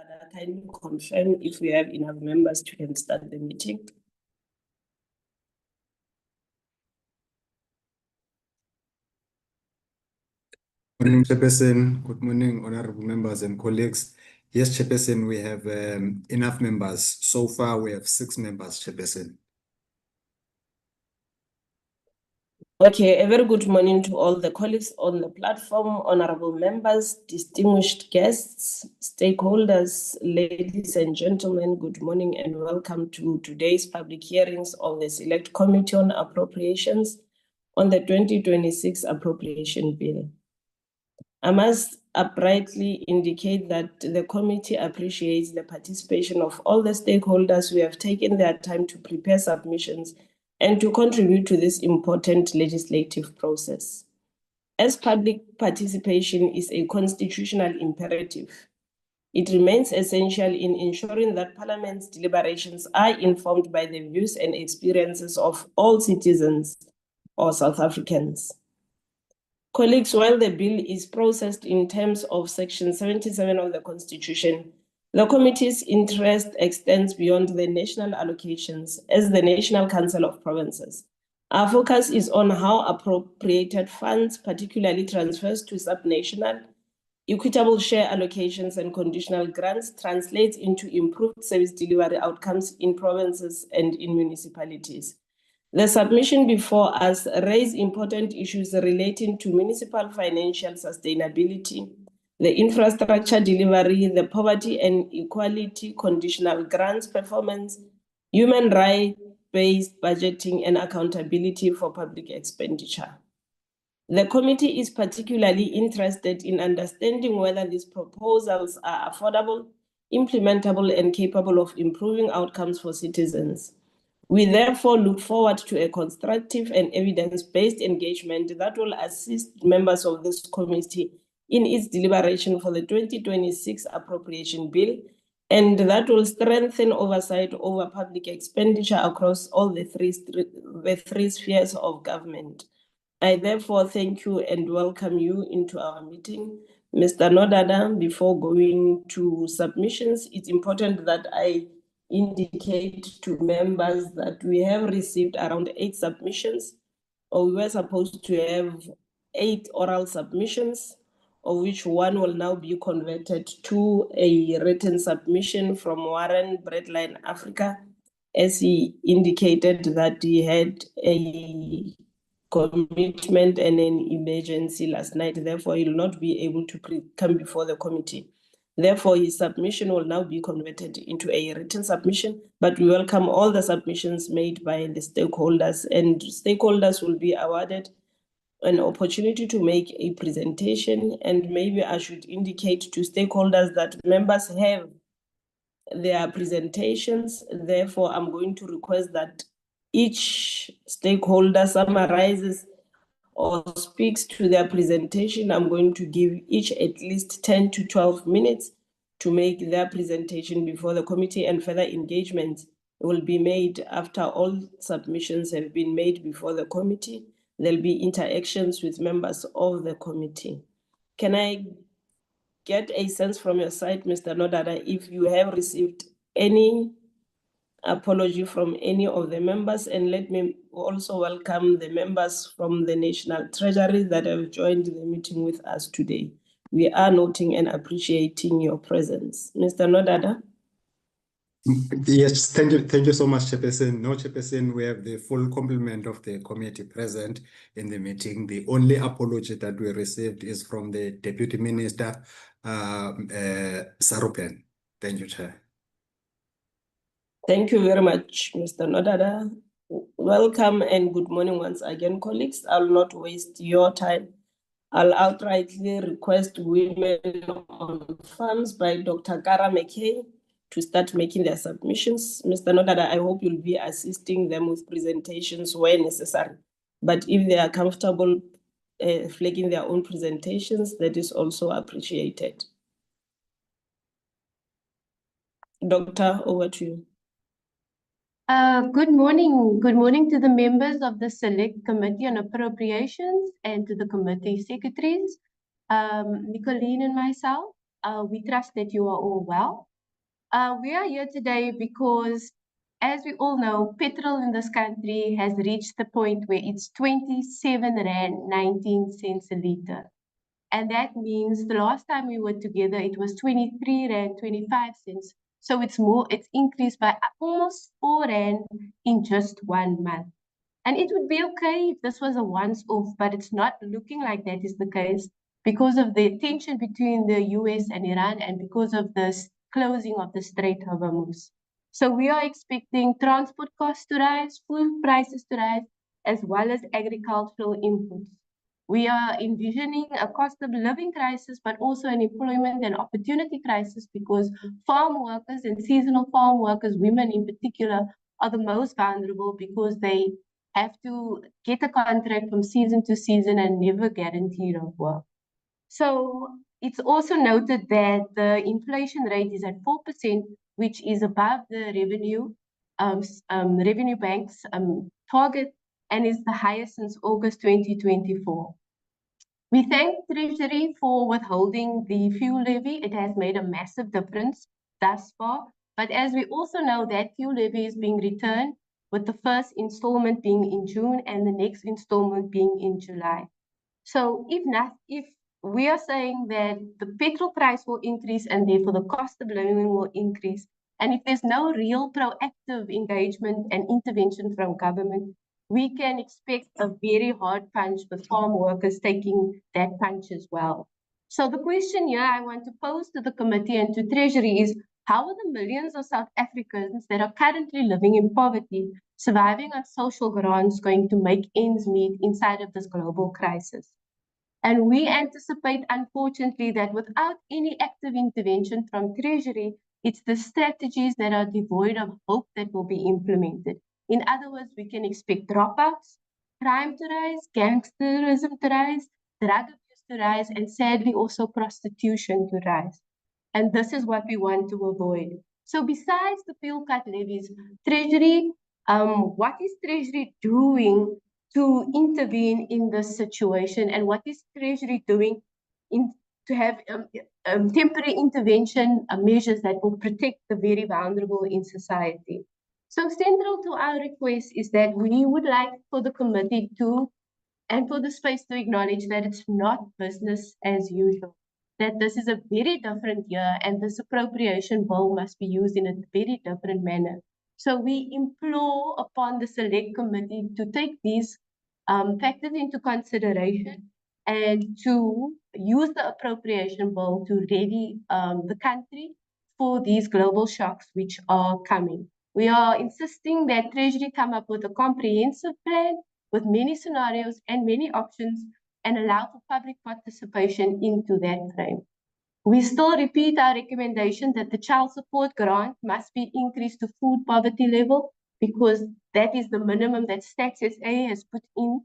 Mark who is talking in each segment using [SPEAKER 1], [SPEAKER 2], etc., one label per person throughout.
[SPEAKER 1] Nodada, kindly confirm if we have enough members to can start the meeting.
[SPEAKER 2] Good morning, Chairperson. Good morning, honorable members and colleagues. Yes, Chairperson, we have enough members. So far, we have 6 members, Chairperson.
[SPEAKER 1] Okay, a very good morning to all the colleagues on the platform, honorable members, distinguished guests, stakeholders, ladies and gentlemen, good morning and welcome to today's public hearings of the Select Committee on Appropriations on the 2026 Appropriation Bill. I must uprightly indicate that the committee appreciates the participation of all the stakeholders who have taken their time to prepare submissions and to contribute to this important legislative process. As public participation is a constitutional imperative, it remains essential in ensuring that Parliament's deliberations are informed by the views and experiences of all citizens or South Africans. Colleagues, while the bill is processed in terms of Section 77 of the Constitution, the committee's interest extends beyond the national allocations as the National Council of Provinces. Our focus is on how appropriated funds, particularly transfers to subnational, equitable share allocations and conditional grants, translate into improved service delivery outcomes in provinces and in municipalities. The submission before us raises important issues relating to municipal financial sustainability, the infrastructure delivery, the poverty and equality conditional grants performance, human rights-based budgeting, and accountability for public expenditure. The committee is particularly interested in understanding whether these proposals are affordable, implementable, and capable of improving outcomes for citizens. We therefore look forward to a constructive and evidence-based engagement that will assist members of this committee in its deliberation for the 2026 Appropriation Bill, and that will strengthen oversight over public expenditure across all the three spheres of government. I therefore thank you and welcome you into our meeting. Mr. Nodada, before going to submissions, it's important that I indicate to members that we have received around 8 submissions, or we were supposed to have 8 oral submissions, of which 1 will now be converted to a written submission from Warren Breadline Africa, as he indicated that he had a commitment and an emergency last night. Therefore, he will not be able to come before the committee. Therefore, his submission will now be converted into a written submission, but we welcome all the submissions made by the stakeholders, and stakeholders will be awarded an opportunity to make a presentation. And maybe I should indicate to stakeholders that members have their presentations. Therefore, I'm going to request that each stakeholder summarizes or speaks to their presentation. I'm going to give each at least 10 to 12 minutes to make their presentation before the committee, and further engagements will be made after all submissions have been made before the committee. There'll be interactions with members of the committee. Can I get a sense from your side, Mr. Nodada, if you have received any apology from any of the members? And let me also welcome the members from the National Treasury that have joined the meeting with us today. We are noting and appreciating your presence. Mr. Nodada?
[SPEAKER 2] Yes, thank you so much, Chairperson. No, Chairperson, we have the full complement of the committee present in the meeting. The only apology that we received is from the Deputy Minister, Sarupen. Thank you, Chair.
[SPEAKER 1] Thank you very much, Mr. Nodada. Welcome and good morning once again, colleagues. I'll not waste your time. I'll outrightly request Women on Farms by Dr. Kara McKay to start making their submissions. Mr. Nodada, I hope you'll be assisting them with presentations where necessary. But if they are comfortable flagging their own presentations, that is also appreciated. Doctor, over to you.
[SPEAKER 3] Good morning. Good morning to the members of the Select Committee on Appropriations and to the committee secretaries. Nicolene and myself, we trust that you are all well. We are here today because, as we all know, petrol in this country has reached the point where it's 27 Rand 19 cents a litre. And that means the last time we were together, it was 23 Rand 25 cents. So it's increased by almost 4 Rand in just 1 month. And it would be okay if this was a once-off, but it's not looking like that is the case because of the tension between the US and Iran and because of the closing of the Strait of Hormuz. So we are expecting transport costs to rise, food prices to rise, as well as agricultural inputs. We are envisioning a cost of living crisis, but also an employment and opportunity crisis because farm workers and seasonal farm workers, women in particular, are the most vulnerable because they have to get a contract from season to season and never guaranteed of work. So it's also noted that the inflation rate is at 4%, which is above the revenue bank's target and is the highest since August 2024. We thank Treasury for withholding the fuel levy. It has made a massive difference thus far. But as we also know, that fuel levy is being returned, with the first installment being in June and the next installment being in July. So if we are saying that the petrol price will increase and therefore the cost of living will increase, and if there's no real proactive engagement and intervention from government, we can expect a very hard punch with farm workers taking that punch as well. So the question here I want to pose to the committee and to Treasury is, how are the millions of South Africans that are currently living in poverty, surviving on social grants, going to make ends meet inside of this global crisis? And we anticipate, unfortunately, that without any active intervention from Treasury, it's the strategies that are devoid of hope that will be implemented. In other words, we can expect dropouts, crime to rise, gangsterism to rise, drug abuse to rise, and sadly also prostitution to rise. And this is what we want to avoid. So besides the fuel cut levies, Treasury, what is Treasury doing to intervene in this situation? And what is Treasury doing to have temporary intervention measures that will protect the very vulnerable in society? So central to our request is that we would like for the committee to, and for the space to acknowledge that it's not business as usual, that this is a very different year and this appropriation bill must be used in a very different manner. So we implore upon the select committee to take these factors into consideration and to use the appropriation bill to ready the country for these global shocks which are coming. We are insisting that Treasury come up with a comprehensive plan with many scenarios and many options and allow for public participation into that frame. We still repeat our recommendation that the child support grant must be increased to food poverty level because that is the minimum that Stats SA has put in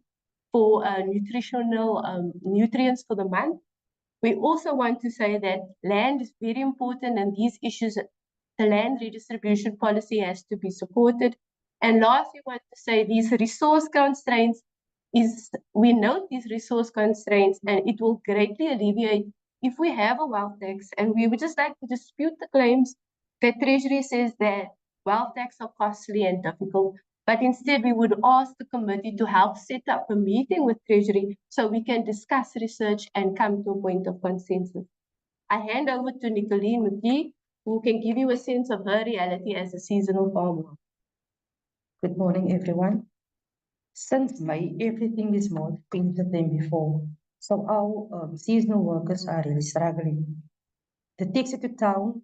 [SPEAKER 3] for nutritional nutrients for the month. We also want to say that land is very important and these issues, the land redistribution policy has to be supported. And lastly, we want to say these resource constraints we note these resource constraints and it will greatly alleviate if we have a wealth tax, and we would just like to dispute the claims that Treasury says that wealth tax are costly and difficult, but instead we would ask the committee to help set up a meeting with Treasury so we can discuss research and come to a point of consensus. I hand over to Nicolene McGee, who can give you a sense of her reality as a seasonal farmer.
[SPEAKER 4] Good morning, everyone. Since May, everything is more expensive than before. So our seasonal workers are really struggling. The taxi to town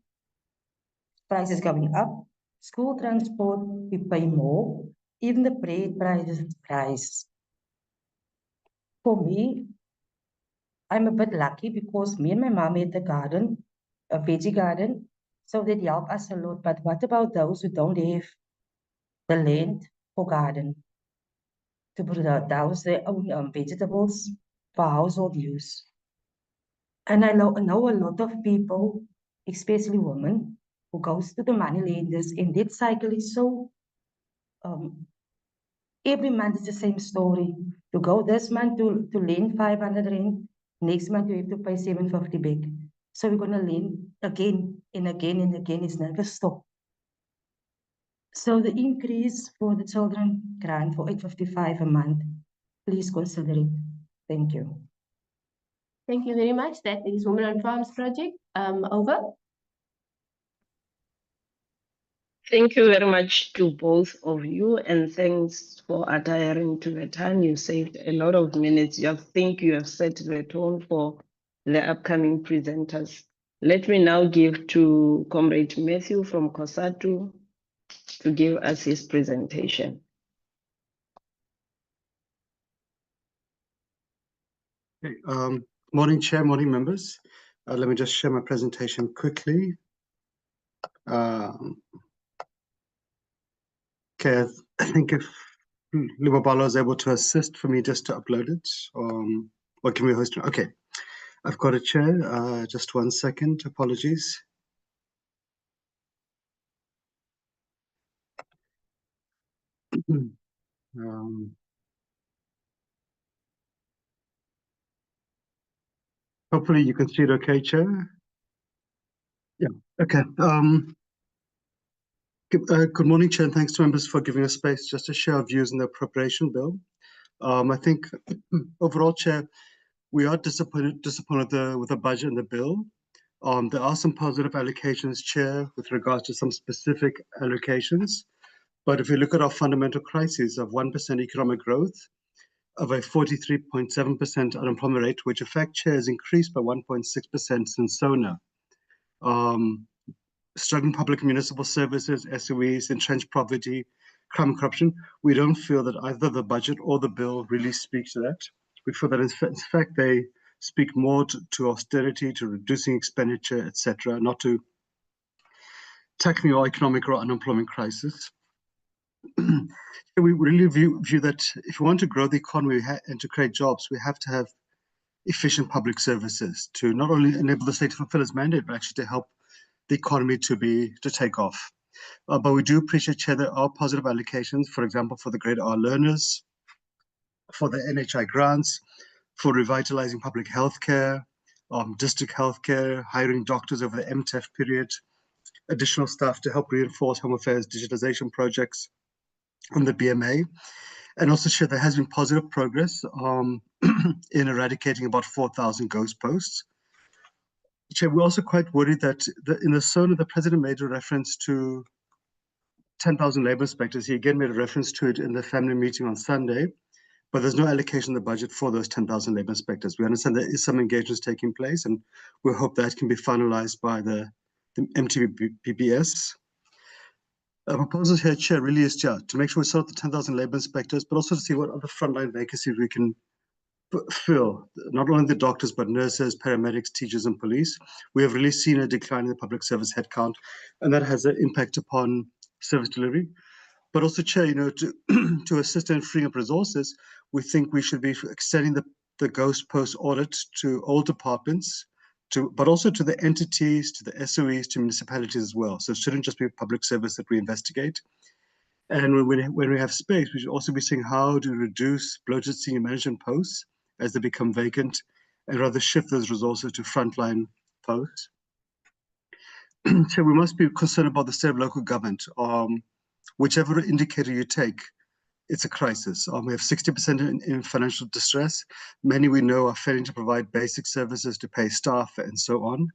[SPEAKER 4] price is going up. School transport, we pay more. Even the bread prices rise. For me, I'm a bit lucky because me and my mom had a garden, a veggie garden, so that helped us a lot. But what about those who don't have the land for garden to put down their own vegetables for household use? And I know a lot of people, especially women, who goes to the money lenders, and that cycle is so, every month is the same story. You go this month to lend 500 Rand, next month you have to pay 750 back. So we're going to learn again and again and again. It's never stop. So the increase for the children grant for 855 a month, please consider it. Thank you.
[SPEAKER 3] Thank you very much. That is Women on Farms project. Over.
[SPEAKER 1] Thank you very much to both of you, and thanks for adhering to the time. You saved a lot of minutes. I think you have set the tone for the upcoming presenters. Let me now give to Comrade Matthew from COSATU to give us his presentation.
[SPEAKER 5] Okay, morning, Chair, morning, members. Let me just share my presentation quickly. Okay, I think if Libabalo is able to assist for me just to upload it, or can we host it? Okay, I've got it, Chair. Just 1 second, apologies. Hopefully you can see it okay, Chair. Yeah, okay. Good morning, Chair, and thanks to members for giving us space just to share our views on the appropriation bill. I think overall, Chair, we are disappointed with the budget and the bill. There are some positive allocations, Chair, with regards to some specific allocations. But if you look at our fundamental crises of 1% economic growth, of a 43.7% unemployment rate, which in fact, Chair, has increased by 1.6% since SONA. Struggling public and municipal services, SOEs, entrenched poverty, crime and corruption, we don't feel that either the budget or the bill really speaks to that. We feel that in fact they speak more to austerity, to reducing expenditure, etc., not to tackling our economic or unemployment crisis. We really view that if we want to grow the economy and to create jobs, we have to have efficient public services to not only enable the state to fulfill its mandate, but actually to help the economy to take off. But we do appreciate, Chair, there are positive allocations, for example, for the Grade R learners, for the NHI grants, for revitalizing public healthcare, district healthcare, hiring doctors over the MTEF period, additional staff to help reinforce Home Affairs digitization projects on the BMA. And also, Chair, there has been positive progress in eradicating about 4,000 ghost posts. Chair, we're also quite worried that in the SONA, the President made a reference to 10,000 labor inspectors. He again made a reference to it in the family meeting on Sunday, but there's no allocation in the budget for those 10,000 labor inspectors. We understand there is some engagements taking place, and we hope that can be finalized by the MTBPS. Our proposal here, Chair, really is to make sure we sort the 10,000 labor inspectors, but also to see what other frontline vacancies we can fill, not only the doctors, but nurses, paramedics, teachers, and police. We have really seen a decline in the public service headcount, and that has an impact upon service delivery. But also, Chair, to assist in freeing up resources, we think we should be extending the ghost post audit to all departments, but also to the entities, to the SOEs, to municipalities as well. So it shouldn't just be public service that we investigate. And when we have space, we should also be seeing how to reduce bloated senior management posts as they become vacant, and rather shift those resources to frontline posts. So we must be concerned about the state of local government. Whichever indicator you take, it's a crisis. We have 60% in financial distress. Many we know are failing to provide basic services to pay staff and so on.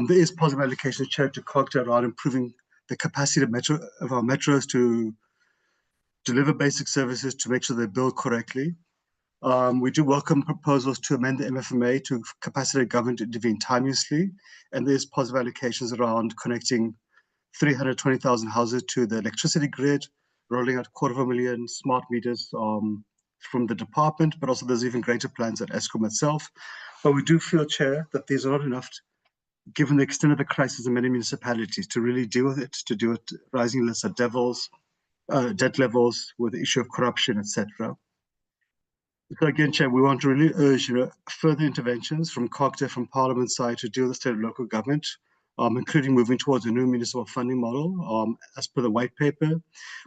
[SPEAKER 5] There is positive allocation, Chair, to COGTA around improving the capacity of our metros to deliver basic services to make sure they're billed correctly. We do welcome proposals to amend the MFMA to capacitate government to intervene timeously, and there's positive allocations around connecting 320,000 houses to the electricity grid, rolling out 250,000 smart meters from the department, but also there's even greater plans at Eskom itself. But we do feel, Chair, that these are not enough, given the extent of the crisis in many municipalities, to really deal with it, to deal with rising illicit debt levels, with the issue of corruption, etc. So again, Chair, we want to really urge further interventions from COGTA, from Parliament side, to deal with the state of local government, including moving towards a new municipal funding model as per the white paper,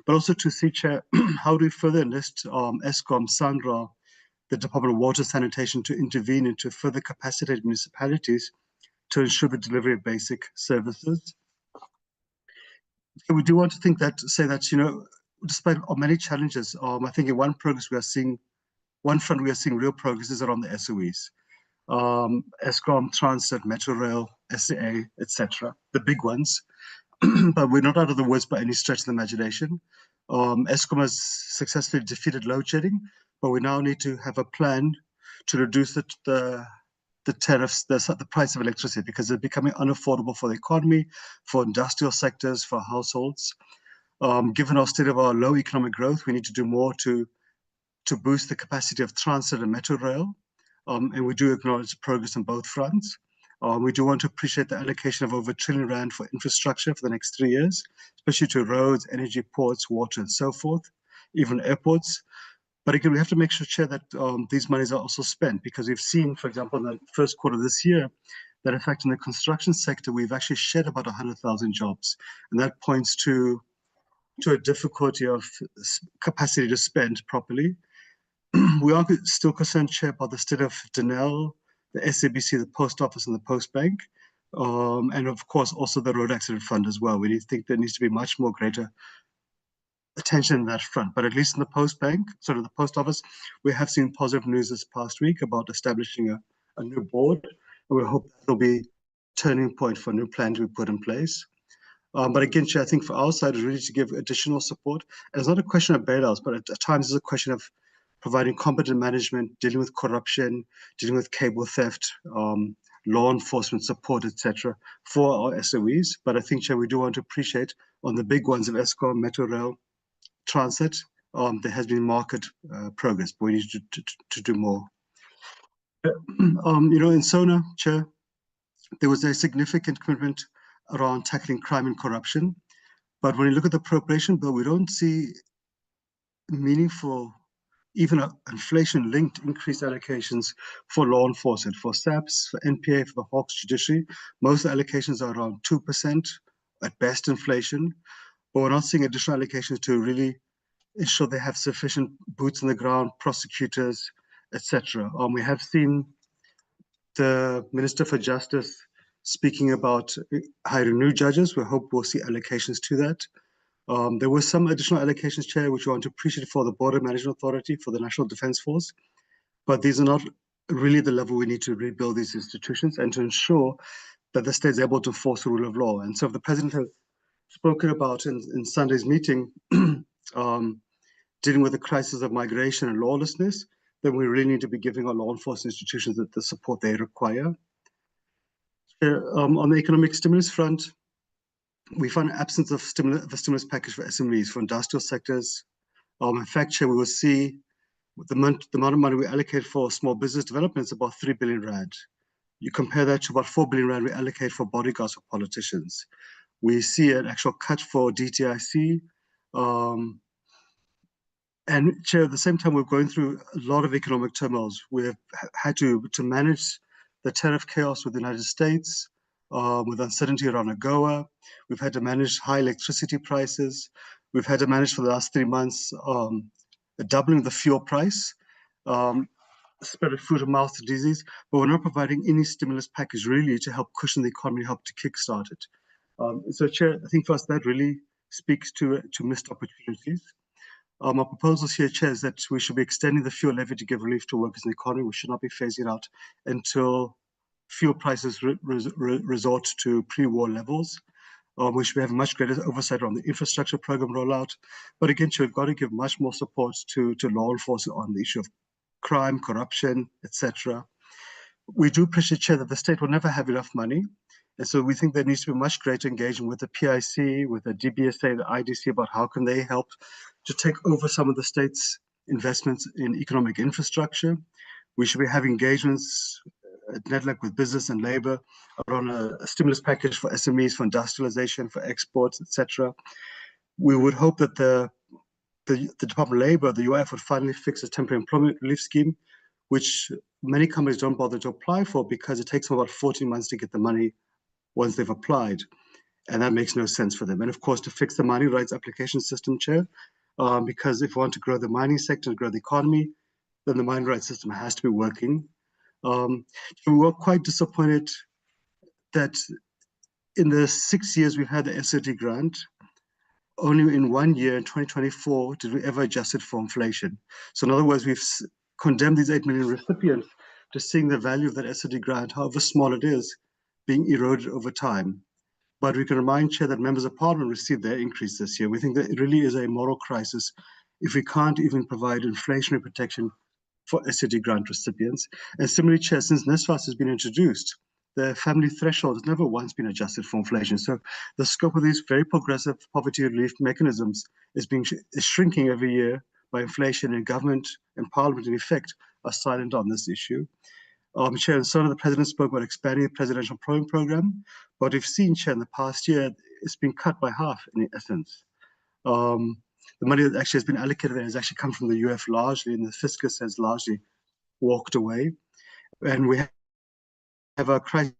[SPEAKER 5] but also to see, Chair, how do we further enlist Eskom, Sandra, the Department of Water Sanitation to intervene and to further capacitate municipalities to ensure the delivery of basic services. So we do want to say that, despite many challenges, I think in one front we are seeing real progress is around the SOEs. Eskom, Transit, Metro Rail, SCA, etc., the big ones. But we're not out of the woods by any stretch of the imagination. Eskom has successfully defeated load shedding, but we now need to have a plan to reduce the tariffs, the price of electricity, because it's becoming unaffordable for the economy, for industrial sectors, for households. Given our state of our low economic growth, we need to do more to boost the capacity of transit and metro rail. And we do acknowledge progress on both fronts. We do want to appreciate the allocation of over R1 trillion for infrastructure for the next 3 years, especially to roads, energy, ports, water, and so forth, even airports. But again, we have to make sure, Chair, that these monies are also spent, because we've seen, for example, in the first quarter of this year, that in fact in the construction sector, we've actually shed about 100,000 jobs. And that points to a difficulty of capacity to spend properly. We are still concerned, Chair, about the state of Denel, the SABC, the Post Office, and the Post Bank, and of course also the Road Accident Fund as well. We think there needs to be much more greater attention in that front. But at least in the Post Office, we have seen positive news this past week about establishing a new board, and we hope that will be a turning point for a new plan to be put in place. But again, Chair, I think for our side, it's really to give additional support. And it's not a question of bailouts, but at times it's a question of providing competent management, dealing with corruption, dealing with cable theft, law enforcement support, etc., for our SOEs. But I think, Chair, we do want to appreciate on the big ones of Eskom, Metro Rail, Transit, there has been market progress, but we need to do more. In SONA, Chair, there was a significant commitment around tackling crime and corruption. But when you look at the appropriation bill, we don't see meaningful, even inflation-linked increased allocations for law enforcement, for SAPS, for NPA, for the Hawks Judiciary. Most allocations are around 2% at best inflation, but we're not seeing additional allocations to really ensure they have sufficient boots on the ground, prosecutors, etc. We have seen the Minister for Justice speaking about hiring new judges. We hope we'll see allocations to that. There were some additional allocations, Chair, which we want to appreciate for the Border Management Authority, for the National Defence Force, but these are not really the level we need to rebuild these institutions and to ensure that the state is able to enforce the rule of law. And so if the President has spoken about in Sunday's meeting, dealing with the crisis of migration and lawlessness, then we really need to be giving our law enforcement institutions the support they require. On the economic stimulus front, we find an absence of a stimulus package for SMEs, for industrial sectors. In fact, Chair, we will see the amount of money we allocate for small business development is about 3 billion rand. You compare that to about 4 billion rand we allocate for bodyguards for politicians. We see an actual cut for DTIC. And Chair, at the same time, we're going through a lot of economic turmoils. We have had to manage the tariff chaos with the United States, with uncertainty around AGOA. We've had to manage high electricity prices. We've had to manage for the last 3 months the doubling of the fuel price, spread of foot and mouth disease, but we're not providing any stimulus package really to help cushion the economy, help to kickstart it. So, Chair, I think for us that really speaks to missed opportunities. Our proposals here, Chair, is that we should be extending the fuel levy to give relief to workers in the economy. We should not be phasing it out until fuel prices resort to pre-war levels. We should have much greater oversight on the infrastructure program rollout. But again, Chair, we've got to give much more support to law enforcement on the issue of crime, corruption, etc. We do appreciate, Chair, that the state will never have enough money. And so we think there needs to be much greater engagement with the PIC, with the DBSA, the IDC about how can they help to take over some of the state's investments in economic infrastructure. We should be having engagements at NEDLAC with business and labor around a stimulus package for SMEs, for industrialization, for exports, etc. We would hope that the Department of Labor, the UIF, would finally fix a temporary employment relief scheme, which many companies don't bother to apply for because it takes them about 14 months to get the money once they've applied. And that makes no sense for them. And of course, to fix the mining rights application system, Chair, because if we want to grow the mining sector, grow the economy, then the mining rights system has to be working. We were quite disappointed that in the 6 years we've had the SOD grant, only in 1 year, in 2024, did we ever adjust it for inflation. So in other words, we've condemned these 8 million recipients to seeing the value of that SOD grant, however small it is, being eroded over time. But we can remind Chair that members of Parliament received their increase this year. We think that it really is a moral crisis if we can't even provide inflationary protection for SOD grant recipients. And similarly, Chair, since NSFAS has been introduced, the family threshold has never once been adjusted for inflation. So the scope of these very progressive poverty relief mechanisms is shrinking every year by inflation, and government and Parliament in effect are silent on this issue. Chair, and some of the President spoke about expanding the presidential program, but we've seen, Chair, in the past year, it's been cut by half in essence. The money that actually has been allocated there has actually come from the UF largely, and the fiscus has largely walked away. And we have a crisis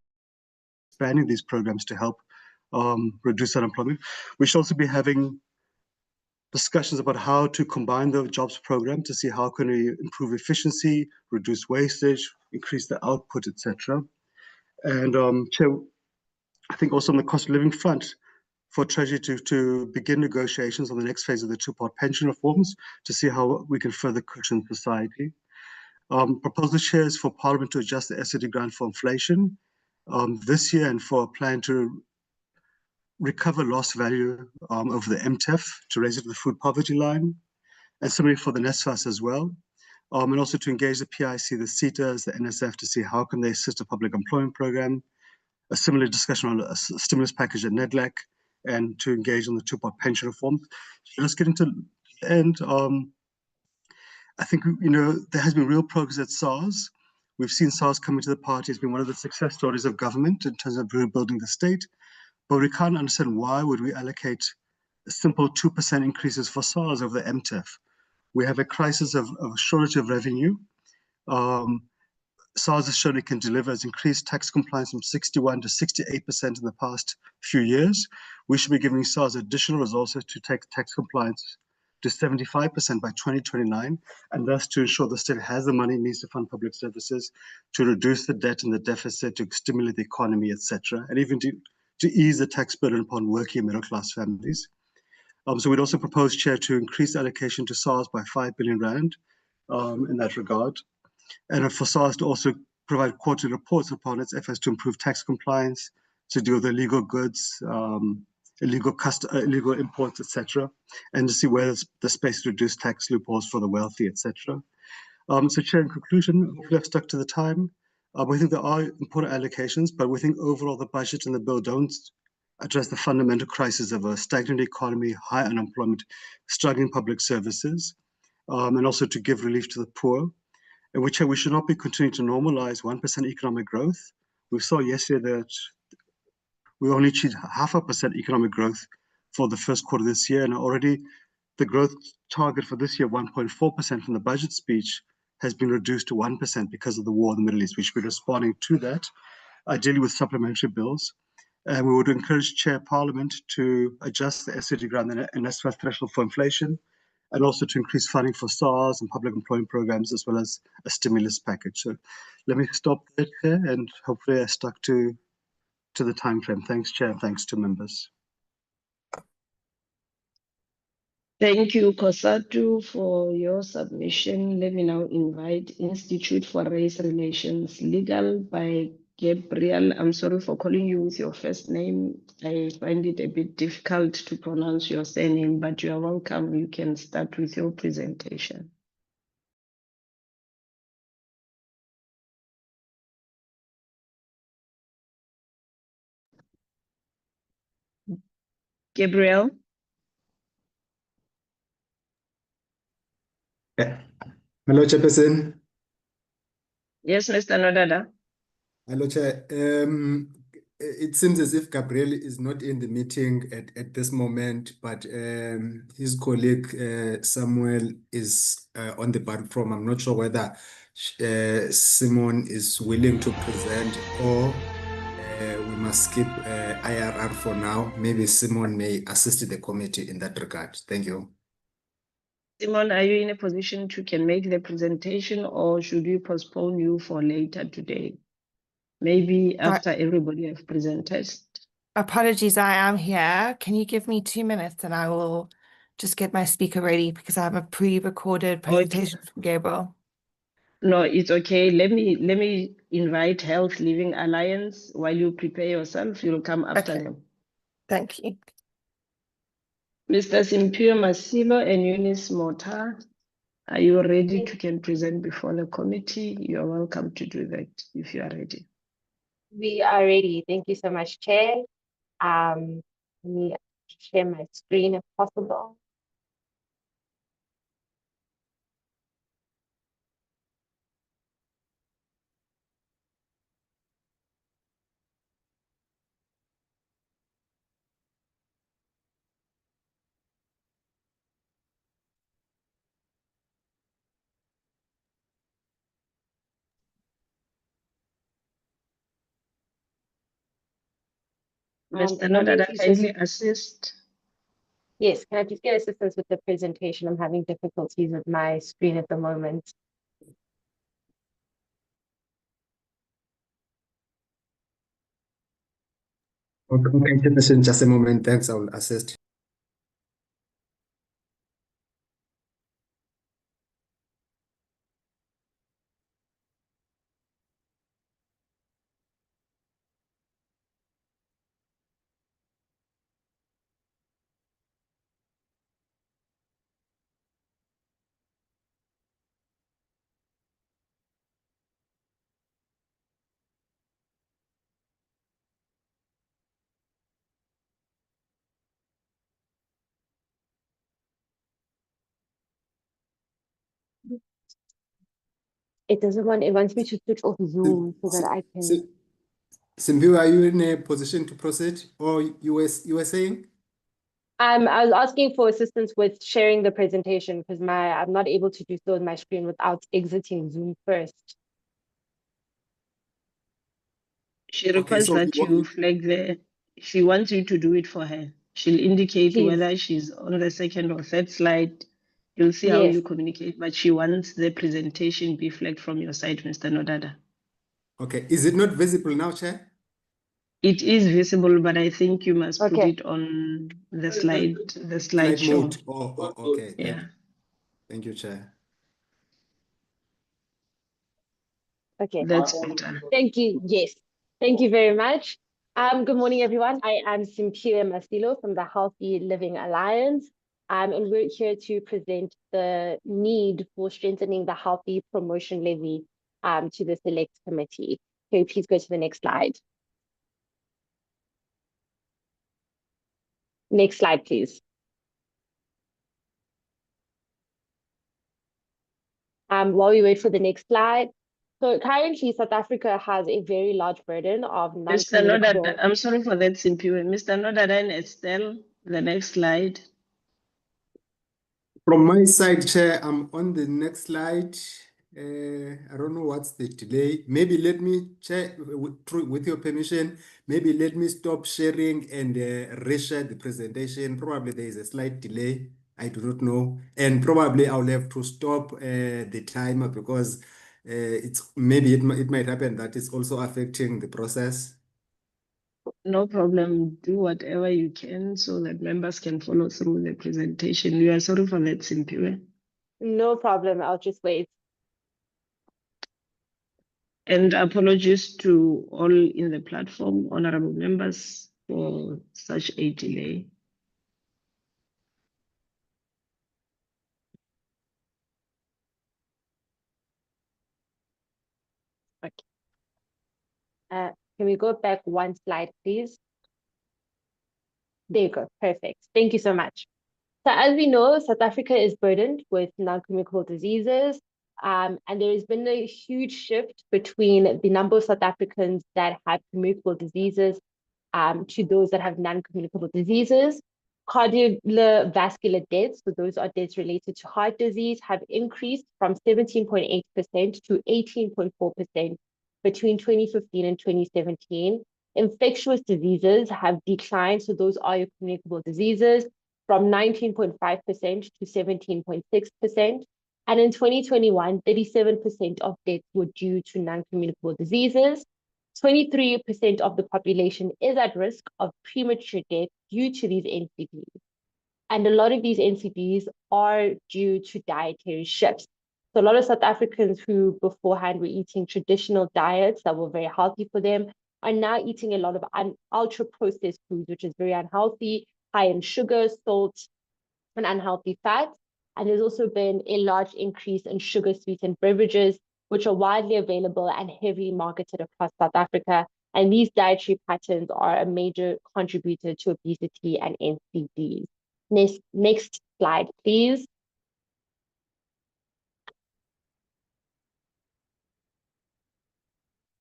[SPEAKER 5] expanding these programs to help reduce unemployment. We should also be having discussions about how to combine the jobs program to see how can we improve efficiency, reduce wastage, increase the output, etc. And Chair, I think also on the cost of living front, for Treasury to begin negotiations on the next phase of the two-part pension reforms to see how we can further cushion society. Proposal chairs for Parliament to adjust the SOD grant for inflation this year, and for a plan to recover lost value over the MTEF to raise it to the food poverty line, and similarly for the NSFAS as well. And also to engage the PIC, the CETAs, the NSF to see how can they assist a public employment program, a similar discussion on a stimulus package at NEDLAC, and to engage on the two-part pension reform. So let's get into the end. I think, there has been real progress at SARS. We've seen SARS come into the party. It's been one of the success stories of government in terms of rebuilding the state. But we can't understand why would we allocate simple 2% increases for SARS over the MTEF. We have a crisis of shortage of revenue. SARS has shown it can deliver, has increased tax compliance from 61 to 68% in the past few years. We should be giving SARS additional resources to take tax compliance to 75% by 2029, and thus to ensure the state has the money it needs to fund public services, to reduce the debt and the deficit, to stimulate the economy, etc., and even to ease the tax burden upon working and middle-class families. So we'd also propose, Chair, to increase allocation to SARS by 5 billion rand in that regard, and for SARS to also provide quarterly reports upon its efforts to improve tax compliance, to deal with illegal goods, illegal imports, etc., and to see where there's the space to reduce tax loopholes for the wealthy, etc. So, Chair, in conclusion, hopefully I've stuck to the time. We think there are important allocations, but we think overall the budget and the bill don't address the fundamental crisis of a stagnant economy, high unemployment, struggling public services, and also to give relief to the poor, in which we should not be continuing to normalize 1% economic growth. We saw yesterday that we only achieved 0.5% economic growth for the first quarter of this year, and already the growth target for this year, 1.4% from the budget speech, has been reduced to 1% because of the war in the Middle East. We should be responding to that, ideally with supplementary bills. And we would encourage Chair Parliament to adjust the SOD grant and NSFAS threshold for inflation, and also to increase funding for SARS and public employment programs, as well as a stimulus package. So let me stop there, Chair, and hopefully I stuck to the time frame. Thanks, Chair, and thanks to members.
[SPEAKER 1] Thank you, Kosatu, for your submission. Let me now invite Institute for Race Relations Legal by Gabriel. I'm sorry for calling you with your first name. I find it a bit difficult to pronounce your surname, but you are welcome. You can start with your presentation. Gabriel?
[SPEAKER 2] Hello, Chairperson.
[SPEAKER 1] Yes, Mr. Nodada.
[SPEAKER 2] Hello, Chair. It seems as if Gabriel is not in the meeting at this moment, but his colleague Samuel is on the platform. I'm not sure whether Simon is willing to present, or we must skip IRR for now. Maybe Simon may assist the committee in that regard. Thank you.
[SPEAKER 1] Simon, are you in a position to can make the presentation, or should we postpone you for later today? maybe after everybody have presented.
[SPEAKER 6] Apologies, I am here. Can you give me 2 minutes and I will just get my speaker ready because I have a pre-recorded presentation from Gabriel.
[SPEAKER 1] No, it's okay. Let me invite Health Living Alliance. While you prepare yourself, you'll come after
[SPEAKER 6] Okay.
[SPEAKER 1] them.
[SPEAKER 6] Thank you.
[SPEAKER 1] Mr. Simpio Masilo and Eunice Mota, are you ready to can present before the committee? You're welcome to do that if you are ready.
[SPEAKER 3] We are ready. Thank you so much, Chair. Let me share my screen if possible.
[SPEAKER 1] Mr. Nodada, kindly assist.
[SPEAKER 3] Yes, can I please get assistance with the presentation? I'm having difficulties with my screen at the moment.
[SPEAKER 2] Okay, Chairperson, just a moment. Thanks, I'll assist.
[SPEAKER 3] It doesn't want, it wants me to switch off Zoom so that I can.
[SPEAKER 2] Simpio, are you in a position to proceed, or you were saying?
[SPEAKER 3] I was asking for assistance with sharing the presentation because I'm not able to do so on my screen without exiting Zoom first.
[SPEAKER 1] She
[SPEAKER 2] Okay,
[SPEAKER 1] requires
[SPEAKER 2] so
[SPEAKER 1] that you flag the, she wants you to do it for her. She'll indicate
[SPEAKER 3] Please.
[SPEAKER 1] whether she's on the second or third slide. You'll see how
[SPEAKER 3] Yes.
[SPEAKER 1] you communicate, but she wants the presentation be flagged from your side, Mr. Nodada.
[SPEAKER 2] Okay, is it not visible now, Chair?
[SPEAKER 1] It is visible, but I think you must put
[SPEAKER 3] Okay.
[SPEAKER 1] it on the slide
[SPEAKER 2] Slide
[SPEAKER 1] show.
[SPEAKER 2] mode. Oh, okay.
[SPEAKER 1] Yeah.
[SPEAKER 2] Thank you, Chair.
[SPEAKER 3] Okay.
[SPEAKER 1] That's better.
[SPEAKER 3] Thank you. Yes. Thank you very much. Good morning, everyone. I am Simpio Masilo from the Healthy Living Alliance. And we're here to present the need for strengthening the healthy promotion levy to the select committee. Can you please go to the next slide? Next slide, please. While we wait for the next slide. So currently, South Africa has a very large burden of
[SPEAKER 1] Mr. Nodada,
[SPEAKER 3] non-communicable.
[SPEAKER 1] I'm sorry for that, Simpio. Mr. Nodada and Estelle, the next slide.
[SPEAKER 2] From my side, Chair, I'm on the next slide. I don't know what's the delay. Maybe let me, Chair, with your permission, maybe let me stop sharing and reshare the presentation. Probably there is a slight delay. I do not know. And probably I'll have to stop the timer because it might happen that it's also affecting the process.
[SPEAKER 1] No problem. Do whatever you can so that members can follow through the presentation. We are sorry for that, Simpio.
[SPEAKER 3] No problem. I'll just wait.
[SPEAKER 1] And apologies to all in the platform, honorable members, for such a delay.
[SPEAKER 3] Okay. Can we go back one slide, please? There you go. Perfect. Thank you so much. So as we know, South Africa is burdened with non-communicable diseases. And there has been a huge shift between the number of South Africans that have communicable diseases to those that have non-communicable diseases. Cardiovascular deaths, so those are deaths related to heart disease, have increased from 17.8% to 18.4% between 2015 and 2017. Infectious diseases have declined, so those are your communicable diseases, from 19.5% to 17.6%. And in 2021, 37% of deaths were due to non-communicable diseases. 23% of the population is at risk of premature death due to these NCDs. And a lot of these NCDs are due to dietary shifts. So a lot of South Africans who beforehand were eating traditional diets that were very healthy for them are now eating a lot of ultra-processed foods, which is very unhealthy, high in sugar, salt, and unhealthy fats. And there's also been a large increase in sugar-sweetened beverages, which are widely available and heavily marketed across South Africa. And these dietary patterns are a major contributor to obesity and NCDs. Next slide, please.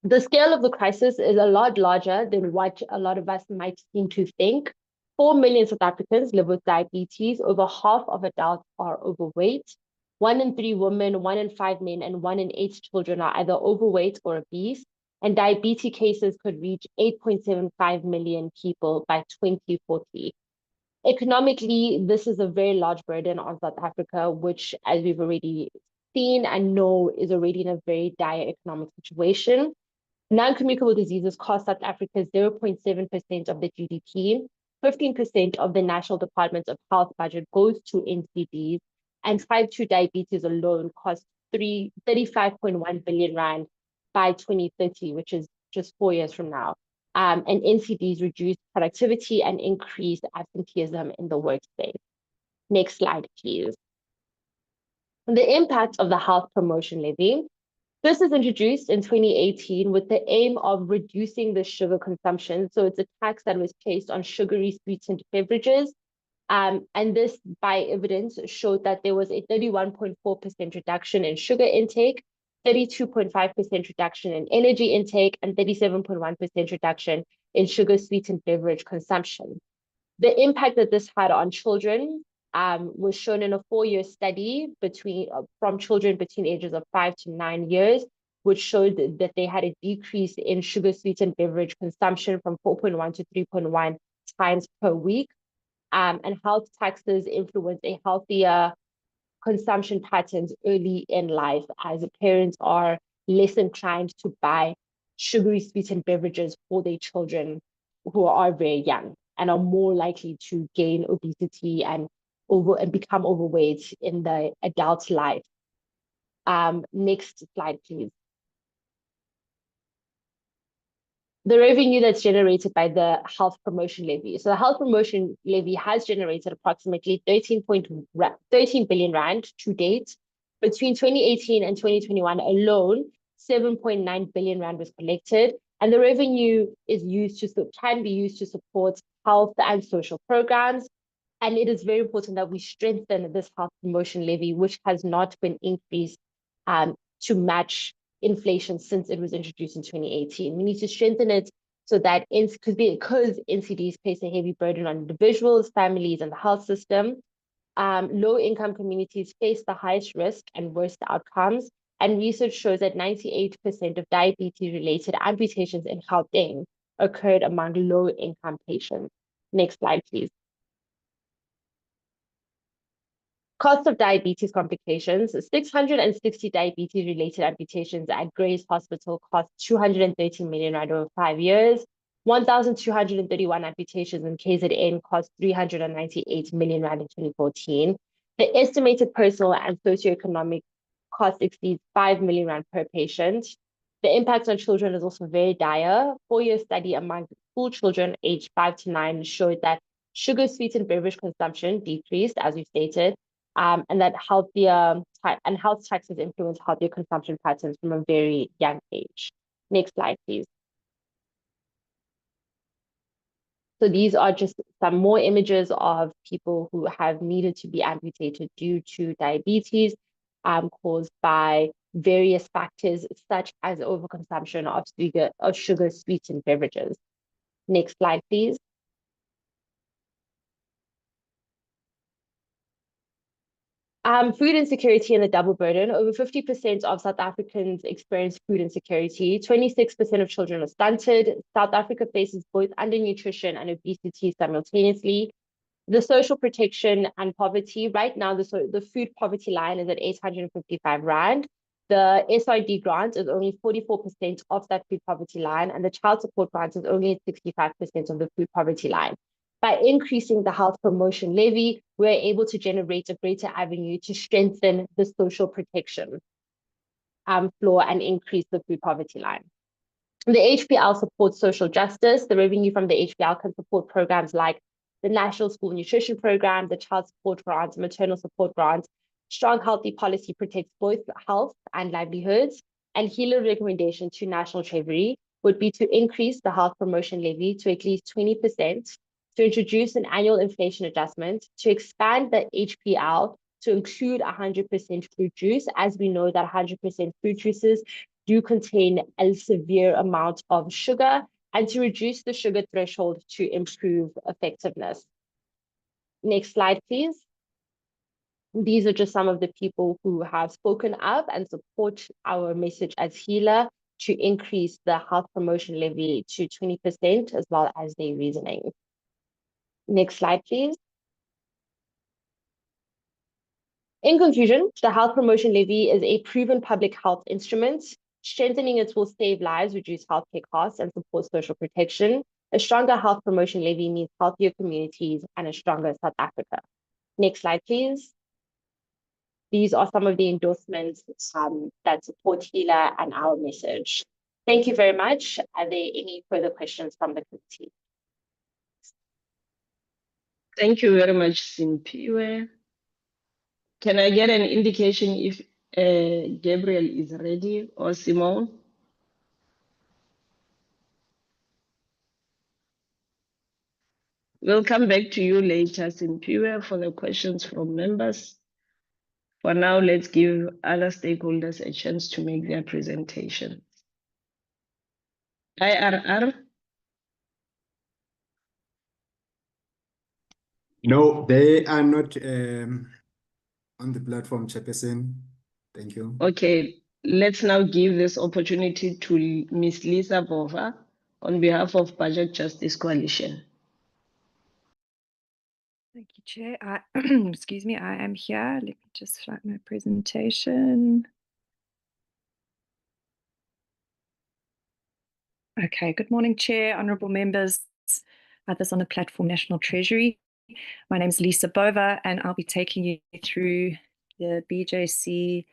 [SPEAKER 3] The scale of the crisis is a lot larger than what a lot of us might seem to think. 4 million South Africans live with diabetes. Over half of adults are overweight. 1 in 3 women, 1 in 5 men, and 1 in 8 children are either overweight or obese. And diabetes cases could reach 8.75 million people by 2040. Economically, this is a very large burden on South Africa, which, as we've already seen and know, is already in a very dire economic situation. Non-communicable diseases cost South Africa 0.7% of the GDP. 15% of the National Department of Health budget goes to NCDs, and type 2 diabetes alone costs 35.1 billion rand by 2030, which is just 4 years from now. And NCDs reduce productivity and increase absenteeism in the workspace. Next slide, please. The impact of the health promotion levy. This was introduced in 2018 with the aim of reducing the sugar consumption. So it's a tax that was placed on sugary sweetened beverages. And this, by evidence, showed that there was a 31.4% reduction in sugar intake, 32.5% reduction in energy intake, and 37.1% reduction in sugar sweetened beverage consumption. The impact that this had on children was shown in a 4-year study from children between ages of 5 to 9 years, which showed that they had a decrease in sugar sweetened beverage consumption from 4.1 to 3.1 times per week. And health taxes influence a healthier consumption patterns early in life, as parents are less inclined to buy sugary sweetened beverages for their children who are very young and are more likely to gain obesity and become overweight in the adult life. Next slide, please. The revenue that's generated by the health promotion levy. So the health promotion levy has generated approximately 13 billion rand to date. Between 2018 and 2021 alone, 7.9 billion rand was collected, and the revenue can be used to support health and social programs. And it is very important that we strengthen this health promotion levy, which has not been increased to match inflation since it was introduced in 2018. We need to strengthen it so that because NCDs place a heavy burden on individuals, families, and the health system. Low-income communities face the highest risk and worst outcomes. And research shows that 98% of diabetes-related amputations in Gauteng occurred among low-income patients. Next slide, please. Cost of diabetes complications. 660 diabetes-related amputations at Gray's Hospital cost 230 million rand over 5 years. 1,231 amputations in KZN cost 398 million rand in 2014. The estimated personal and socioeconomic cost exceeds 5 million rand per patient. The impact on children is also very dire. 4-year study among school children aged 5 to 9 showed that sugar-sweetened beverage consumption decreased, as we stated, and that health taxes influence healthier consumption patterns from a very young age. Next slide, please. So these are just some more images of people who have needed to be amputated due to diabetes caused by various factors, such as overconsumption of sugar-sweetened beverages. Next slide, please. Food insecurity and the double burden. Over 50% of South Africans experience food insecurity. 26% of children are stunted. South Africa faces both undernutrition and obesity simultaneously. The social protection and poverty. Right now, the food poverty line is at 855 rand.
[SPEAKER 7] The SRD grant is only 44% of that food poverty line, and the child support grant is only 65% of the food poverty line. By increasing the health promotion levy, we're able to generate a greater avenue to strengthen the social protection floor and increase the food poverty line. The HPL supports social justice. The revenue from the HPL can support programs like the National School Nutrition Program, the Child Support Grant, Maternal Support Grant. Strong, healthy policy protects both health and livelihoods. And HELA's recommendation to National Treasury would be to increase the health promotion levy to at least 20%, to introduce an annual inflation adjustment, to expand the HPL to include 100% fruit juice, as we know that 100% fruit juices do contain a severe amount of sugar, and to reduce the sugar threshold to improve effectiveness. Next slide, please. These are just some of the people who have spoken up and support our message as HELA to increase the health promotion levy to 20%, as well as their reasoning. Next slide, please. In conclusion, the health promotion levy is a proven public health instrument. Strengthening it will save lives, reduce healthcare costs, and support social protection. A stronger health promotion levy means healthier communities and a stronger South Africa. Next slide, please. These are some of the endorsements that support HELA and our message. Thank you very much. Are there any further questions from the committee?
[SPEAKER 1] Thank you very much, Simpiwe. Can I get an indication if Gabriel is ready or Simone? We'll come back to you later, Simpiwe, for the questions from members. For now, let's give other stakeholders a chance to make their presentation. IRR?
[SPEAKER 2] No, they are not on the platform, Chairperson. Thank you.
[SPEAKER 1] Okay, let's now give this opportunity to Ms. Lisa Bova on behalf of Budget Justice Coalition.
[SPEAKER 8] Thank you, Chair. Excuse me, I am here. Let me just start my presentation. Okay, good morning, Chair, honourable members, others on the platform National Treasury. My name is Lisa Bova, and I'll be taking you through the BJC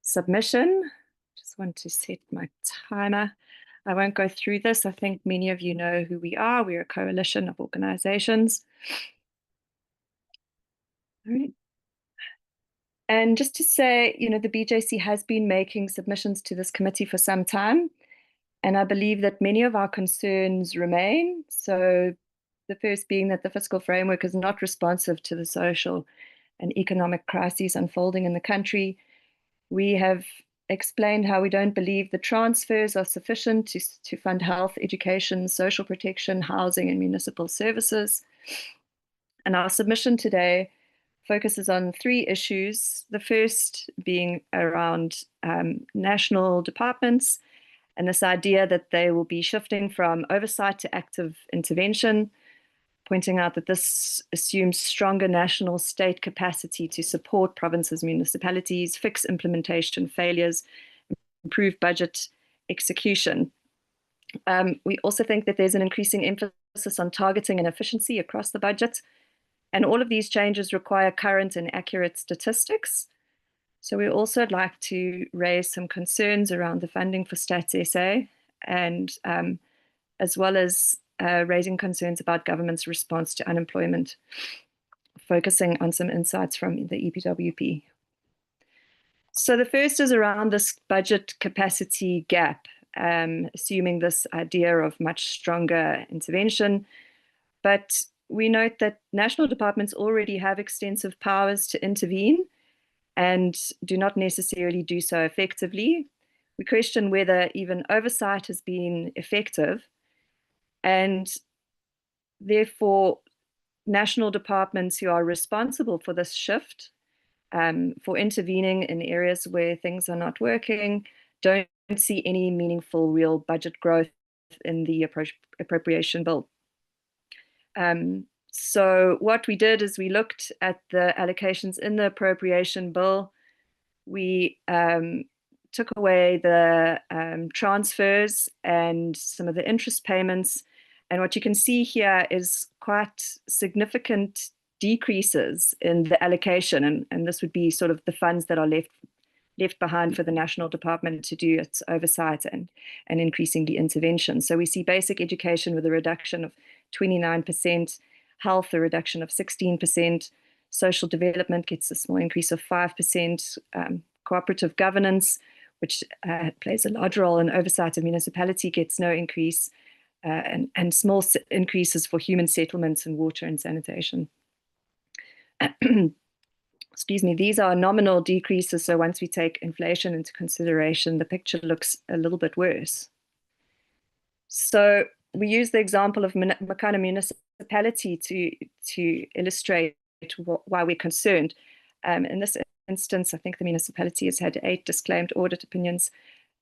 [SPEAKER 8] submission. Just want to set my timer. I won't go through this. I think many of you know who we are. We're a coalition of organisations. All right. And just to say, you know, the BJC has been making submissions to this committee for some time, and I believe that many of our concerns remain. So the first being that the fiscal framework is not responsive to the social and economic crises unfolding in the country. We have explained how we don't believe the transfers are sufficient to fund health, education, social protection, housing, and municipal services. And our submission today focuses on 3 issues. The first being around national departments and this idea that they will be shifting from oversight to active intervention, pointing out that this assumes stronger national state capacity to support provinces, municipalities, fix implementation failures, improve budget execution. We also think that there's an increasing emphasis on targeting and efficiency across the budget. And all of these changes require current and accurate statistics. So we also like to raise some concerns around the funding for Stats SA, and as well as raising concerns about government's response to unemployment, focusing on some insights from the EPWP. So the first is around this budget capacity gap, assuming this idea of much stronger intervention. But we note that national departments already have extensive powers to intervene and do not necessarily do so effectively. We question whether even oversight has been effective, and therefore national departments who are responsible for this shift, for intervening in areas where things are not working, don't see any meaningful real budget growth in the appropriation bill. So what we did is we looked at the allocations in the appropriation bill. We took away the transfers and some of the interest payments. And what you can see here is quite significant decreases in the allocation. And this would be sort of the funds that are left behind for the National Department to do its oversight and increasing the intervention. So we see basic education with a reduction of 29%, health a reduction of 16%, social development gets a small increase of 5%, cooperative governance, which plays a large role in oversight of municipality, gets no increase, and small increases for human settlements and water and sanitation. Excuse me, these are nominal decreases, so once we take inflation into consideration, the picture looks a little bit worse. So we use the example of Makana municipality to illustrate why we're concerned. In this instance, I think the municipality has had 8 disclaimed audit opinions,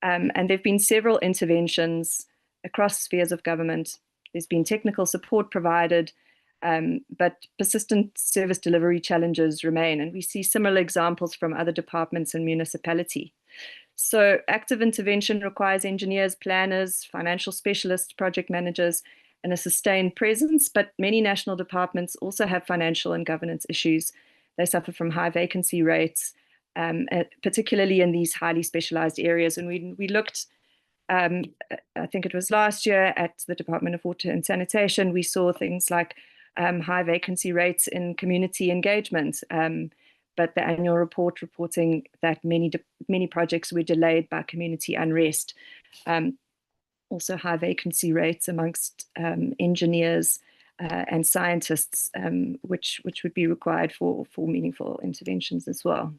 [SPEAKER 8] and there have been several interventions across spheres of government. There's been technical support provided, but persistent service delivery challenges remain, and we see similar examples from other departments and municipality. So active intervention requires engineers, planners, financial specialists, project managers, and a sustained presence, but many national departments also have financial and governance issues. They suffer from high vacancy rates, particularly in these highly specialized areas. And we looked, I think it was last year, at the Department of Water and Sanitation. We saw things like high vacancy rates in community engagement, but the annual report reporting that many projects were delayed by community unrest. Also high vacancy rates amongst engineers and scientists, which would be required for meaningful interventions as well.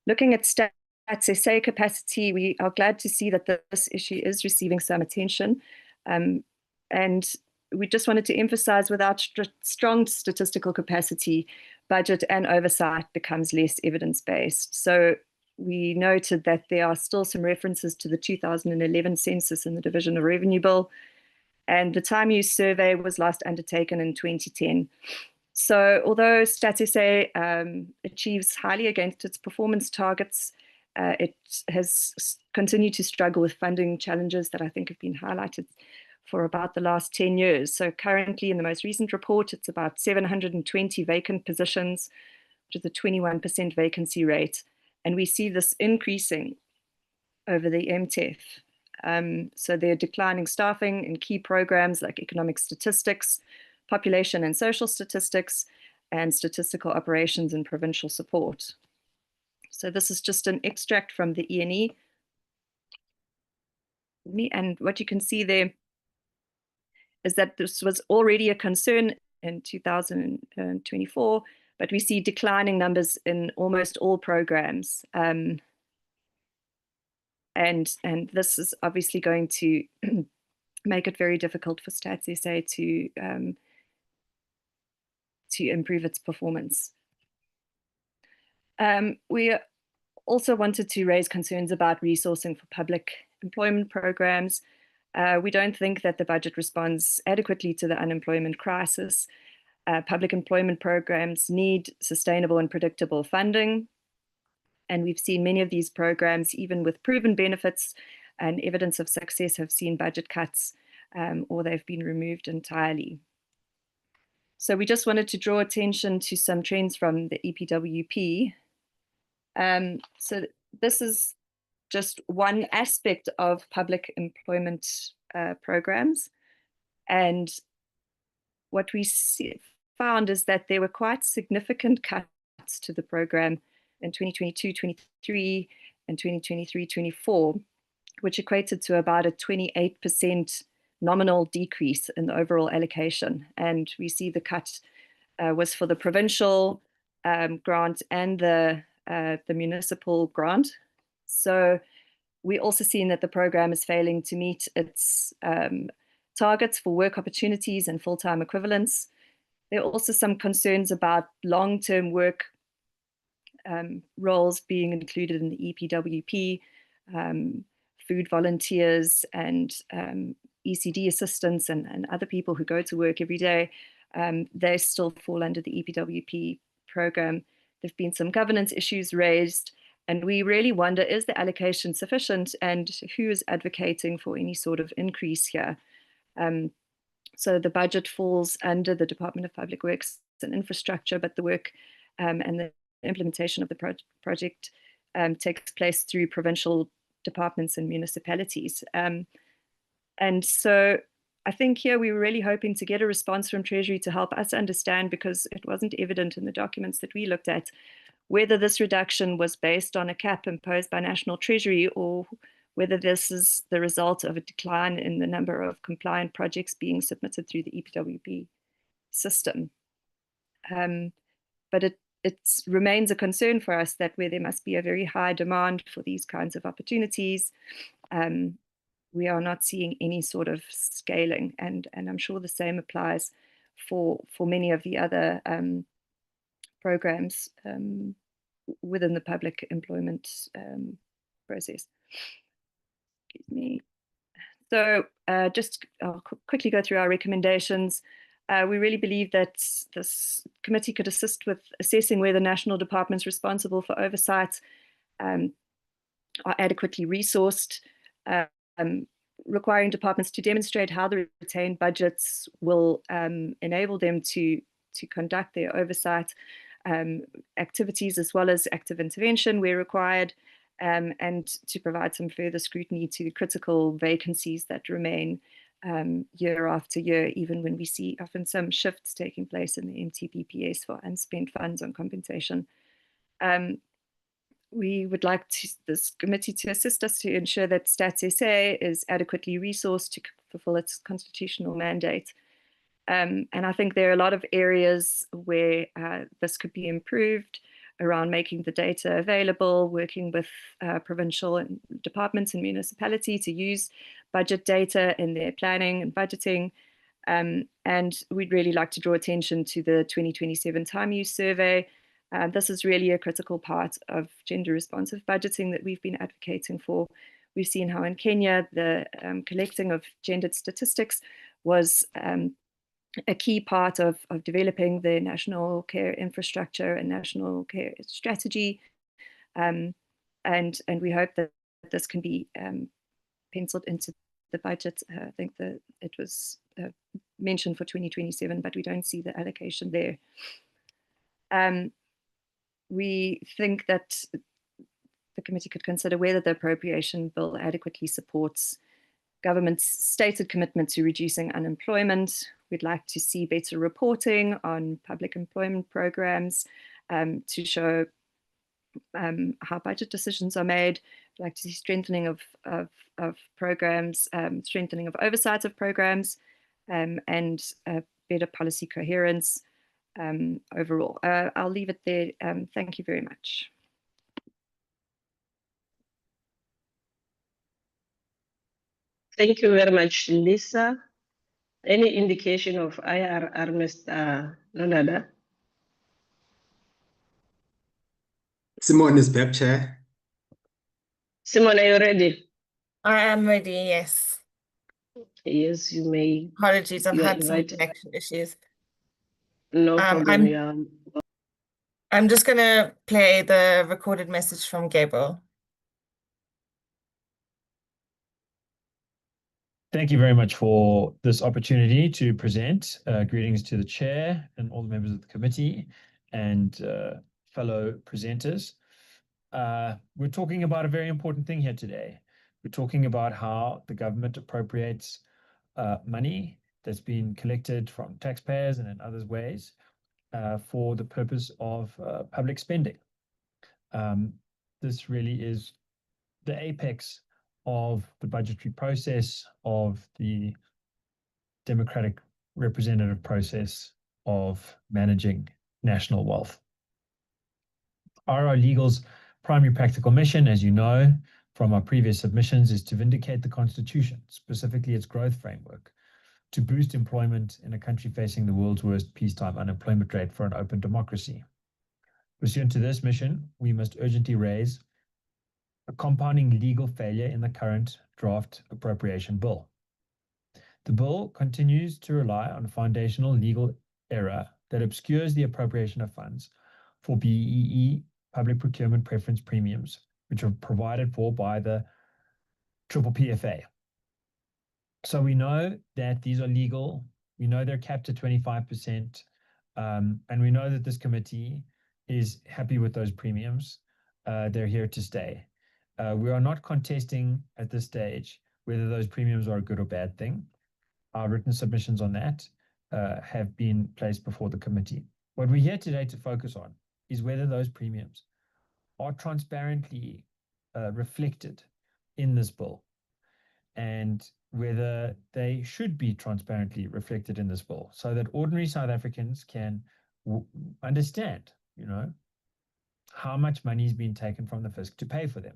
[SPEAKER 8] Looking at Stats SA capacity, we are glad to see that this issue is receiving some attention. And we just wanted to emphasize, without strong statistical capacity, budget and oversight becomes less evidence-based. So we noted that there are still some references to the 2011 census in the Division of Revenue Bill, and the time use survey was last undertaken in 2010. So although Stats SA achieves highly against its performance targets, it has continued to struggle with funding challenges that I think have been highlighted for about the last 10 years. So currently, in the most recent report, it's about 720 vacant positions, which is a 21% vacancy rate. And we see this increasing over the MTEF. So there are declining staffing in key programs like economic statistics, population and social statistics, and statistical operations and provincial support. So this is just an extract from the E&E. And what you can see there is that this was already a concern in 2024, but we see declining numbers in almost all programs. And this is obviously going to make it very difficult for Stats SA to improve its performance. We also wanted to raise concerns about resourcing for public employment programs. We don't think that the budget responds adequately to the unemployment crisis. Public employment programs need sustainable and predictable funding. And we've seen many of these programs, even with proven benefits and evidence of success, have seen budget cuts or they've been removed entirely. So we just wanted to draw attention to some trends from the EPWP. So this is just one aspect of public employment programs. And what we found is that there were quite significant cuts to the program in 2022-23 and 2023-24, which equated to about a 28% nominal decrease in the overall allocation. And we see the cut was for the provincial grant and the municipal grant. So we also seen that the program is failing to meet its targets for work opportunities and full-time equivalents. There are also some concerns about long-term work roles being included in the EPWP, food volunteers and ECD assistants and other people who go to work every day. They still fall under the EPWP program. There have been some governance issues raised, And we really wonder, is the allocation sufficient, and who is advocating for any sort of increase here? So the budget falls under the Department of Public Works and Infrastructure, but the work and the implementation of the project takes place through provincial departments and municipalities. And so I think here we were really hoping to get a response from Treasury to help us understand, because it wasn't evident in the documents that we looked at, whether this reduction was based on a cap imposed by National Treasury, or whether this is the result of a decline in the number of compliant projects being submitted through the EPWP system. But it remains a concern for us that where there must be a very high demand for these kinds of opportunities, we are not seeing any sort of scaling. And I'm sure the same applies for many of the other programs within the public employment process. Excuse me. So just I'll quickly go through our recommendations. We really believe that this committee could assist with assessing whether national departments responsible for oversight are adequately resourced, requiring departments to demonstrate how the retained budgets will enable them to conduct their oversight activities, as well as active intervention where required, and to provide some further scrutiny to critical vacancies that remain year after year, even when we see often some shifts taking place in the MTPPS for unspent funds on compensation. We would like this committee to assist us to ensure that Stats SA is adequately resourced to fulfill its constitutional mandate. And I think there are a lot of areas where this could be improved, around making the data available, working with provincial departments and municipality to use budget data in their planning and budgeting. And we'd really like to draw attention to the 2027 time use survey. This is really a critical part of gender responsive budgeting that we've been advocating for. We've seen how in Kenya, the collecting of gendered statistics was a key part of developing the national care infrastructure and national care strategy. And we hope that this can be penciled into the budget. I think that it was mentioned for 2027, but we don't see the allocation there. We think that the committee could consider whether the appropriation bill adequately supports government's stated commitment to reducing unemployment. We'd like to see better reporting on public employment programs to show how budget decisions are made. We'd like to see strengthening of programs, strengthening of oversight of programs, and better policy coherence overall. I'll leave it there. Thank you very much.
[SPEAKER 9] Thank you very much, Lisa. Any indication of IRR, Mr. Nonada?
[SPEAKER 2] Simone is back, Chair.
[SPEAKER 9] Simone, are you ready?
[SPEAKER 6] I am ready, yes.
[SPEAKER 9] Yes, you may.
[SPEAKER 6] Apologies, I've
[SPEAKER 9] You are
[SPEAKER 6] had some
[SPEAKER 9] invited.
[SPEAKER 6] connection issues.
[SPEAKER 9] No problem.
[SPEAKER 6] I'm just going to play the recorded message from Gabriel.
[SPEAKER 10] Thank you very much for this opportunity to present. Greetings to the chair and all the members of the committee and fellow presenters. We're talking about a very important thing here today. We're talking about how the government appropriates money that's been collected from taxpayers and in other ways for the purpose of public spending. This really is the apex of the budgetary process, of the democratic representative process of managing national wealth. RR Legal's primary practical mission, as you know from our previous submissions, is to vindicate the Constitution, specifically its growth framework, to boost employment in a country facing the world's worst peacetime unemployment rate for an open democracy. Pursuant to this mission, we must urgently raise a compounding legal failure in the current draft appropriation bill. The bill continues to rely on a foundational legal error that obscures the appropriation of funds for BEE public procurement preference premiums, which are provided for by the PPPFA. So we know that these are legal. We know they're capped at 25%. And we know that this committee is happy with those premiums. They're here to stay. We are not contesting at this stage whether those premiums are a good or bad thing. Our written submissions on that have been placed before the committee. What we're here today to focus on is whether those premiums are transparently reflected in this bill, and whether they should be transparently reflected in this bill, so that ordinary South Africans can understand, how much money is being taken from the fisc to pay for them.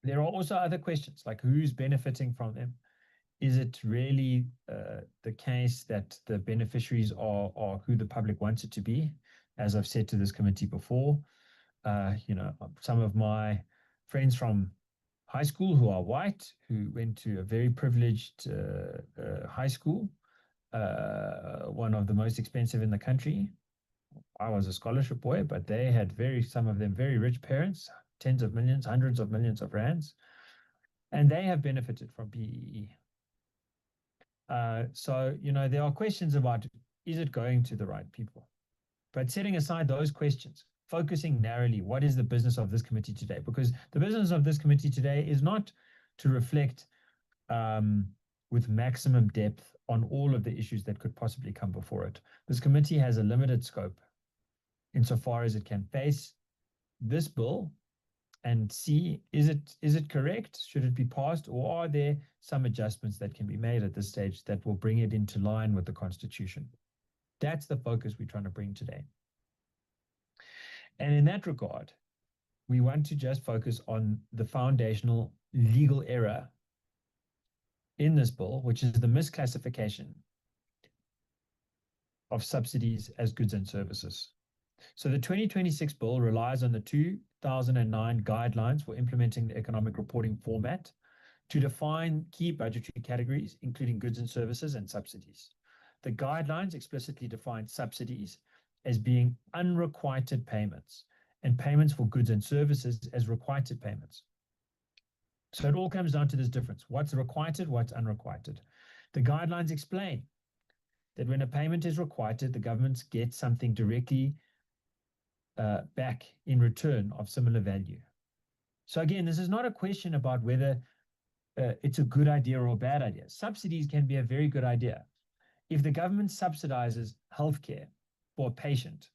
[SPEAKER 10] There are also other questions, like who's benefiting from them. Is it really the case that the beneficiaries are who the public wants it to be? As I've said to this committee before, some of my friends from high school who are white, who went to a very privileged high school, one of the most expensive in the country. I was a scholarship boy, but they had some of them very rich parents, tens of millions, hundreds of millions of rands, and they have benefited from BEE. So, there are questions about, is it going to the right people? But setting aside those questions, focusing narrowly, what is the business of this committee today? Because the business of this committee today is not to reflect with maximum depth on all of the issues that could possibly come before it. This committee has a limited scope insofar as it can face this bill and see, is it correct? Should it be passed? Or are there some adjustments that can be made at this stage that will bring it into line with the Constitution? That's the focus we're trying to bring today. And in that regard, we want to just focus on the foundational legal error in this bill, which is the misclassification of subsidies as goods and services. So the 2026 bill relies on the 2009 guidelines for implementing the economic reporting format to define key budgetary categories, including goods and services and subsidies. The guidelines explicitly define subsidies as being unrequited payments and payments for goods and services as requited payments. So it all comes down to this difference. What's requited, what's unrequited. The guidelines explain that when a payment is requited, the government gets something directly back in return of similar value. So again, this is not a question about whether it's a good idea or a bad idea. Subsidies can be a very good idea. If the government subsidizes healthcare for a patient,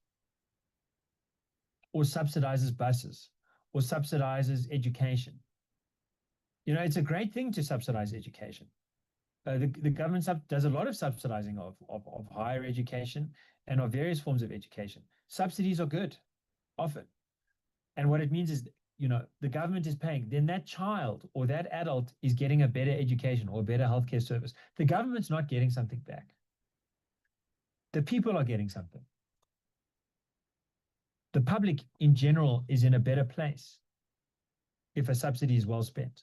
[SPEAKER 10] or subsidizes buses, or subsidizes education, it's a great thing to subsidize education. The government does a lot of subsidizing of higher education and of various forms of education. Subsidies are good, often. And what it means is, the government is paying, then that child or that adult is getting a better education or a better healthcare service. The government's not getting something back. The people are getting something. The public in general is in a better place if a subsidy is well spent.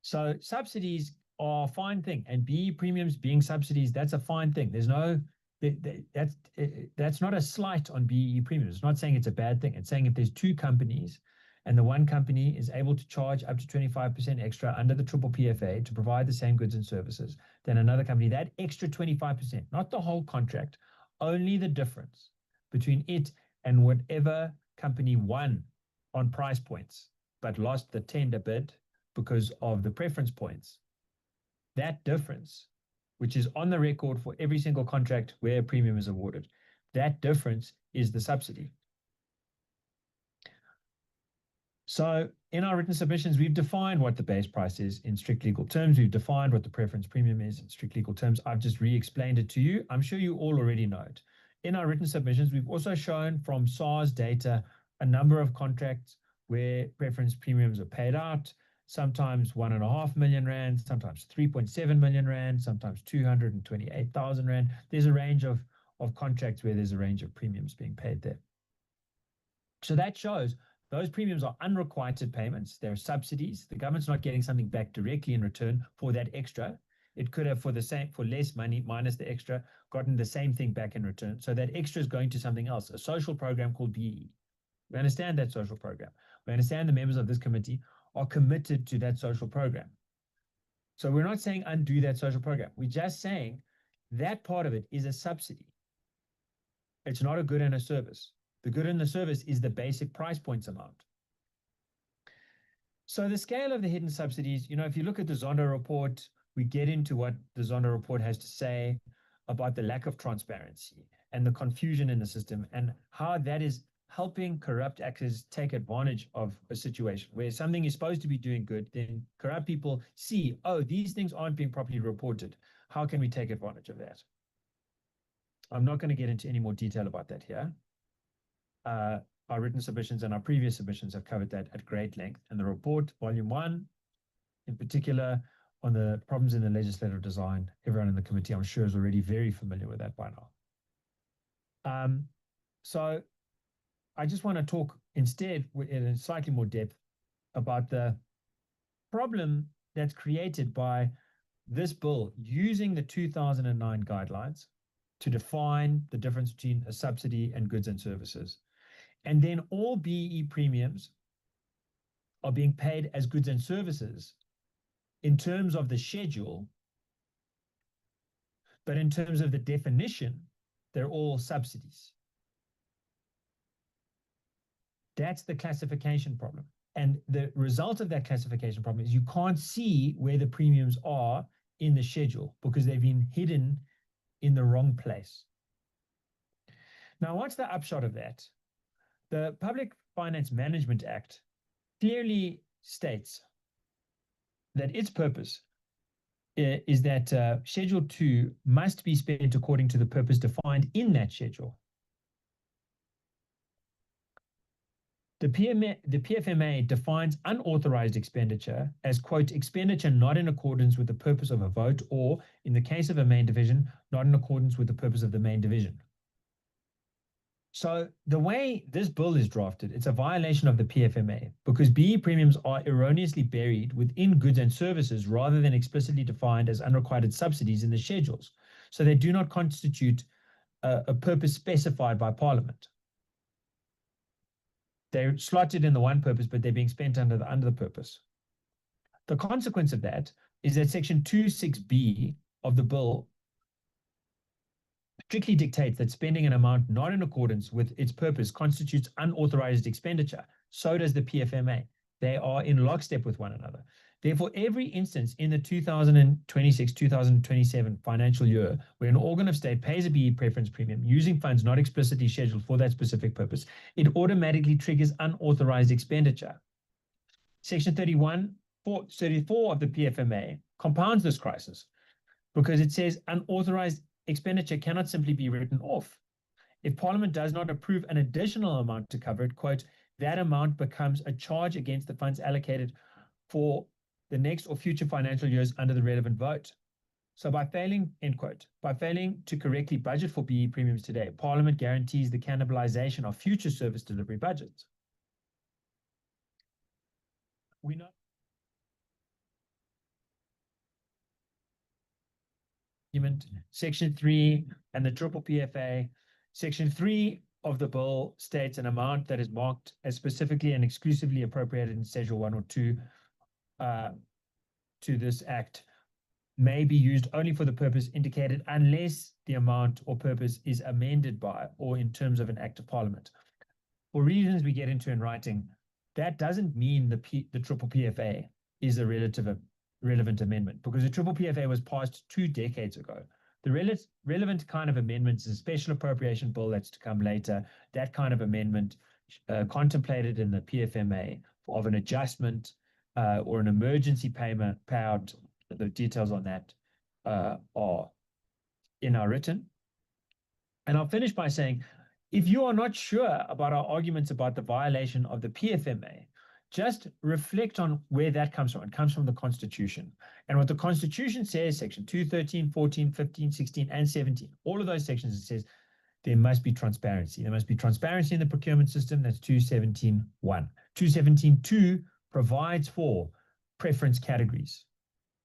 [SPEAKER 10] So subsidies are a fine thing, and BE premiums being subsidies, that's a fine thing. There's no, that's not a slight on BE premiums. It's not saying it's a bad thing. It's saying if there's two companies and the one company is able to charge up to 25% extra under the PPPFA to provide the same goods and services, then another company, that extra 25%, not the whole contract, only the difference between it and whatever company won on price points, but lost the tender bid because of the preference points. That difference, which is on the record for every single contract where a premium is awarded, that difference is the subsidy. So in our written submissions, we've defined what the base price is in strict legal terms. We've defined what the preference premium is in strict legal terms. I've just re-explained it to you. I'm sure you all already know it. In our written submissions, we've also shown from SARS data a number of contracts where preference premiums are paid out, sometimes 1.5 million rand, sometimes 3.7 million rand, sometimes 228,000 rand. There's a range of contracts where there's a range of premiums being paid there. So that shows those premiums are unrequited payments. They're subsidies. The government's not getting something back directly in return for that extra. It could have for less money minus the extra, gotten the same thing back in return. So that extra is going to something else, a social program called BE. We understand that social program. We understand the members of this committee are committed to that social program. So we're not saying undo that social program. We're just saying that part of it is a subsidy. It's not a good and a service. The good and the service is the basic price points amount. So the scale of the hidden subsidies, if you look at the Zondo report, we get into what the Zondo report has to say about the lack of transparency and the confusion in the system and how that is helping corrupt actors take advantage of a situation where something is supposed to be doing good, then corrupt people see, oh, these things aren't being properly reported. How can we take advantage of that? I'm not going to get into any more detail about that here. Our written submissions and our previous submissions have covered that at great length. And the report, volume 1, in particular, on the problems in the legislative design, everyone in the committee, I'm sure, is already very familiar with that by now. So I just want to talk instead in slightly more depth about the problem that's created by this bill using the 2009 guidelines to define the difference between a subsidy and goods and services. And then all BEE premiums are being paid as goods and services in terms of the schedule, but in terms of the definition, they're all subsidies. That's the classification problem. And the result of that classification problem is you can't see where the premiums are in the schedule because they've been hidden in the wrong place. Now, what's the upshot of that? The Public Finance Management Act clearly states that its purpose is that Schedule 2 must be spent according to the purpose defined in that schedule. The PFMA defines unauthorized expenditure as, quote, expenditure not in accordance with the purpose of a vote or, in the case of a main division, not in accordance with the purpose of the main division. So the way this bill is drafted, it's a violation of the PFMA because BE premiums are erroneously buried within goods and services rather than explicitly defined as unrequited subsidies in the schedules. So they do not constitute a purpose specified by Parliament. They're slotted in the one purpose, but they're being spent under the purpose. The consequence of that is that Section 26B of the bill strictly dictates that spending an amount not in accordance with its purpose constitutes unauthorized expenditure. So does the PFMA. They are in lockstep with one another. Therefore, every instance in the 2026-2027 financial year where an organ of state pays a BE preference premium using funds not explicitly scheduled for that specific purpose, it automatically triggers unauthorized expenditure. Section 34 of the PFMA compounds this crisis because it says unauthorized expenditure cannot simply be written off. If Parliament does not approve an additional amount to cover it, quote, that amount becomes a charge against the funds allocated for the next or future financial years under the relevant vote. So by failing, end quote, by failing to correctly budget for BE premiums today, Parliament guarantees the cannibalization of future service delivery budgets. We know Section 3 and the triple PFA. Section 3 of the bill states an amount that is marked as specifically and exclusively appropriated in Schedule 1 or 2 to this Act may be used only for the purpose indicated unless the amount or purpose is amended by or in terms of an Act of Parliament. For reasons we get into in writing, that doesn't mean the triple PFA is a relevant amendment because the triple PFA was passed 2 decades ago. The relevant kind of amendments is a special appropriation bill that's to come later. That kind of amendment contemplated in the PFMA of an adjustment or an emergency payout. The details on that are in our written. And I'll finish by saying, if you are not sure about our arguments about the violation of the PFMA, just reflect on where that comes from. It comes from the Constitution. And what the Constitution says, Section 2, 13, 14, 15, 16, and 17, all of those sections, it says there must be transparency. There must be transparency in the procurement system. That's 217.1. 217.2 provides for preference categories.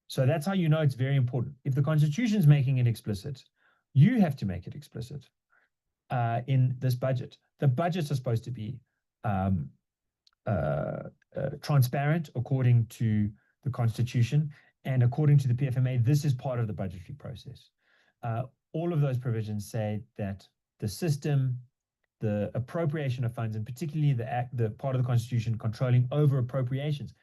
[SPEAKER 10] So that's how you know it's very important. If the Constitution is making it explicit, You have to make it explicit in this budget. The budgets are supposed to be transparent according to the Constitution and according to the PFMA. This is part of the budgetary process. All of those provisions say that the system, the appropriation of funds, and particularly the part of the Constitution controlling over appropriations,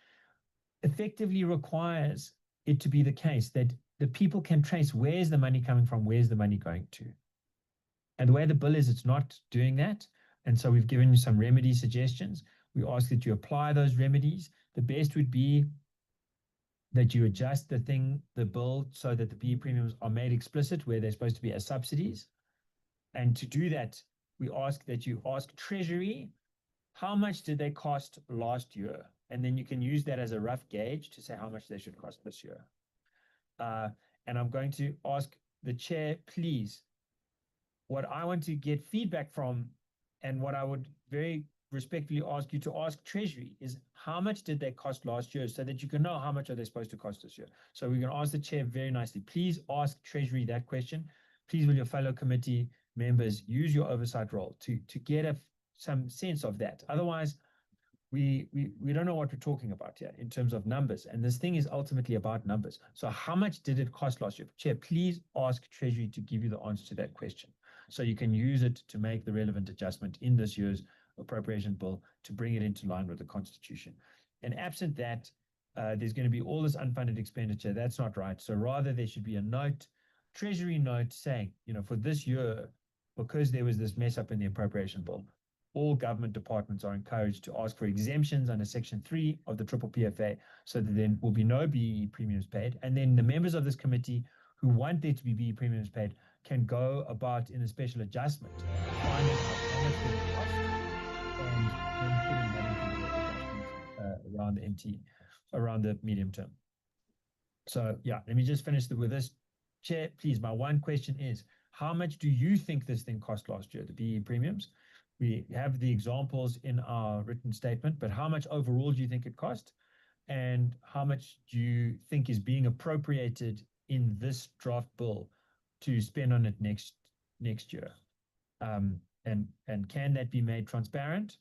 [SPEAKER 10] effectively requires it to be the case that the people can trace where's the money coming from, where's the money going to. And the way the bill is, it's not doing that. And so we've given you some remedy suggestions. We ask that you apply those remedies. The best would be that you adjust the bill so that the BE premiums are made explicit where they're supposed to be as subsidies. And to do that, we ask that you ask Treasury, how much did they cost last year? And then you can use that as a rough gauge to say how much they should cost this year. And I'm going to ask the chair, please, what I want to get feedback from, and what I would very respectfully ask you to ask Treasury is how much did they cost last year, so that you can know how much are they supposed to cost this year. So we're going to ask the chair very nicely, please ask Treasury that question. Please, will your fellow committee members use your oversight role to get some sense of that. Otherwise, we don't know what we're talking about here in terms of numbers. And this thing is ultimately about numbers. So how much did it cost last year? Chair, please ask Treasury to give you the answer to that question, so you can use it to make the relevant adjustment in this year's appropriation bill to bring it into line with the Constitution. And absent that, there's going to be all this unfunded expenditure. That's not right. So rather, there should be a note, Treasury note saying, for this year, because there was this mess up in the appropriation bill, all government departments are encouraged to ask for exemptions under Section 3 of the Triple PFA, so that there will be no BE premiums paid. And then the members of this committee who want there to be BE premiums paid can go about in a special adjustment, finding out how much they cost, and then putting that into the adjustment around the MT, around the medium term. So yeah, let me just finish with this. Chair, please, my one question is, how much do you think this thing cost last year, the BE premiums? We have the examples in our written statement, but how much overall do you think it cost? And how much do you think is being appropriated in this draft bill to spend on it next year? And can that be made transparent?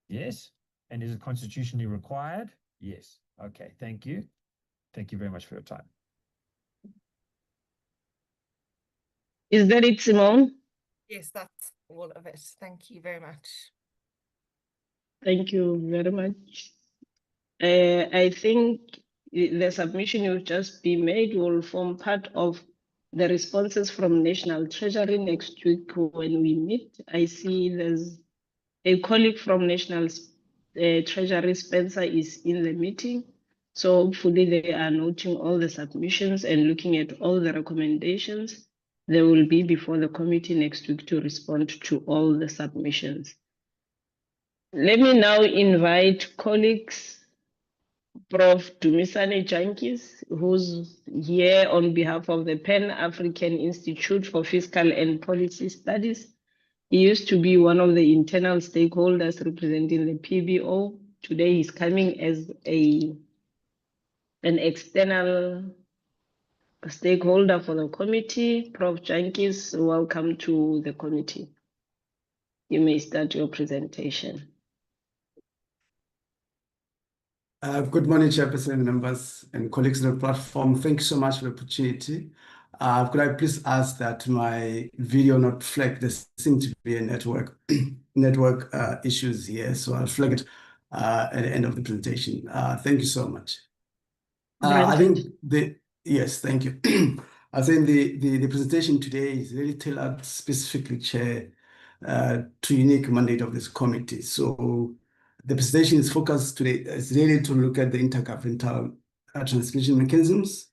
[SPEAKER 10] Yes. And is it constitutionally required? Yes. Okay, thank you. Thank you very much for your time.
[SPEAKER 9] Is that it, Simone?
[SPEAKER 6] Yes, that's all of it. Thank you very much.
[SPEAKER 9] Thank you very much. I think the submission you've just been made will form part of the responses from National Treasury next week when we meet. I see there's a colleague from National Treasury, Spencer, is in the meeting. So hopefully they are noting all the submissions and looking at all the recommendations. They will be before the committee next week to respond to all the submissions. Let me now invite colleagues, Prof. Dumisani Jankis, who's here on behalf of the Pan-African Institute for Fiscal and Policy Studies. He used to be one of the internal stakeholders representing the PBO. Today he's coming as an external stakeholder for the committee. Prof. Jankis, welcome to the committee. You may start your presentation.
[SPEAKER 2] Good morning, Chairperson, members, and colleagues on the platform. Thank you so much for the opportunity. Could I please ask that my video not flag? There seems to be a network issues here, so I'll flag it at the end of the presentation. Thank you so much. I think yes, thank you. I think the presentation today is really tailored specifically, Chair, to unique mandate of this committee. So the presentation is focused today is really to look at the intergovernmental transmission mechanisms,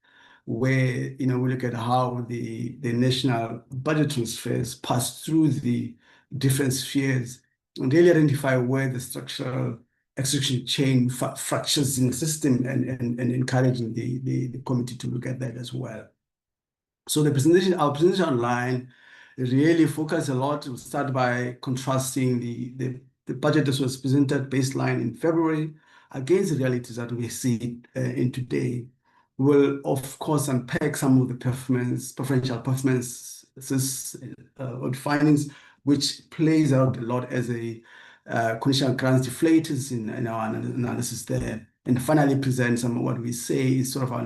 [SPEAKER 2] where we look at how the national budget transfers pass through the different spheres and really identify where the structural execution chain fractures in the system, and encouraging the committee to look at that as well. So our presentation online really focus a lot. We'll start by contrasting the budget that was presented baseline in February against the realities that we see in today. We'll of course unpack some of the preferential performance findings, which plays out a lot as a conditional grants deflators in our analysis there, and finally present some of what we say is sort of our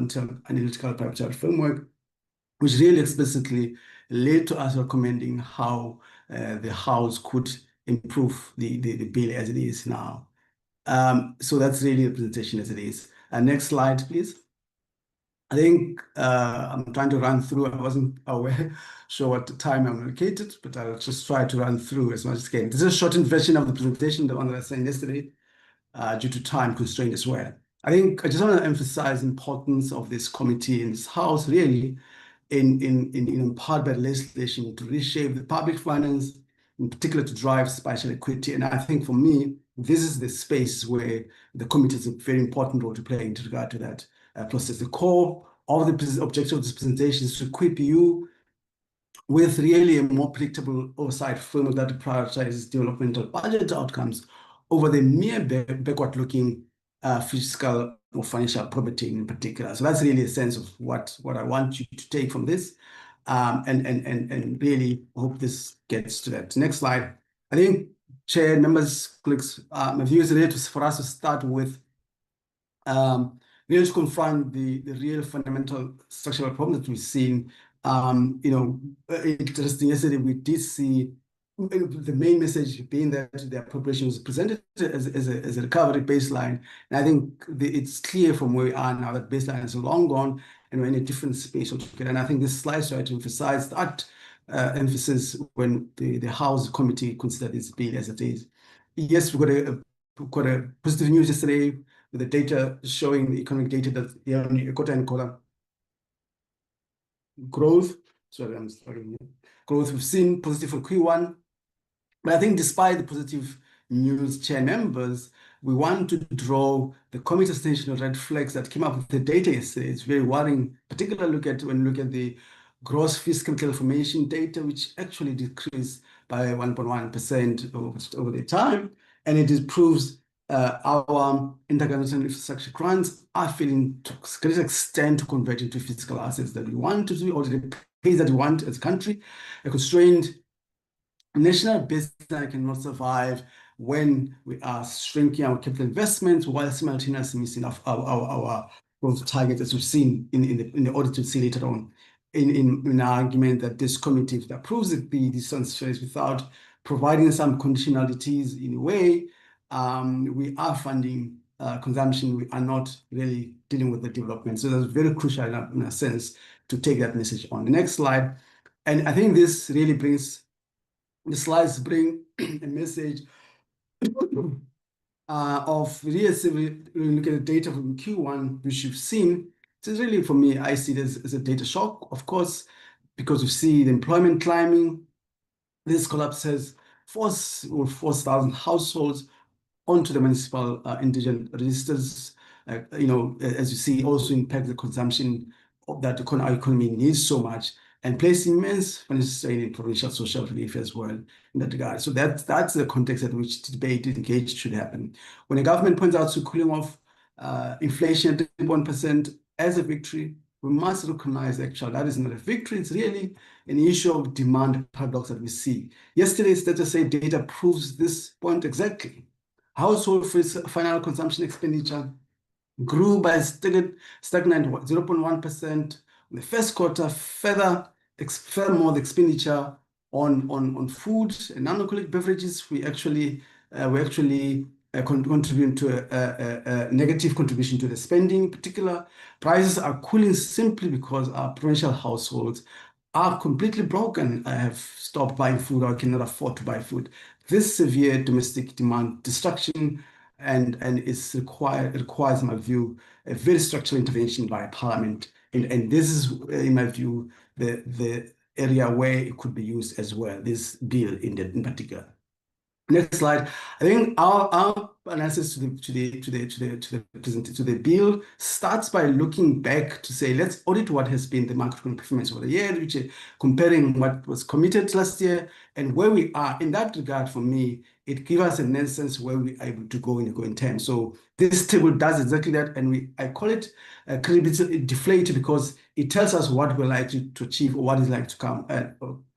[SPEAKER 2] analytical private child framework, which really explicitly led to us recommending how the House could improve the bill as it is now. So that's really the presentation as it is. Next slide, please. I think I'm trying to run through. I wasn't sure what time I'm allocated, but I'll just try to run through as much as I can. This is a shortened version of the presentation, the one that I sent yesterday, due to time constraint as well. I think I just want to emphasize the importance of this committee in this House, really, in empowered by legislation to reshape the public finance, in particular to drive spatial equity. And I think for me, this is the space where the committee has a very important role to play in regard to that process. The core of the objective of this presentation is to equip you with really a more predictable oversight framework that prioritizes developmental budget outcomes over the mere backward-looking fiscal or financial probity in particular. So that's really a sense of what I want you to take from this, and really hope this gets to that. Next slide. I think, Chair, members, colleagues, my view is really for us to start with really to confront the real fundamental structural problems that we've seen. Interesting, yesterday we did see the main message being that the appropriation was presented as a recovery baseline. And I think it's clear from where we are now that baseline is long gone and we're in a different space altogether. And I think this slide tries to emphasize that emphasis when the House Committee considered this bill as it is. Yes, we got a positive news yesterday with the data showing the economic data that quarter-on-quarter growth. Sorry, I'm struggling here. Growth we've seen positive for Q1. But I think despite the positive news, Chair, members, we want to draw the committee's attention to red flags that came up with the data yesterday. It's very worrying, particularly when you look at the gross fiscal formation data, which actually decreased by 1.1% over the time. And it proves our intergovernmental infrastructure grants are failing to a great extent to convert into fiscal assets that we want to do, or the pace that we want as a country. A constrained national baseline cannot survive when we are shrinking our capital investments while simultaneously missing our growth targets, as we've seen in the audit to see later on in our argument that this committee, if it approves these transfers without providing some conditionalities in a way, we are funding consumption. We are not really dealing with the development. So that's very crucial in a sense to take that message on. The next slide. And I think this really brings, the slides bring a message of really looking at the data from Q1, which you've seen. So really, for me, I see this as a data shock, of course, because we see the employment climbing. This collapse has forced over 4,000 households onto the municipal indigent registers. As you see, also impact the consumption of that our economy needs so much, and place immense financial strain in provincial social relief as well in that regard. So that's the context at which debate engaged should happen. When the government points out to cooling off inflation at 1% as a victory, we must recognize actually that is not a victory. It's really an issue of demand paradox that we see. Yesterday's data proves this point exactly. Household final consumption expenditure grew by a stagnant 0.1% in the first quarter. Furthermore, the expenditure on food and non-alcoholic beverages, we actually contribute to a negative contribution to the spending. In particular, prices are cooling simply because our provincial households are completely broken. I have stopped buying food or cannot afford to buy food. This severe domestic demand destruction and requires, in my view, a very structural intervention by Parliament. And this is, in my view, the area where it could be used as well, this bill in particular. Next slide. I think our analysis to the bill starts by looking back to say, let's audit what has been the macroeconomic performance over the year, which is comparing what was committed last year and where we are. In that regard, for me, it gives us an instance where we are able to go in a going term. So this table does exactly that, and I call it credibility deflate because it tells us what we're likely to achieve or what is likely to come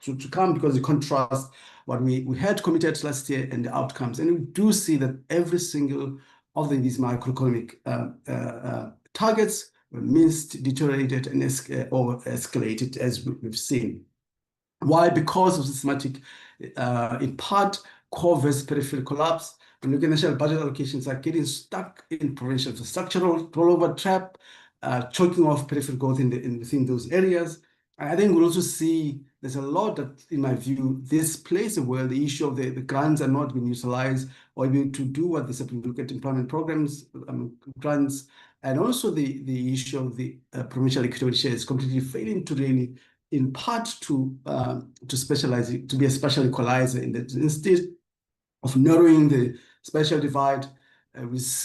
[SPEAKER 2] to come, because it contrasts what we had committed last year and the outcomes. And we do see that every single of these macroeconomic targets were missed, deteriorated, and or escalated, as we've seen. Why? Because of systematic, in part, core versus peripheral collapse. When looking at national budget allocations are getting stuck in provincial infrastructural rollover trap, choking off peripheral growth within those areas. And I think we'll also see there's a lot that, in my view, this plays a role. The issue of the grants are not being utilized or able to do what they're supposed to look at employment programs, grants, and also the issue of the provincial equity share is completely failing to really, in part, to specialize, to be a special equalizer in that instead of narrowing the spatial divide,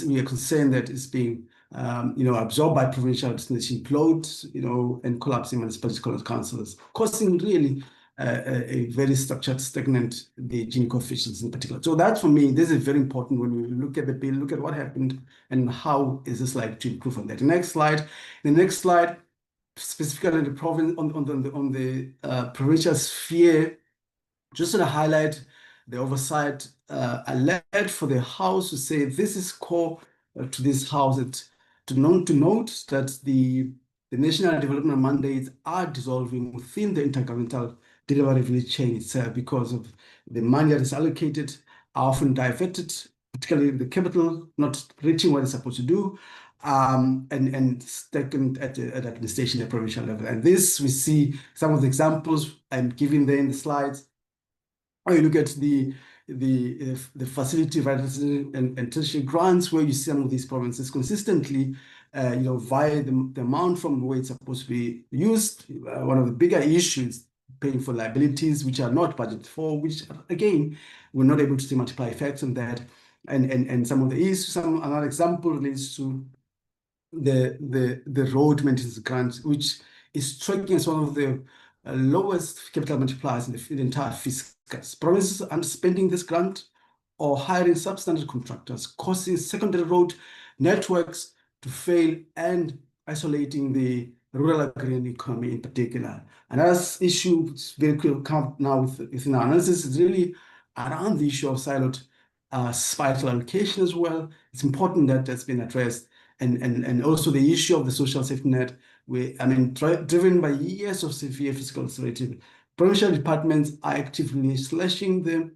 [SPEAKER 2] we are concerned that it's being absorbed by provincial destination bloat, and collapsing municipal councils, causing really a very structured, stagnant the Gini coefficients in particular. So that, for me, this is very important when we look at the bill, look at what happened and how is this like to improve on that. The next slide, specifically on the province, on the provincial sphere, just to highlight the oversight alert for the House to say this is core to this House, to note that the national development mandates are dissolving within the intergovernmental delivery chain itself because of the money that is allocated are often diverted, particularly the capital not reaching what it's supposed to do, and stagnant at the administration at provincial level. And this, we see some of the examples I'm giving there in the slides. Or you look at the facility and tertiary grants, where you see some of these provinces consistently, via the amount from where it's supposed to be used. One of the bigger issues, paying for liabilities which are not budgeted for, which again we're not able to see multiply effects on that. And some of the issues. Another example relates to the road maintenance grant, which is striking as one of the lowest capital multipliers in the entire fiscal. Provinces underspending this grant or hiring substandard contractors, causing secondary road networks to fail and isolating the rural agrarian economy in particular. Another issue which very clear come now within our analysis is really around the issue of siloed spatial allocation as well. It's important that that's been addressed. And also the issue of the social safety net, driven by years of severe fiscal austerity, provincial departments are actively slashing the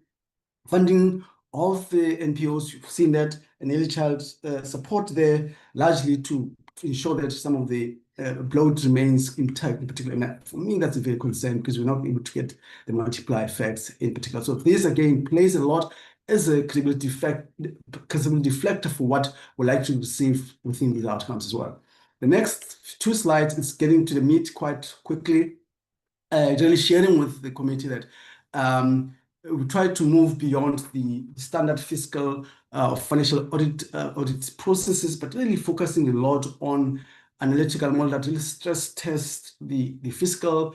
[SPEAKER 2] funding of the NPOs. You've seen that, and early child support there, largely to ensure that some of the bloat remains intact in particular. And for me, that's a very concern because we're not able to get the multiplier effects in particular. So this, again, plays a lot as a credibility deflector for what we're likely to receive within these outcomes as well. The next two slides is getting to the meat quite quickly, really sharing with the committee that we try to move beyond the standard fiscal financial audit processes, but really focusing a lot on analytical model that really stress test the fiscal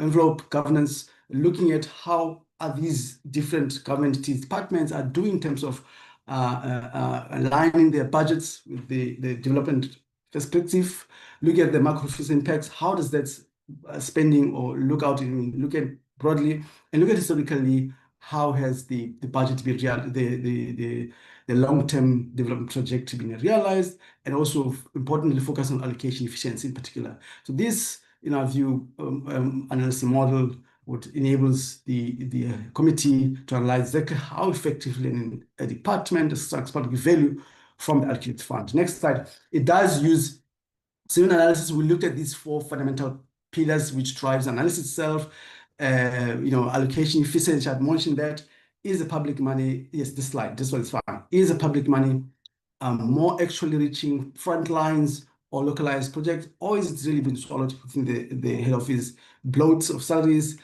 [SPEAKER 2] envelope governance, looking at how are these different government departments are doing in terms of aligning their budgets with the development perspective, look at the macro fiscal impacts, how does that spending or look at broadly, and look at historically, how has the budget been the long-term development trajectory been realized, and also importantly focus on allocation efficiency in particular. So this, in our view, analysis model what enables the committee to analyze exactly how effectively a department extracts public value from the allocated fund. Next slide. It does use similar analysis. We looked at these four fundamental pillars which drives analysis itself. Allocation efficiency, I've mentioned that. Is the public money, yes, this one is fine. Is the public money more actually reaching front lines or localized projects, or is it really been swallowed within the head office bloats of salaries?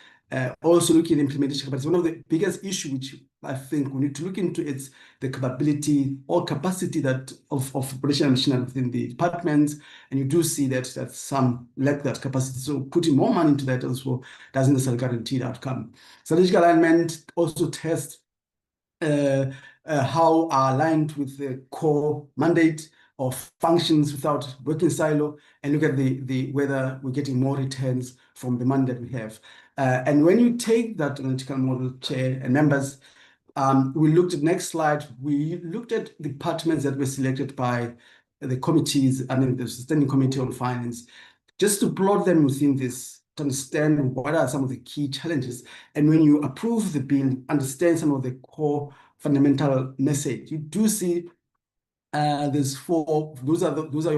[SPEAKER 2] Also looking at implementation capacity. One of the biggest issues which I think we need to look into is the capability or capacity that of operational machinery within the departments, and you do see that some lack that capacity. So putting more money into that also doesn't necessarily guarantee the outcome. Strategic alignment also tests how are aligned with the core mandate of functions without working silo, and look at the whether we're getting more returns from the money that we have. And when you take that analytical model, Chair and members, we looked at next slide. We looked at departments that were selected by the committees, I mean, the Standing Committee on Finance, just to plot them within this to understand what are some of the key challenges. And when you approve the bill, understand some of the core fundamental message. You do see there's four. Those are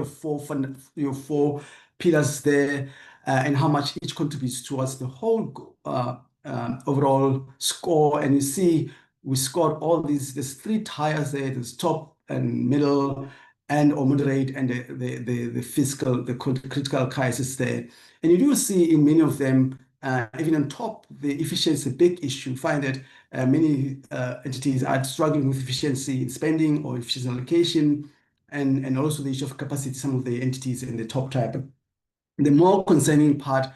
[SPEAKER 2] your four pillars there, and how much each contributes towards the whole overall score. And you see we scored all these. There's three tiers there. There's top and middle and or moderate, and the fiscal, the critical crisis there. And you do see in many of them, even on top, the efficiency is a big issue. Find that many entities are struggling with efficiency in spending or efficiency allocation, and also the issue of capacity, some of the entities in the top tier. But the more concerning part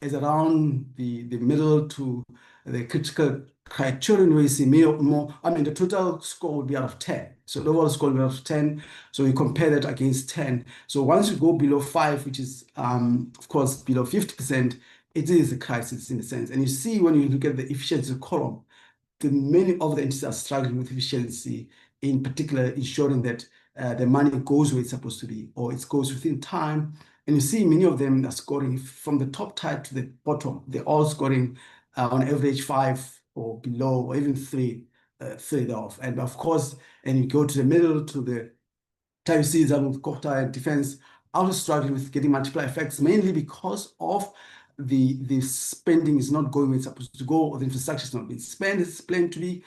[SPEAKER 2] is around the middle to the critical criterion, where you see more, I mean, the total score would be out of 10. So the overall score would be out of 10. So you compare that against 10. So once you go below 5, which is, of course, below 50%, it is a crisis in a sense. And you see when you look at the efficiency column, many of the entities are struggling with efficiency, in particular ensuring that the money goes where it's supposed to be, or it goes within time. And you see many of them are scoring from the top tier to the bottom. They're all scoring on average 5 or below, or even 3 off. And of course, and you go to the middle to the type C, with Kota and defense, also struggling with getting multiplier effects, mainly because of the spending is not going where it's supposed to go, or the infrastructure is not being spent as it's planned to be.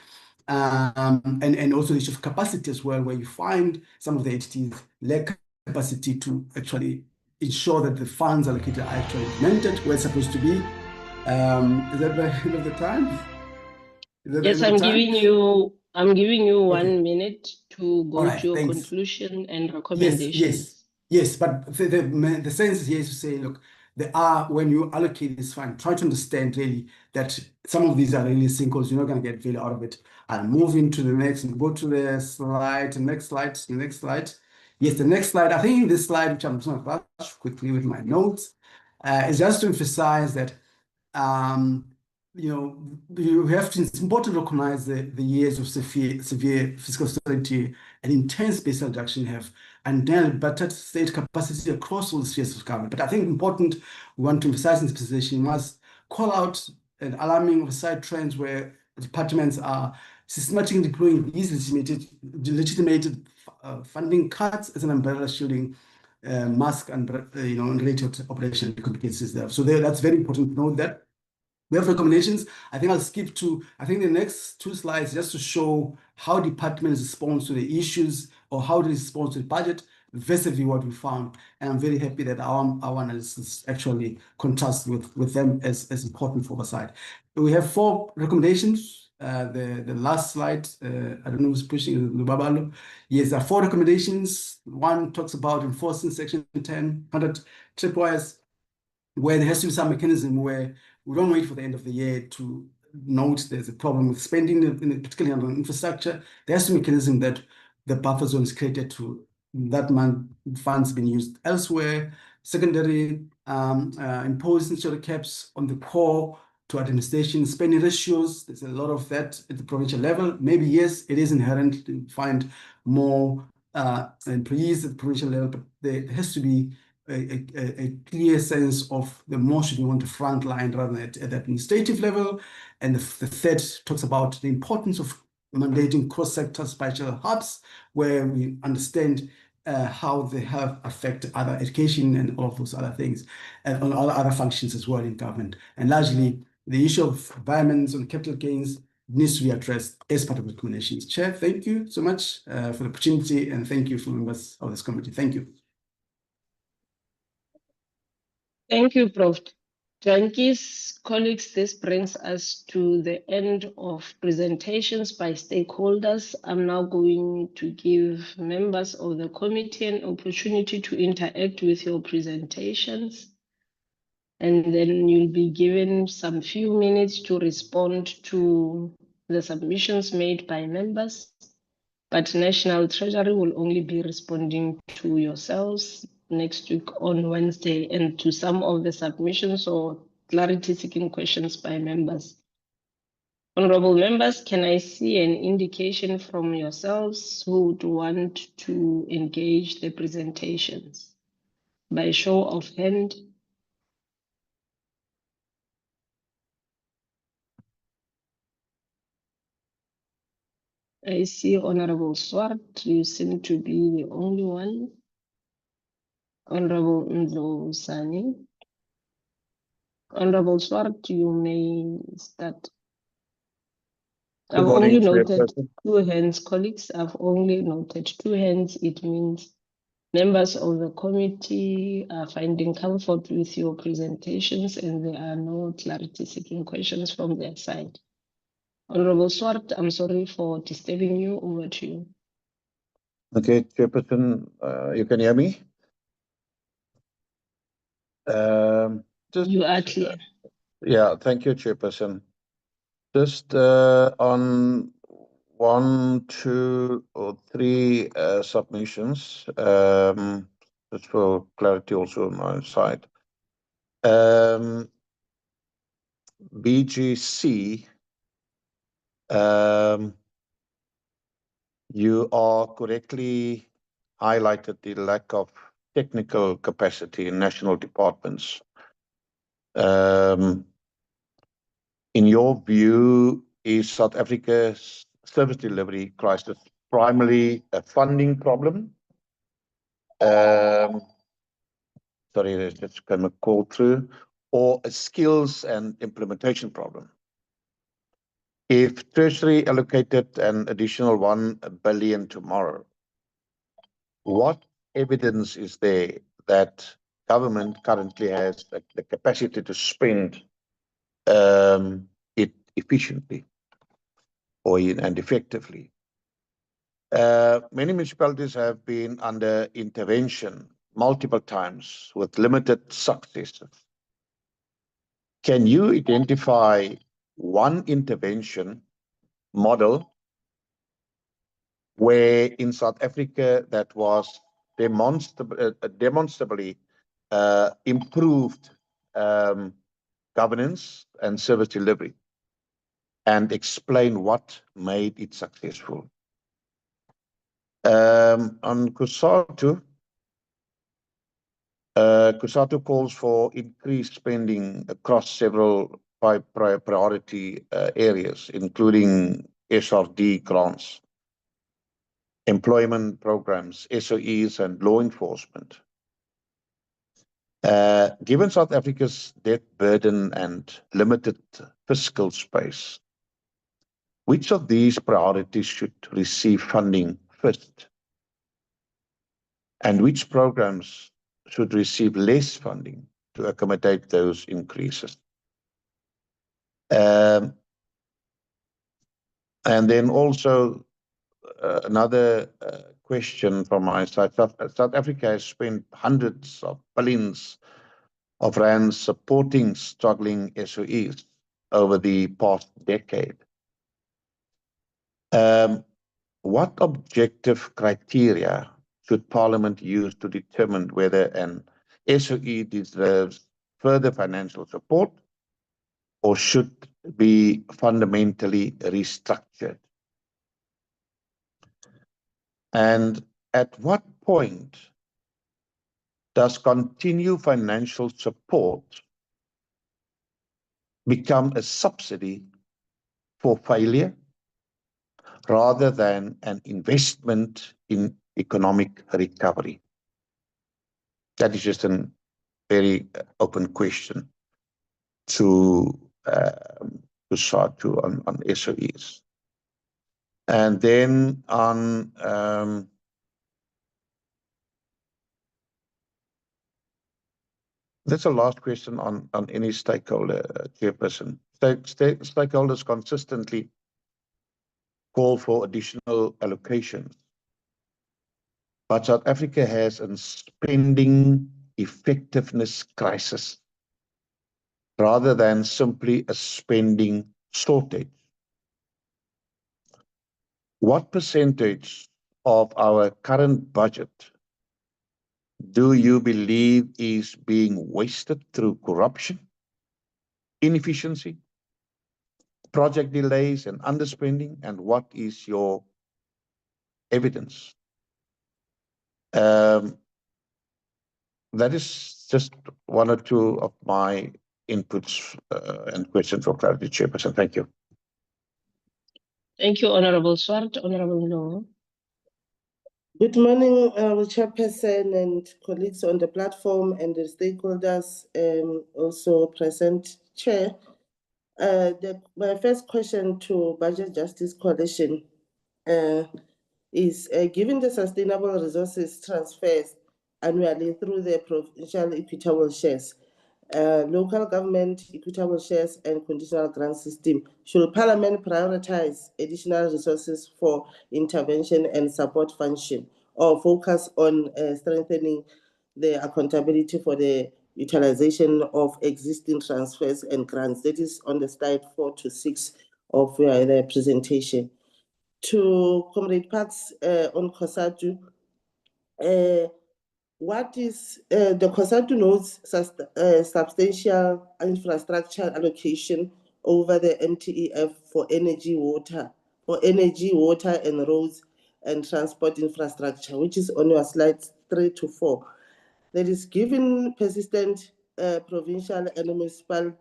[SPEAKER 2] And also the issue of capacity as well, where you find some of the entities lack capacity to actually ensure that the funds allocated are actually implemented where it's supposed to be. Is that the end of the time?
[SPEAKER 9] Yes, I'm giving you 1 minute to go
[SPEAKER 2] right,
[SPEAKER 9] to your
[SPEAKER 2] thanks.
[SPEAKER 9] conclusion and recommendations.
[SPEAKER 2] Yes, but the sense here is to say, look, when you allocate this fund, try to understand really that some of these are really sinkholes. You're not going to get value out of it. I'll move into the next and go to the slide, the next slide. Yes, the next slide. I think this slide, which I'm just going to rush quickly with my notes, is just to emphasize that it's important to recognize the years of severe fiscal austerity and intense base reduction have undoubtedly battered state capacity across all spheres of government. But I think important, we want to emphasize in this position, must call out an alarming oversight trends where departments are systematically deploying these legitimated funding cuts as an umbrella shielding mask and unrelated operation competencies there. So that's very important to note that. We have recommendations. I think I'll skip to, the next 2 slides just to show how departments respond to the issues or how they respond to the budget vis-a-vis what we found. And I'm very happy that our analysis actually contrasts with them as important for oversight. We have 4 recommendations. The last slide, I don't know who's pushing, Lubabalo. Yes, there are 4 recommendations. One talks about enforcing Section 1000 tripwires, where there has to be some mechanism where we don't wait for the end of the year to note there's a problem with spending, particularly on infrastructure. There has to be a mechanism that the buffer zone is created to that month funds being used elsewhere. Secondary, imposing sort of caps on the core to administration spending ratios. There's a lot of that at the provincial level. Maybe yes, it is inherent to find more employees at the provincial level, but there has to be a clear sense of the more should we want to front line rather than at the administrative level. And the third talks about the importance of mandating cross-sector spatial hubs, where we understand how they have affected other education and all of those other things, and all other functions as well in government. And largely, the issue of environments on capital gains needs to be addressed as part of the recommendations. Chair, thank you so much for the opportunity, and thank you for members of this committee. Thank you.
[SPEAKER 9] Thank you, Prof. Jankis. Colleagues, this brings us to the end of presentations by stakeholders. I'm now going to give members of the committee an opportunity to interact with your presentations. And then you'll be given some few minutes to respond to the submissions made by members, but National Treasury will only be responding to yourselves next week on Wednesday and to some of the submissions or clarity-seeking questions by members. Honorable members, can I see an indication from yourselves who would want to engage the presentations? By show of hand. I see Honorable Swart, you seem to be the only one. Honorable Ndlo Sani. Honorable Swart, you may start. I've only noted 2 hands, colleagues. I've only noted 2 hands. It means members of the committee are finding comfort with your presentations and there are no clarity-seeking questions from their side. Honorable Swart, I'm sorry for disturbing you. Over to you.
[SPEAKER 11] Okay, Chairperson, you can hear me?
[SPEAKER 9] You are clear.
[SPEAKER 11] Yeah, thank you, Chairperson. Just on 1, 2, or 3 submissions, just for clarity also on my side. BGC, you are correctly highlighted the lack of technical capacity in national departments. In your view, is South Africa's service delivery crisis primarily a funding problem? Sorry, there's just kind of call through, or a skills and implementation problem? If Treasury allocated an additional 1 billion tomorrow, what evidence is there that government currently has the capacity to spend it efficiently and effectively? Many municipalities have been under intervention multiple times with limited successes. Can you identify one intervention model where in South Africa that was demonstrably improved governance and service delivery, and explain what made it successful? On COSATU calls for increased spending across several priority areas, including SRD grants, employment programs, SOEs, and law enforcement. Given South Africa's debt burden and limited fiscal space, which of these priorities should receive funding first? And which programs should receive less funding to accommodate those increases? And then also another question from my side. South Africa has spent hundreds of billions of rands supporting struggling SOEs over the past decade. What objective criteria should Parliament use to determine whether an SOE deserves further financial support or should be fundamentally restructured? And at what point does continued financial support become a subsidy for failure rather than an investment in economic recovery? That is just a very open question to start to on SOEs. And then on that's the last question on any stakeholder, Chairperson. Stakeholders consistently call for additional allocations, but South Africa has a spending effectiveness crisis rather than simply a spending shortage. what percentage of our current budget do you believe is being wasted through corruption, inefficiency, project delays, and underspending? And what is your evidence? That is just one or two of my inputs and questions for clarity, Chairperson. Thank you.
[SPEAKER 9] Thank you, Honorable Swart. Honorable Law.
[SPEAKER 12] Good morning, Chairperson and colleagues on the platform and the stakeholders also present, Chair. My first question to Budget Justice Coalition is, given the sustainable resources transfers annually through the provincial equitable shares, local government equitable shares and conditional grant system, should Parliament prioritize additional resources for intervention and support function, or focus on strengthening the accountability for the utilization of existing transfers and grants? That is on the slide 4 to 6 of the presentation. To Comrade Parks on COSATU, what is the COSATU notes substantial infrastructure allocation over the MTEF for energy, water, and roads and transport infrastructure, which is on your slides 3 to 4. That is, given persistent provincial and municipal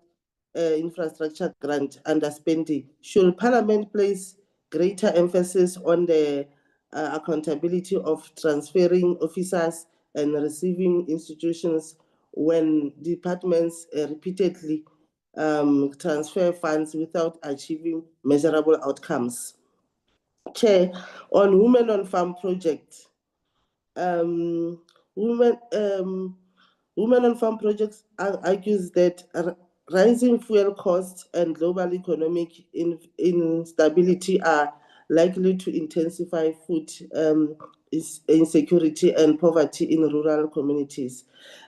[SPEAKER 12] infrastructure grant underspending, should Parliament place greater emphasis on the accountability of transferring officers and receiving institutions when departments repeatedly transfer funds without achieving measurable outcomes? Chair, on Women on Farm project, Women on Farm projects argues that rising fuel costs and global economic instability are likely to intensify food insecurity and poverty in rural communities.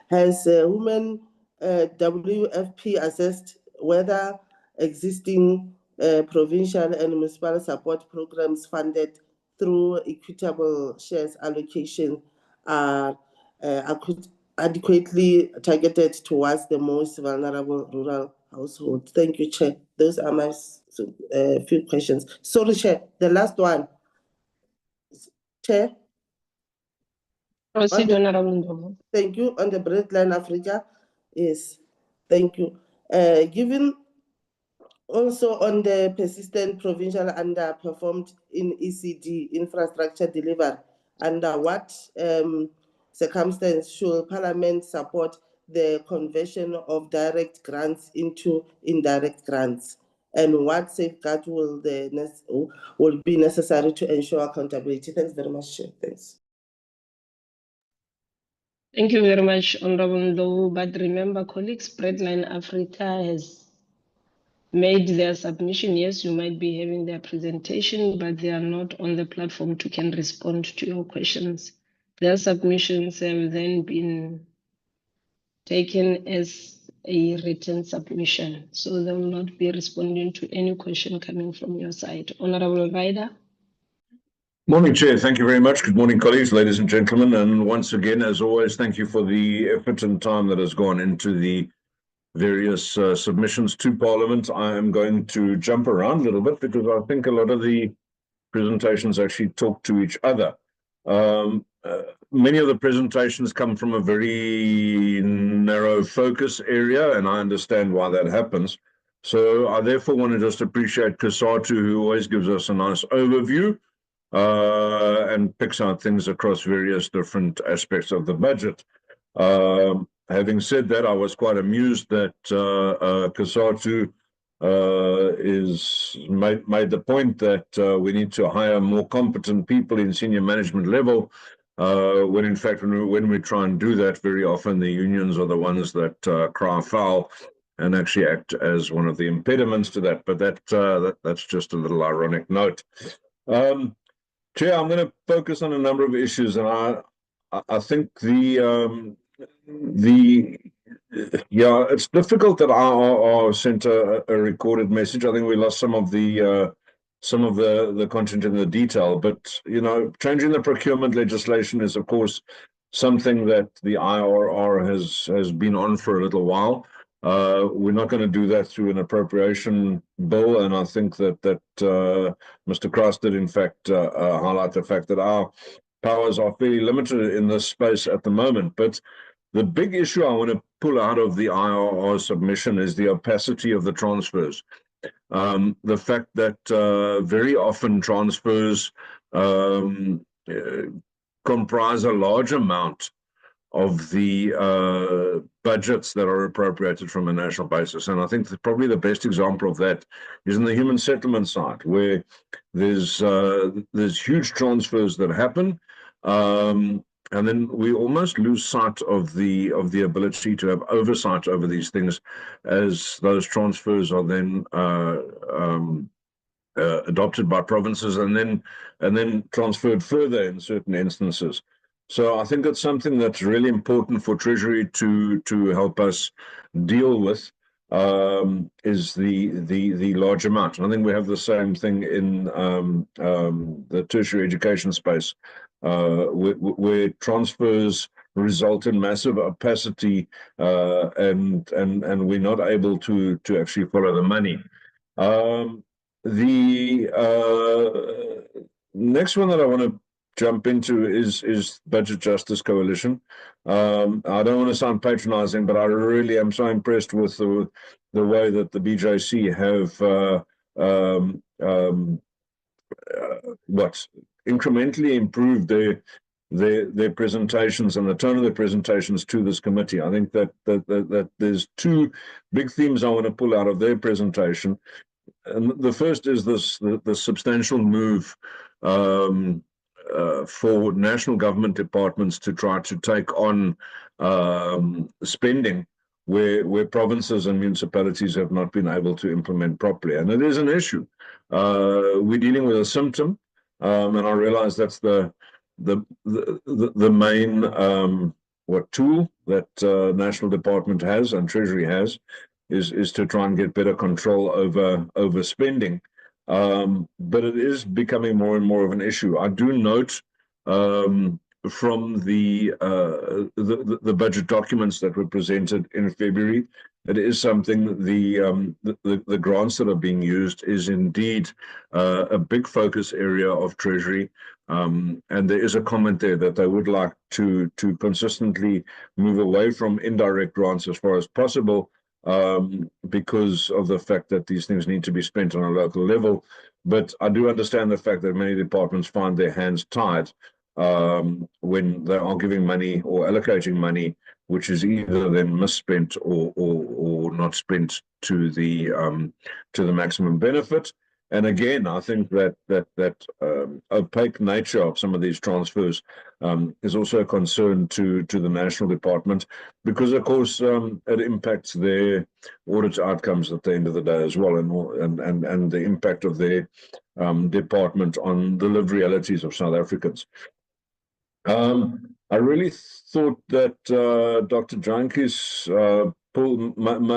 [SPEAKER 12] Has Women WFP assessed whether existing provincial and municipal support programs funded through equitable shares allocation are adequately targeted towards the most vulnerable rural households? Thank you, Chair. Those are my few questions. Sorry, Chair, the last one. Chair?
[SPEAKER 9] Proceed, Honorable.
[SPEAKER 12] Thank you. On the Breadline Africa, yes, thank you. Given also on the persistent provincial underperformed in ECD infrastructure delivery, under what circumstance should Parliament support the conversion of direct grants into indirect grants? And what safeguard will be necessary to ensure accountability? Thanks very much, Chair. Thanks.
[SPEAKER 9] Thank you very much, Honorable Law. But remember, colleagues, Breadline Africa has made their submission. Yes, you might be having their presentation, but they are not on the platform to can respond to your questions. Their submissions have then been taken as a written submission, so they will not be responding to any question coming from your side. Honorable Ryder.
[SPEAKER 13] Morning, Chair. Thank you very much. Good morning, colleagues, ladies and gentlemen. And once again, as always, thank you for the effort and time that has gone into the various submissions to Parliament. I am going to jump around a little bit because I think a lot of the presentations actually talk to each other. Many of the presentations come from a very narrow focus area, and I understand why that happens. So I therefore want to just appreciate COSATU, who always gives us a nice overview and picks out things across various different aspects of the budget. Having said that, I was quite amused that COSATU made the point that we need to hire more competent people in senior management level, when in fact, when we try and do that, very often the unions are the ones that cry foul and actually act as one of the impediments to that. But that's just a little ironic note. Chair, I'm going to focus on a number of issues, and I think it's difficult that our sent a recorded message. I think we lost some of the some of the content in the detail. But, you know, changing the procurement legislation is, of course, something that the IRR has been on for a little while. We're not going to do that through an appropriation bill, and I think that Mr. Cross did, in fact, highlight the fact that our powers are fairly limited in this space at the moment. But the big issue I want to pull out of the IRR submission is the opacity of the transfers. The fact that very often transfers comprise a large amount of the budgets that are appropriated from a national basis. And I think that probably the best example of that is in the human settlement side, where there's huge transfers that happen, and then we almost lose sight of the ability to have oversight over these things, as those transfers are then adopted by provinces and then transferred further in certain instances. So I think it's something that's really important for Treasury to help us deal with, is the large amount. And I think we have the same thing in the tertiary education space, where transfers result in massive opacity, and we're not able to actually follow the money. The next one that I want to jump into is Budget Justice Coalition. I don't want to sound patronizing, but I really am so impressed with the way that the BJC have incrementally improved their presentations and the tone of their presentations to this committee. I think that there's two big themes I want to pull out of their presentation. And the first is the substantial move for national government departments to try to take on spending where provinces and municipalities have not been able to implement properly. And it is an issue. We're dealing with a symptom, and I realize that's the main tool that national department has and Treasury has, is to try and get better control over spending. But it is becoming more and more of an issue. I do note from the budget documents that were presented in February, it is something the grants that are being used is indeed a big focus area of Treasury, and there is a comment there that they would like to consistently move away from indirect grants as far as possible, because of the fact that these things need to be spent on a local level. But I do understand the fact that many departments find their hands tied when they are giving money or allocating money, which is either then misspent or not spent to the maximum benefit. And again, I think that opaque nature of some of these transfers is also a concern to the national department, because of course it impacts their audit outcomes at the end of the day as well, and the impact of their department on the lived realities of South Africans. I really thought that Dr. Jantjies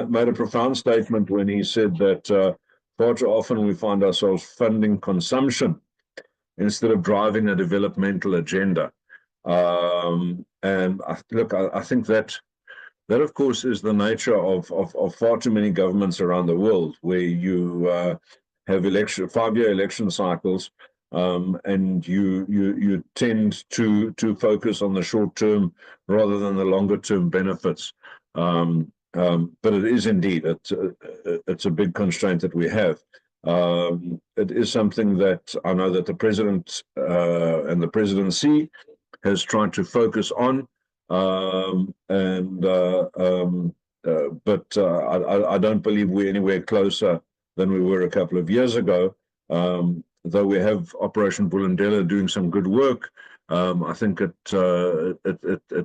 [SPEAKER 13] made a profound statement when he said that far too often we find ourselves funding consumption instead of driving a developmental agenda. And I think that of course is the nature of far too many governments around the world, where you have 5-year election cycles, and you tend to focus on the short term rather than the longer term benefits. But it is indeed, it's a big constraint that we have. It is something that I know that the president and the presidency has tried to focus on, but I don't believe we're anywhere closer than we were a couple of years ago. Though we have Operation Bulendela doing some good work, I think it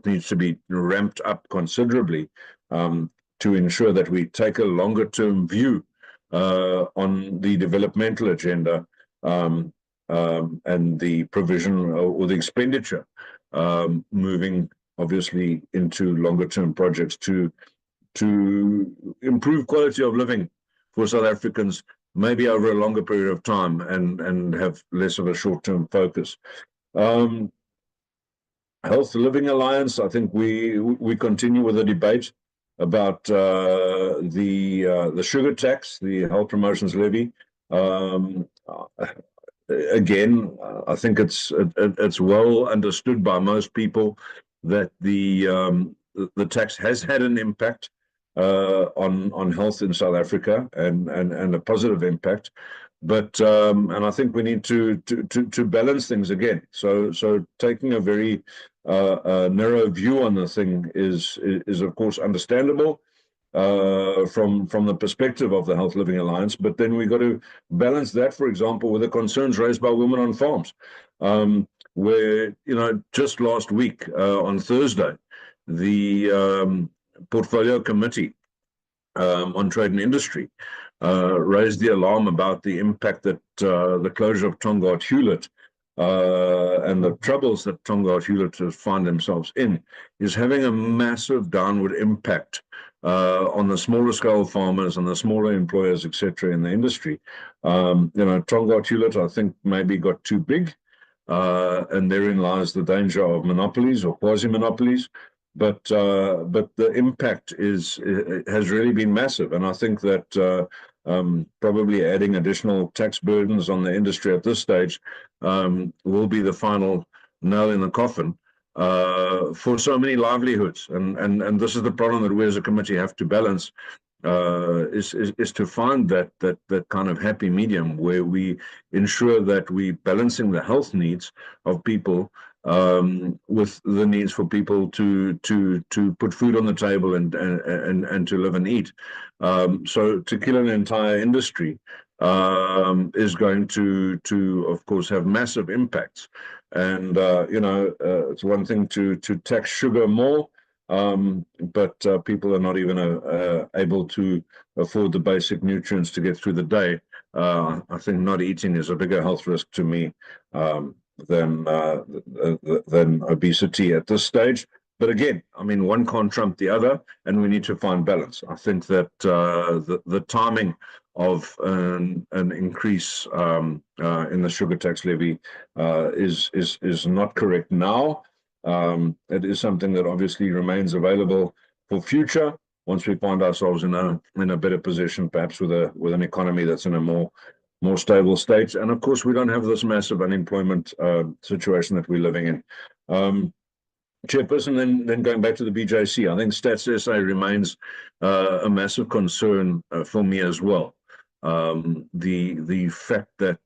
[SPEAKER 13] needs to be ramped up considerably to ensure that we take a longer term view on the developmental agenda, and the provision or the expenditure, moving obviously into longer term projects to improve quality of living for South Africans, maybe over a longer period of time and have less of a short-term focus. Health Living Alliance, I think we continue with the debate about the sugar tax, the health promotions levy. Again, I think it's well understood by most people that the tax has had an impact on health in South Africa and a positive impact. But and I think we need to balance things again. So taking a very narrow view on the thing is of course understandable from the perspective of the Health Living Alliance, but then we got to balance that, for example, with the concerns raised by women on farms, where just last week on Thursday, the Portfolio Committee on Trade and Industry raised the alarm about the impact that the closure of Tongaat Hewlett and the troubles that Tongaat Hewlett has found themselves in is having a massive downward impact on the smaller scale farmers and the smaller employers, etc., in the industry. Tongaat Hewlett, I think, maybe got too big, and therein lies the danger of monopolies or quasi-monopolies. But the impact has really been massive, and I think that probably adding additional tax burdens on the industry at this stage will be the final nail in the coffin for so many livelihoods. And this is the problem that we as a committee have to balance, is to find that kind of happy medium where we ensure that we're balancing the health needs of people with the needs for people to put food on the table and to live and eat. So to kill an entire industry is going to of course have massive impacts. And it's one thing to tax sugar more, but people are not even able to afford the basic nutrients to get through the day. I think not eating is a bigger health risk to me than obesity at this stage. But again, I mean, one can't trump the other, and we need to find balance. I think that the timing of an increase in the sugar tax levy is not correct now. It is something that obviously remains available for future once we find ourselves in a better position, perhaps with an economy that's in a more stable state. And of course, we don't have this massive unemployment situation that we're living in. Chairperson, then going back to the BJC, I think Stats SA remains a massive concern for me as well. The fact that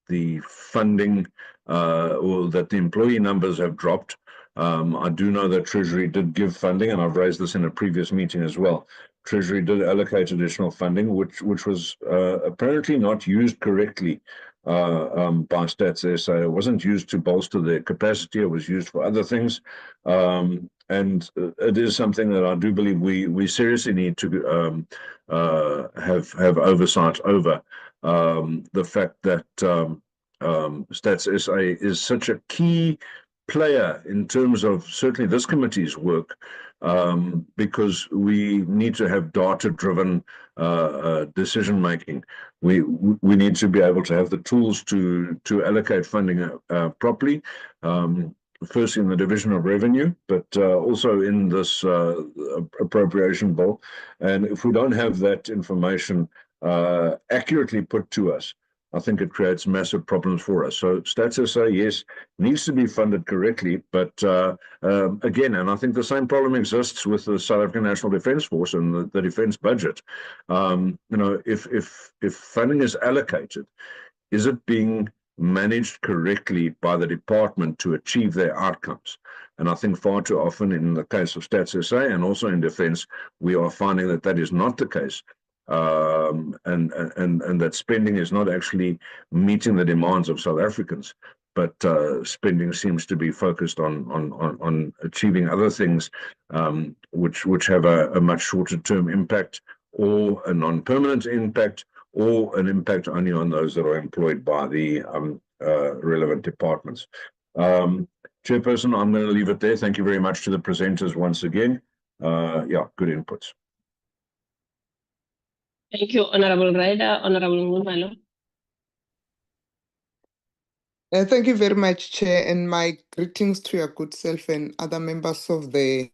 [SPEAKER 13] the funding or that the employee numbers have dropped. I do know that Treasury did give funding, and I've raised this in a previous meeting as well. Treasury did allocate additional funding, which was apparently not used correctly by Stats SA. It wasn't used to bolster their capacity. It was used for other things. And it is something that I do believe we seriously need to have oversight over. The fact that Stats SA is such a key player in terms of certainly this committee's work, because we need to have data-driven decision making. We need to be able to have the tools to allocate funding properly. First in the division of revenue, but also in this appropriation bill. And if we don't have that information accurately put to us, I think it creates massive problems for us. So Stats SA, yes, needs to be funded correctly, but again, and I think the same problem exists with the South African National Defence Force and the defence budget. If funding is allocated, is it being managed correctly by the department to achieve their outcomes? And I think far too often in the case of Stats SA and also in defence, we are finding that is not the case. And that spending is not actually meeting the demands of South Africans, but spending seems to be focused on achieving other things, which have a much shorter term impact, or a non-permanent impact, or an impact only on those that are employed by the relevant departments. Chairperson, I'm going to leave it there. Thank you very much to the presenters once again. Good inputs.
[SPEAKER 9] Thank you, Honorable Ryder. Honorable Ngumalo.
[SPEAKER 14] Thank you very much, Chair, and my greetings to your good self and other members of the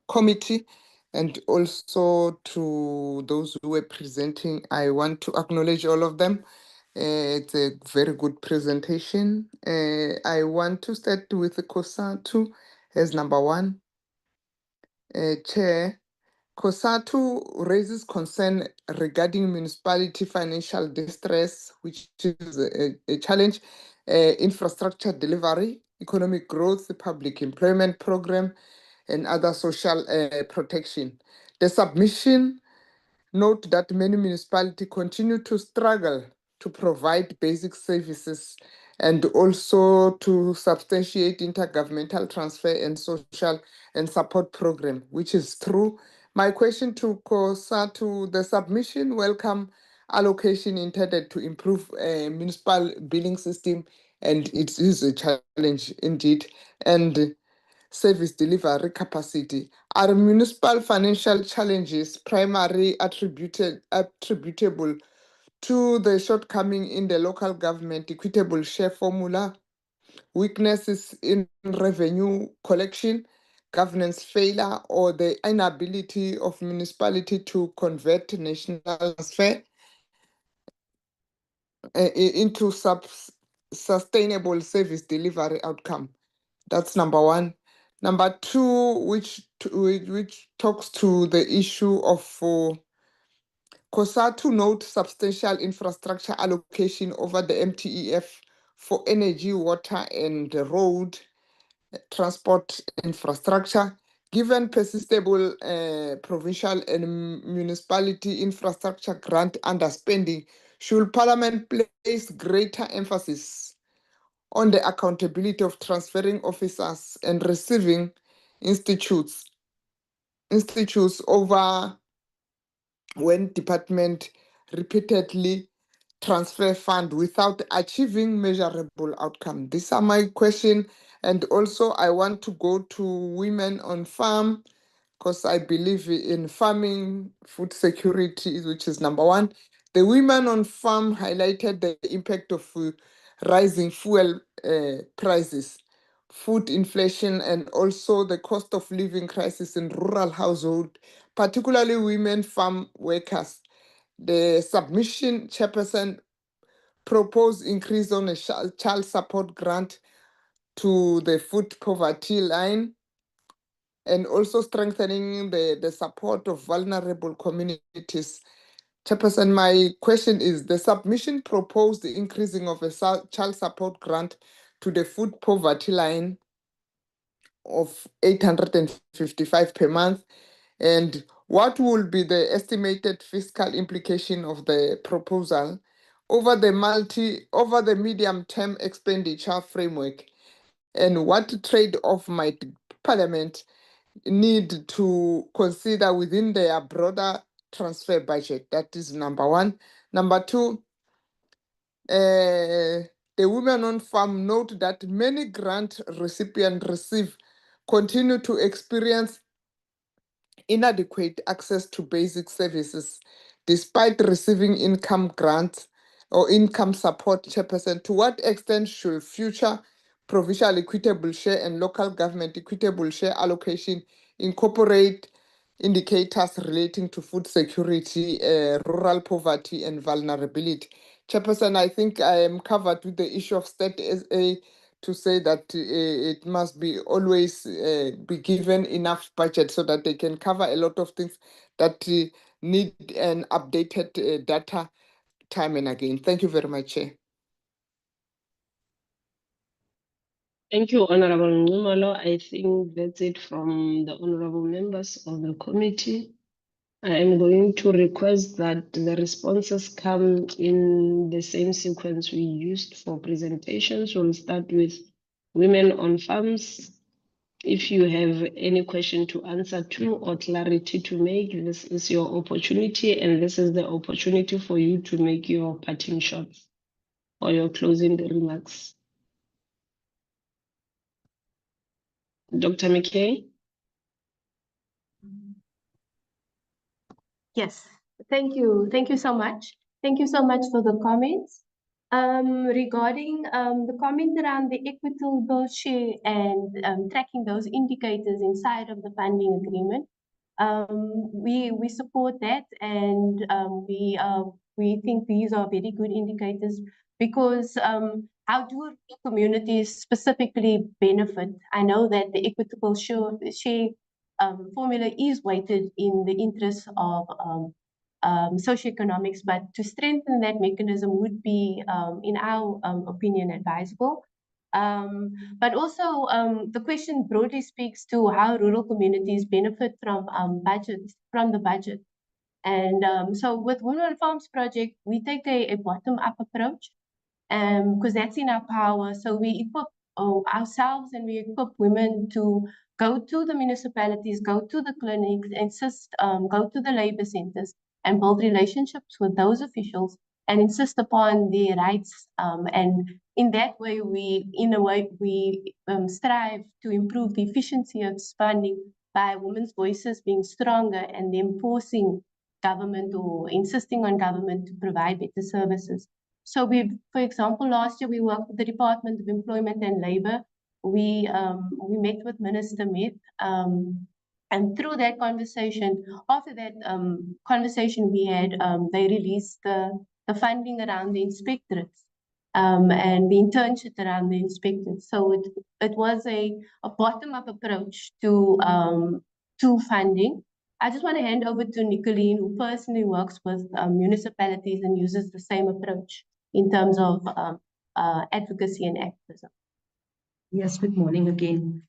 [SPEAKER 14] committee, and also to those who were presenting. I want to acknowledge all of them. It's a very good presentation. I want to start with the COSATU as number one. Chair, COSATU raises concern regarding municipality financial distress, which is a challenge, infrastructure delivery, economic growth, public employment program, and other social protection. The submission note that many municipalities continue to struggle to provide basic services and also to substantiate intergovernmental transfer and social and support program, which is true. My question to COSATU, the submission welcome allocation intended to improve municipal billing system, and it is a challenge indeed, and service delivery capacity. Are municipal financial challenges primarily attributable to the shortcoming in the local government equitable share formula, weaknesses in revenue collection, governance failure, or the inability of municipality to convert national transfer into sustainable service delivery outcome? That's number one. Number two, which talks to the issue of COSATU note substantial infrastructure allocation over the MTEF for energy, water, and road transport infrastructure. Given persistable provincial and municipality infrastructure grant underspending, should Parliament place greater emphasis on the accountability of transferring officers and receiving institutes over when department repeatedly transfer fund without achieving measurable outcome? These are my question. And also I want to go to women on farm, because I believe in farming food security, which is number one. The women on farm highlighted the impact of rising fuel prices, food inflation, and also the cost of living crisis in rural household, particularly women farm workers. The submission chairperson proposed increase on a child support grant to the food poverty line, and also strengthening the support of vulnerable communities. Chairperson, my question is, the submission proposed the increasing of a child support grant to the food poverty line of 855 per month, and what will be the estimated fiscal implication of the proposal over the medium-term expenditure framework, and what trade-off might Parliament need to consider within their broader transfer budget? That is number one. Number two, the women on farm note that many grant recipients continue to experience inadequate access to basic services despite receiving income grants or income support. Chairperson, to what extent should future provincial equitable share and local government equitable share allocation incorporate indicators relating to food security, rural poverty, and vulnerability? Chairperson, I think I am covered with the issue of state SA to say that it must be always be given enough budget so that they can cover a lot of things that need an updated data time and again. Thank you very much, Chair.
[SPEAKER 9] Thank you, Honorable Ngumalo. I think that's it from the honorable members of the committee. I am going to request that the responses come in the same sequence we used for presentations. We'll start with women on farms. If you have any question to answer to or clarity to make, this is your opportunity, and this is the opportunity for you to make your parting shots or your closing remarks. Dr. McKay?
[SPEAKER 3] Yes, Thank you. Thank you so much. Thank you so much for the comments. Regarding the comment around the equitable share and tracking those indicators inside of the funding agreement, we support that, and we think these are very good indicators because how do communities specifically benefit? I know that the equitable share formula is weighted in the interest of socioeconomics, but to strengthen that mechanism would be, in our opinion, advisable. But also, the question broadly speaks to how rural communities benefit from the budget. And so with Women on Farms project, we take a bottom-up approach because that's in our power. So we equip ourselves and we equip women to go to the municipalities, go to the clinics, go to the labor centers and build relationships with those officials and insist upon their rights. And in that way, we strive to improve the efficiency of funding by women's voices being stronger and them forcing government or insisting on government to provide better services. So for example, last year we worked with the Department of Employment and Labor. We met with Minister Smith, and through that conversation, after that conversation we had, they released the funding around the inspectorates and the internship around the inspectorates. So it was a bottom-up approach to funding. I just want to hand over to Nicolene, who personally works with municipalities and uses the same approach in terms of advocacy and activism.
[SPEAKER 4] Yes, good morning again.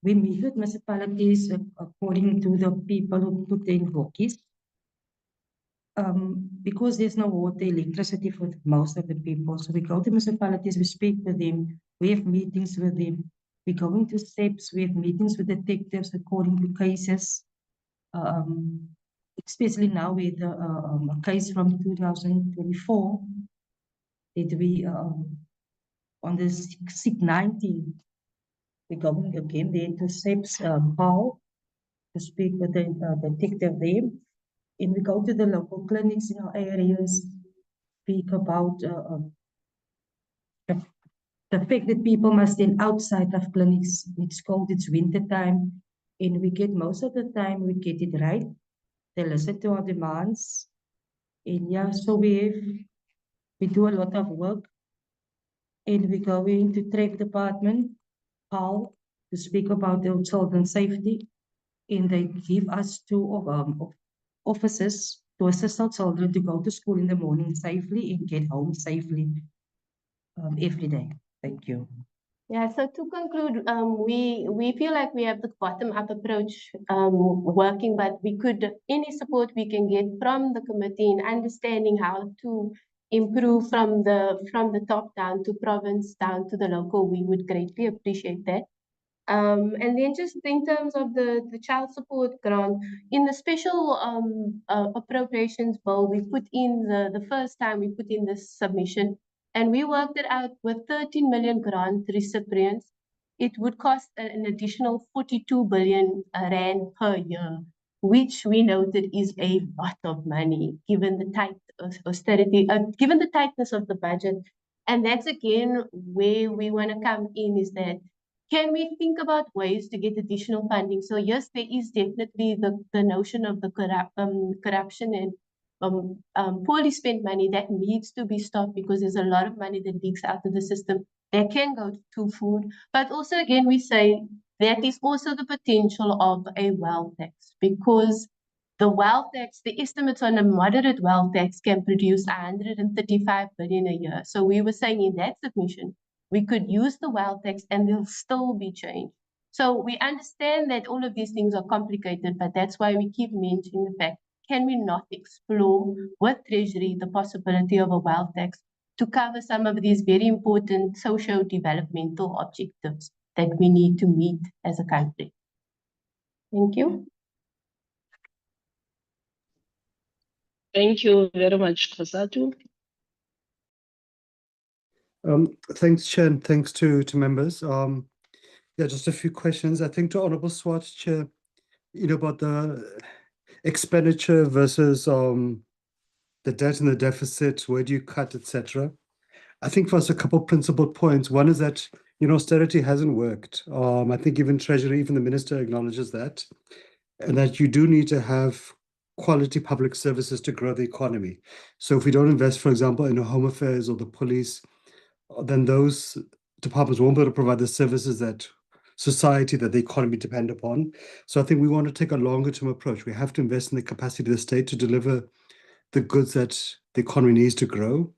[SPEAKER 4] We meet with municipalities according to the people who put in workies. Because there's no water, electricity for most of the people. So we go to municipalities, we speak with them, we have meetings with them. We go into steps, we have meetings with detectives according to cases. Especially now with a case from 2024 that we on the 6/19 we're going again there to steps how to speak with the detective there, and we go to the local clinics in our areas, speak about the fact that people must stand outside of clinics. It's cold, it's winter time, and we get most of the time we get it right. They listen to our demands, and yeah, so we do a lot of work, and we go into trade department, how to speak about the children's safety, and they give us two officers to assist our children to go to school in the morning safely and get home safely every day. Thank you.
[SPEAKER 3] Yeah, so to conclude, we feel like we have the bottom-up approach working, but any support we can get from the committee in understanding how to improve from the top down to province down to the local, we would greatly appreciate that. And then just in terms of the child support grant, in the special appropriations bill, we put in the first time we put in this submission, and we worked it out with 13 million grant recipients. It would cost an additional 42 billion rand per year, which we noted is a lot of money given the tight austerity, given the tightness of the budget. And that's again where we want to come in, is that can we think about ways to get additional funding? So yes, there is definitely the notion of the corruption and poorly spent money that needs to be stopped, because there's a lot of money that leaks out of the system that can go to food. But also again, we say that is also the potential of a wealth tax, because the wealth tax, the estimates on a moderate wealth tax can produce 135 billion a year. So we were saying in that submission, we could use the wealth tax and there'll still be change. So we understand that all of these things are complicated, but that's why we keep mentioning the fact, can we not explore with Treasury the possibility of a wealth tax to cover some of these very important socio-developmental objectives that we need to meet as a country? Thank you.
[SPEAKER 9] Thank you very much, Khosatu.
[SPEAKER 5] Thanks, Chair, and thanks to members. Yeah, just a few questions. I think to Honourable Swart, Chair, about
[SPEAKER 15] expenditure versus the debt and the deficit, where do you cut, etc. I think for us, a couple principal points. One is that, austerity hasn't worked. I think even Treasury, even the minister acknowledges that, and that you do need to have quality public services to grow the economy. So if we don't invest, for example, in home affairs or the police, then those departments won't be able to provide the services that society, that the economy depend upon. So I think we want to take a longer term approach. We have to invest in the capacity of the state to deliver the goods that the economy needs to grow.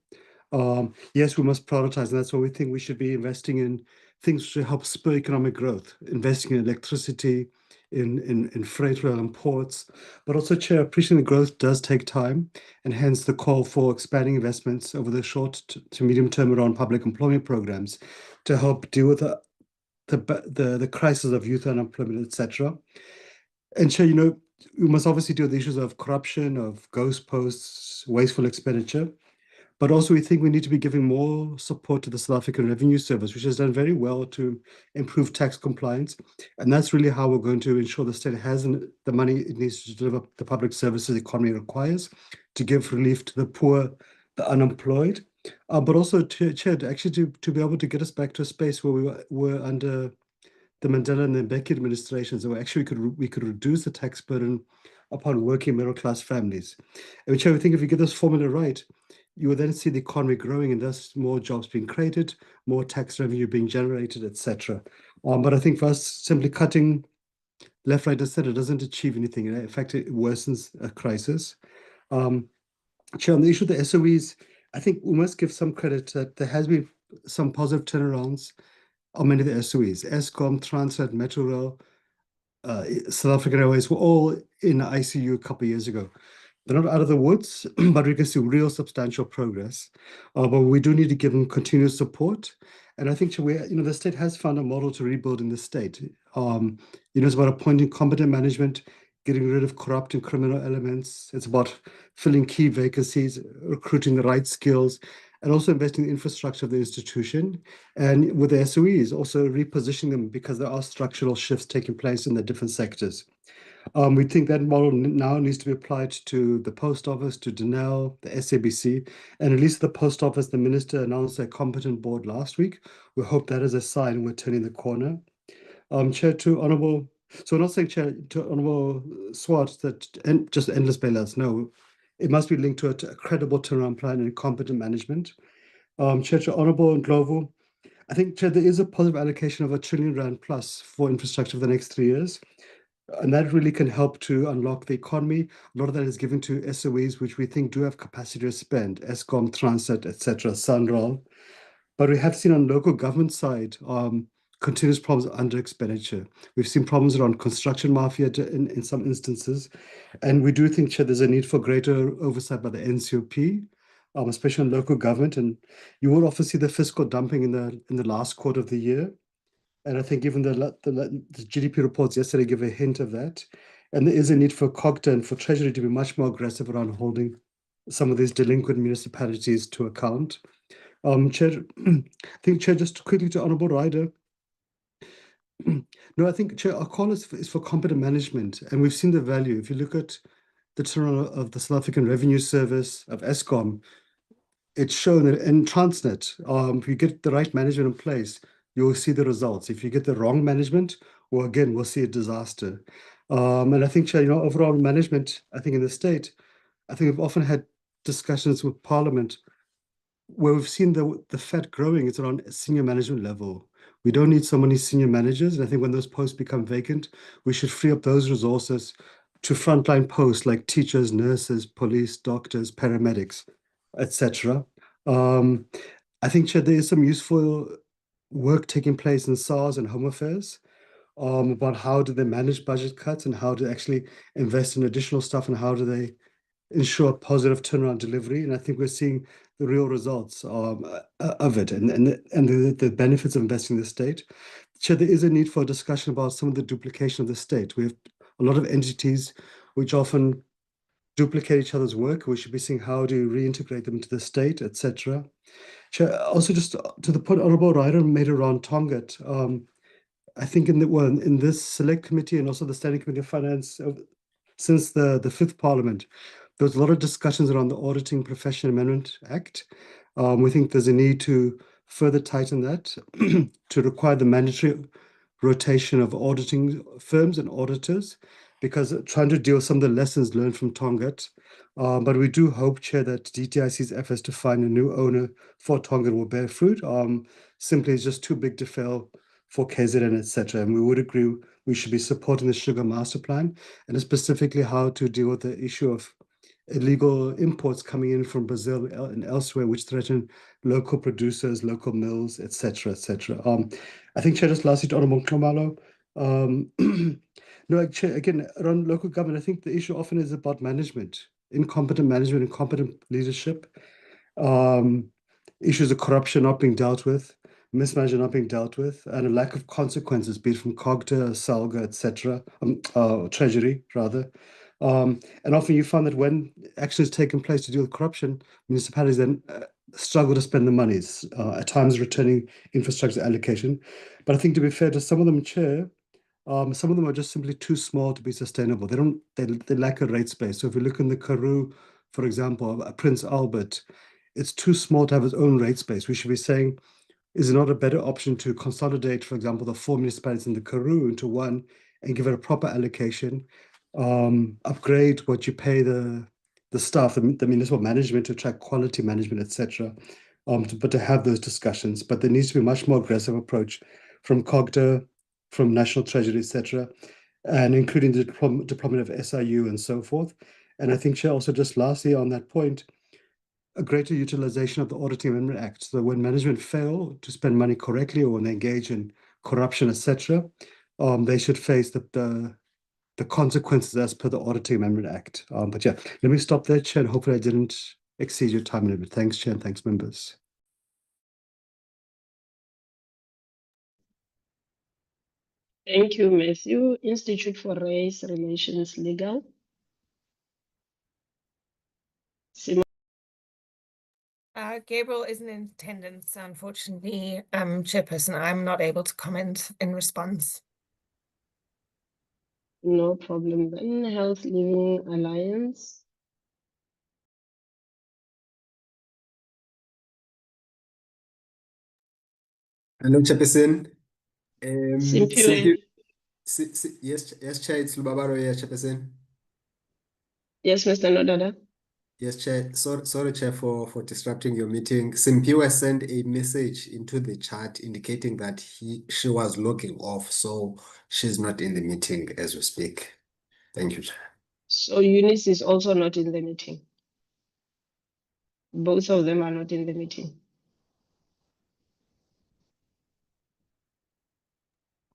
[SPEAKER 15] Yes, we must prioritize, and that's why we think we should be investing in things to help spur economic growth, investing in electricity, in freight rail and ports. But also, Chair, appreciating the growth does take time, and hence the call for expanding investments over the short to medium term around public employment programs to help deal with the crisis of youth unemployment, etc. And Chair, we must obviously deal with the issues of corruption, of ghost posts, wasteful expenditure. But also, we think we need to be giving more support to the South African Revenue Service, which has done very well to improve tax compliance. And that's really how we're going to ensure the state has the money it needs to deliver the public services the economy requires, to give relief to the poor, the unemployed, but also, Chair, to be able to get us back to a space where we were under the Mandela and the Mbeki administrations, where actually we could reduce the tax burden upon working middle class families. And Chair, we think if we get this formula right, you will then see the economy growing and thus more jobs being created, more tax revenue being generated, etc. But I think for us, simply cutting left, right, and center doesn't achieve anything. In fact, it worsens a crisis. Chair, on the issue of the SOEs, I think we must give some credit that there has been some positive turnarounds on many of the SOEs. Eskom, Transnet, Metro Rail, South African Airways were all in ICU a couple of years ago. They're not out of the woods, but we can see real substantial progress. But we do need to give them continuous support. And I think the state has found a model to rebuild in the state. It's about appointing competent management, getting rid of corrupt and criminal elements. It's about filling key vacancies, recruiting the right skills, and also investing in the infrastructure of the institution. And with the SOEs, also repositioning them because there are structural shifts taking place in the different sectors. We think that model now needs to be applied to the post office, to Denel, the SABC, and at least the post office. The minister announced a competent board last week. We hope that is a sign we're turning the corner. Chair, so we're not saying, Chair, to Honorable Swart that just endless bailouts. No, it must be linked to a credible turnaround plan and competent management. Chair, to Honorable Ndlovu, I think, Chair, there is a positive allocation of R1 trillion plus for infrastructure for the next 3 years. And that really can help to unlock the economy. A lot of that is given to SOEs, which we think do have capacity to spend, Eskom, Transnet, etc., Sunrail. But we have seen on local government side continuous problems under expenditure. We've seen problems around construction mafia in some instances. And we do think, Chair, there's a need for greater oversight by the NCOP, especially on local government. And you will often see the fiscal dumping in the last quarter of the year. And I think even the GDP reports yesterday give a hint of that. And there is a need for COGTA and for Treasury to be much more aggressive around holding some of these delinquent municipalities to account. Chair, I think, Chair, just quickly to Honorable Ryder. No, I think, Chair, our call is for competent management. And we've seen the value. If you look at the turnaround of the South African Revenue Service, of Eskom, it's shown that in Transnet, if you get the right management in place, you will see the results. If you get the wrong management, well, again, we'll see a disaster. And I think, Chair, overall management, I think in the state, I think we've often had discussions with Parliament where we've seen the fat growing. It's around senior management level. We don't need so many senior managers. And I think when those posts become vacant, we should free up those resources to frontline posts like teachers, nurses, police, doctors, paramedics, etc. I think, Chair, there is some useful work taking place in SARS and Home Affairs about how do they manage budget cuts and how to actually invest in additional stuff and how do they ensure positive turnaround delivery. And I think we're seeing the real results of it and the benefits of investing in the state. Chair, there is a need for a discussion about some of the duplication of the state. We have a lot of entities which often duplicate each other's work. We should be seeing how to reintegrate them into the state, etc. Also, just to the point Honorable Ryder made around Tongat, I think in this select committee and also the Standing Committee of Finance, since the fifth Parliament, there was a lot of discussions around the Auditing Profession Amendment Act. We think there's a need to further tighten that to require the mandatory rotation of auditing firms and auditors, because trying to deal with some of the lessons learned from Tongaat. But we do hope, Chair, that DTIC's efforts to find a new owner for Tongaat will bear fruit. Simply, it's just too big to fail for KZN, etc. And we would agree we should be supporting the Sugar Master Plan, and specifically how to deal with the issue of illegal imports coming in from Brazil and elsewhere, which threaten local producers, local mills, etc., etc. I think, Chair, just lastly to Honourable Nxumalo, no, Chair, again, around local government, I think the issue often is about management, incompetent management, incompetent leadership, issues of corruption not being dealt with, mismanagement not being dealt with, and a lack of consequences, be it from COGTA, SALGA, etc., Treasury, rather. And often you find that when action is taking place to deal with corruption, municipalities then struggle to spend the monies, at times returning infrastructure allocation. But I think, to be fair to some of them, Chair, some of them are just simply too small to be sustainable. They lack a rate space. So if we look in the Karoo, for example, Prince Albert, it's too small to have its own rate space. We should be saying, is it not a better option to consolidate, for example, the 4 municipalities in the Karoo into one and give it a proper allocation, upgrade what you pay the staff, the municipal management to attract quality management, etc. But to have those discussions. But there needs to be a much more aggressive approach from COGTA, from National Treasury, etc., and including the deployment of SIU and so forth. And I think, Chair, also just lastly on that point, a greater utilization of the Auditing Amendment Act. So when management fail to spend money correctly, or when they engage in corruption, etc., they should face the consequences as per the Auditing Amendment Act. But yeah, let me stop there, Chair, and hopefully I didn't exceed your time limit. Thanks, Chair, and thanks, members.
[SPEAKER 9] Thank you, Matthew. Institute for Race Relations Legal.
[SPEAKER 6] Gabriel isn't in attendance, so unfortunately, Chairperson, I'm not able to comment in response.
[SPEAKER 9] No problem then. Health Living Alliance.
[SPEAKER 2] Hello, Chairperson.
[SPEAKER 9] Simphiwe.
[SPEAKER 2] Yes, Chair, it's Lubabaro here, Chairperson.
[SPEAKER 9] Yes, Mr. Nodada.
[SPEAKER 2] Yes, Chair. Sorry, Chair, for disrupting your meeting. Simpiwe sent a message into the chat indicating that she was logging off, so she's not in the meeting as we speak. Thank you, Chair.
[SPEAKER 9] So Eunice is also not in the meeting. Both of them are not in the meeting.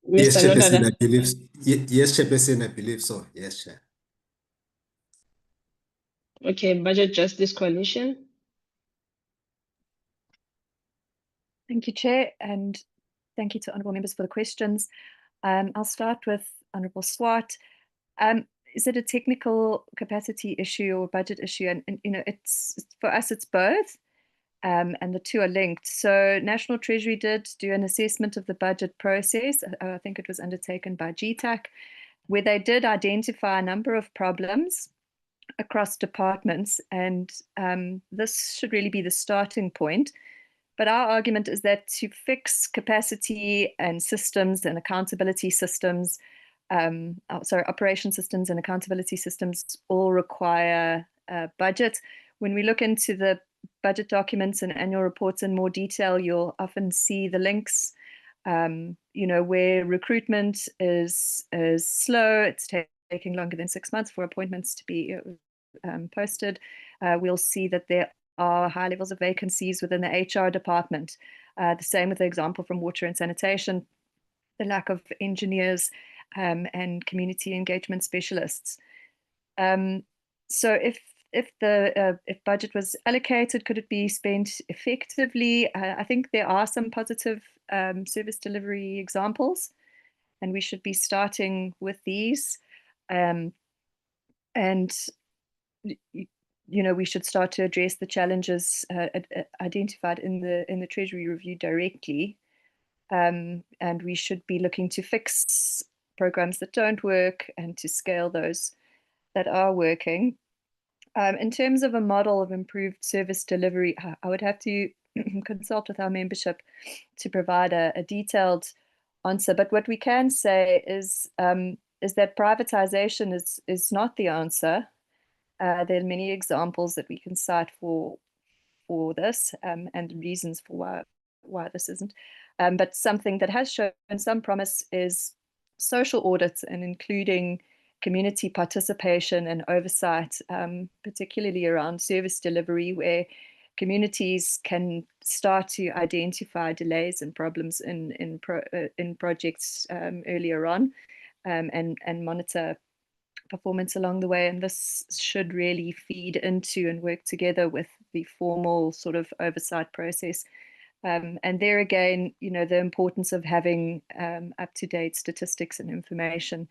[SPEAKER 2] Yes,
[SPEAKER 9] Mr.
[SPEAKER 2] Chairperson,
[SPEAKER 9] Nodada.
[SPEAKER 2] I believe. Yes, Chairperson, I believe so. Yes, Chair.
[SPEAKER 9] Okay, Budget Justice Coalition.
[SPEAKER 8] Thank you, Chair, and thank you to honourable members for the questions. I'll start with Honourable Swart. Is it a technical capacity issue or budget issue? And you know, it's for us, it's both, and the two are linked. So National Treasury did do an assessment of the budget process. I think it was undertaken by GTAC, where they did identify a number of problems across departments, and this should really be the starting point. But our argument is that to fix capacity and systems and accountability systems, operation systems and accountability systems all require budget. When we look into the budget documents and annual reports in more detail, you'll often see the links, you know, where recruitment is slow, it's taking longer than 6 months for appointments to be posted. We'll see that there are high levels of vacancies within the HR department. The same with the example from water and sanitation, the lack of engineers and community engagement specialists. So if budget was allocated, could it be spent effectively? I think there are some positive service delivery examples, and we should be starting with these. And you know, we should start to address the challenges identified in the Treasury review directly, and we should be looking to fix programs that don't work and to scale those that are working. In terms of a model of improved service delivery, I would have to consult with our membership to provide a detailed answer. But what we can say is that privatization is not the answer. There are many examples that we can cite for this and reasons for why this isn't. But something that has shown some promise is social audits and including community participation and oversight, particularly around service delivery, where communities can start to identify delays and problems in projects earlier on, and monitor performance along the way. And this should really feed into and work together with the formal sort of oversight process. And there again, the importance of having up-to-date statistics and information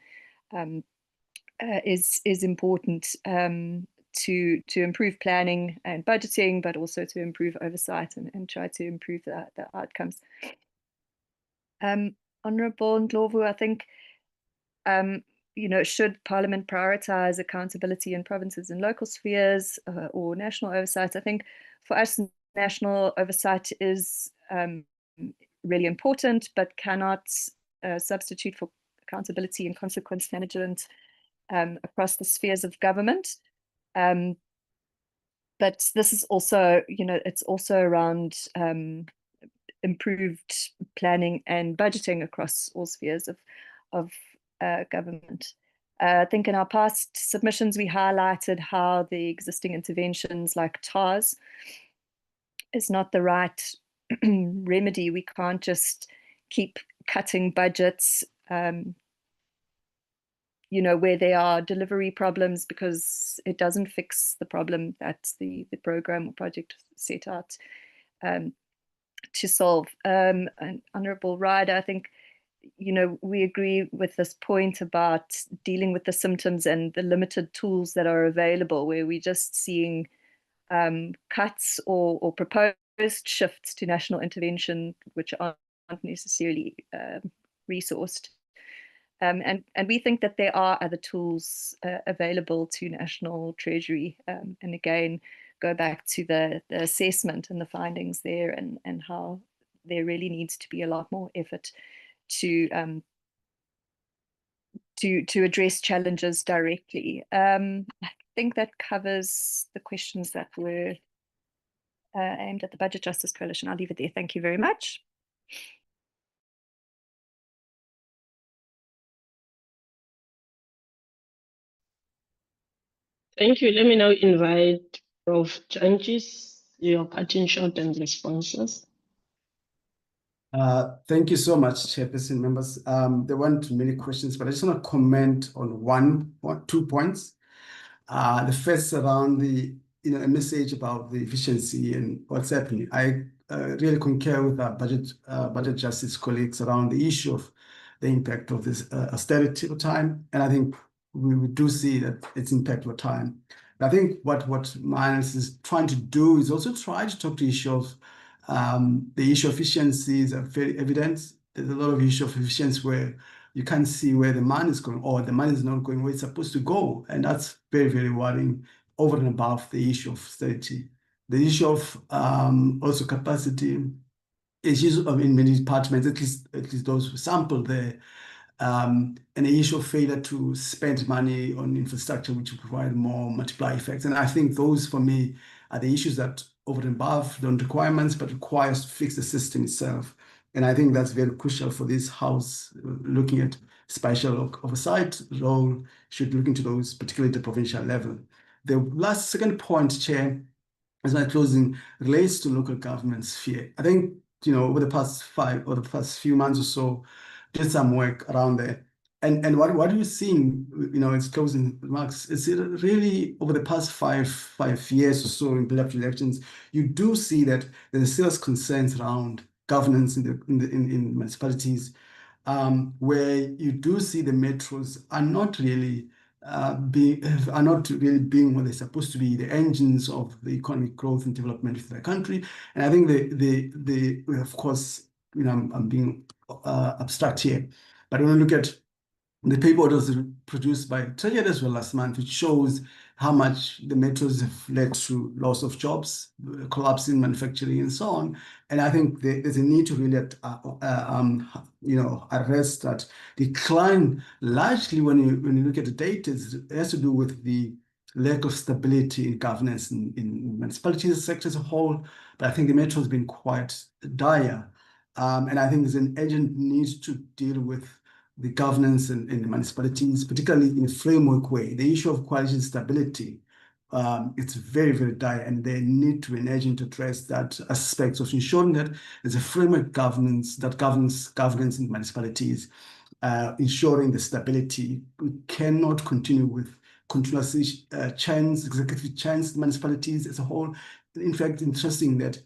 [SPEAKER 8] is important to improve planning and budgeting, but also to improve oversight and try to improve the outcomes. Honourable Ndlovu, I think, should Parliament prioritise accountability in provinces and local spheres or national oversight? I think for us, national oversight is really important, but cannot substitute for accountability and consequence management across the spheres of government. But this is also, it's also around improved planning and budgeting across all spheres of government. I think in our past submissions, we highlighted how the existing interventions like TARS is not the right remedy. We can't just keep cutting budgets where there are delivery problems, because it doesn't fix the problem that the program or project set out to solve. And Honourable Ryder, I think, we agree with this point about dealing with the symptoms and the limited tools that are available, where we're just seeing cuts or proposed shifts to national intervention, which aren't necessarily resourced. And we think that there are other tools available to National Treasury, and again, go back to the assessment and the findings there, and how there really needs to be a lot more effort to address challenges directly. I think that covers the questions that were aimed at the Budget Justice Coalition. I'll leave it there. Thank you very much.
[SPEAKER 9] Thank you. Let me now invite Prof. Chanchis, your parting shot and responses.
[SPEAKER 2] Thank you so much, Chairperson, members. There weren't many questions, but I just want to comment on one or 2 points. The first around the a message about the efficiency and what's happening. I really concur with our budget justice colleagues around the issue of the impact of this austerity over time, and I think we do see that its impact over time. But I think what Minus is trying to do is also try to talk to issue of the issue of efficiencies are very evident. There's a lot of issue of efficiency where you can't see where the money is going, or the money is not going where it's supposed to go. And that's very, very worrying over and above the issue of austerity. The issue of also capacity issues in many departments, at least those who sampled there, and the issue of failure to spend money on infrastructure, which will provide more multiply effects. And I think those, for me, are the issues that over and above don't requirements, but requires to fix the system itself. And I think that's very crucial for this House, looking at spatial oversight role, should look into those, particularly at the provincial level. The second point, Chair, as my closing, relates to local government sphere. I think, over the past few months or so, did some work around there. And what are you seeing, its closing remarks, is it really over the past five years or so in build-up to elections, you do see that there's serious concerns around governance in municipalities, where you do see the metros are not really being what they're supposed to be, the engines of the economic growth and development of the country. And I think of course, I'm being abstract here, but when we look at
[SPEAKER 16] The paper was produced by Treasury as well last month, which shows how much the metros have led to loss of jobs, collapse in manufacturing, and so on. And I think there's a need to really, arrest that decline. Largely, when you look at the data, it has to do with the lack of stability in governance in municipalities sector as a whole. But I think the metro has been quite dire, and I think there's an urgent need to deal with the governance in the municipalities, particularly in a framework way. The issue of quality and stability, it's very, very dire, and they need to be an urgent to address that aspect of ensuring that there's a framework governance that governs governance in municipalities, ensuring the stability. We cannot continue with continuous executive change in municipalities as a whole. In fact, interesting that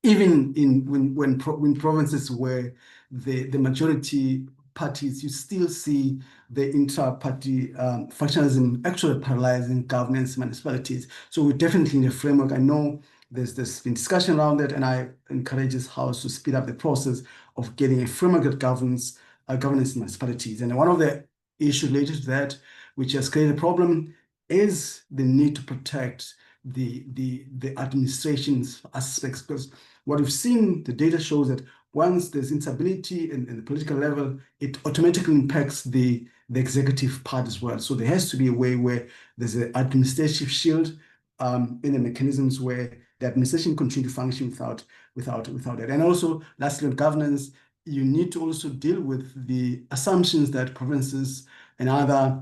[SPEAKER 16] even when provinces where the majority parties, you still see the intra-party factionalism actually paralyzing governance municipalities. So we're definitely in a framework. I know there's been discussion around that, and I encourage this House to speed up the process of getting a framework that governs governance municipalities. And one of the issues related to that, which has created a problem, is the need to protect the administration's aspects, because what we've seen, the data shows that once there's instability in the political level, it automatically impacts the executive part as well. So there has to be a way where there's an administrative shield in the mechanisms where the administration continue to function without that. And also, lastly, on governance, you need to also deal with the assumptions that provinces and other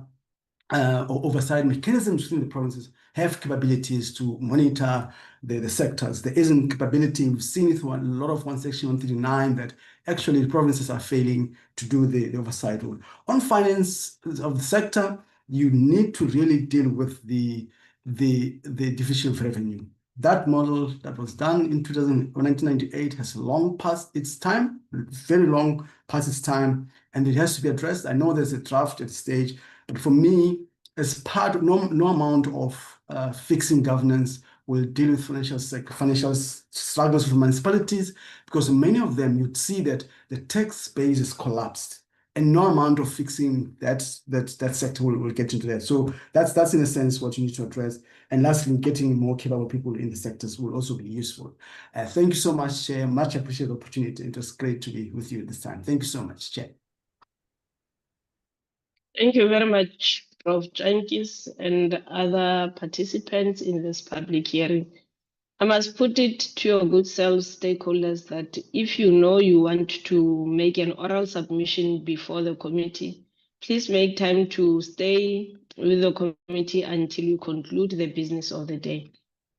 [SPEAKER 16] oversight mechanisms within the provinces have capabilities to monitor the sectors. There isn't capability. We've seen it through a lot of Section 139 that actually the provinces are failing to do the oversight role. On finance of the sector, you need to really deal with the division of revenue. That model that was done in 1998 has long passed its time, very long past its time, and it has to be addressed. I know there's a draft at stage, but for me, as part of no amount of fixing governance will deal with financial struggles for municipalities, because many of them, you'd see that the tax base is collapsed, and no amount of fixing that sector will get into that. So that's in a sense what you need to address. And lastly, getting more capable people in the sectors will also be useful. Thank you so much, Chair. Much appreciate the opportunity. It was great to be with you this time. Thank you so much, Chair.
[SPEAKER 9] Thank you very much, Prof. Jankis and other participants in this public hearing. I must put it to your good selves, stakeholders, that if you know you want to make an oral submission before the committee, please make time to stay with the committee until you conclude the business of the day,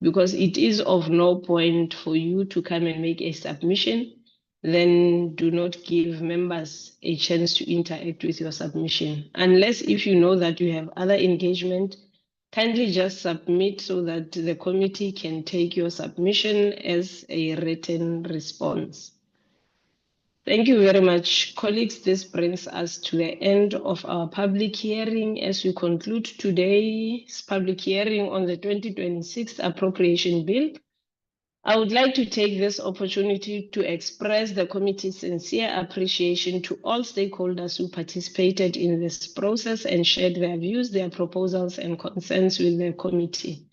[SPEAKER 9] because it is of no point for you to come and make a submission, then do not give members a chance to interact with your submission. Unless if you know that you have other engagement, kindly just submit so that the committee can take your submission as a written response. Thank you very much, colleagues. This brings us to the end of our public hearing. As we conclude today's public hearing on the 2026 Appropriation Bill, I would like to take this opportunity to express the committee's sincere appreciation to all stakeholders who participated in this process and shared their views, their proposals, and concerns with the committee.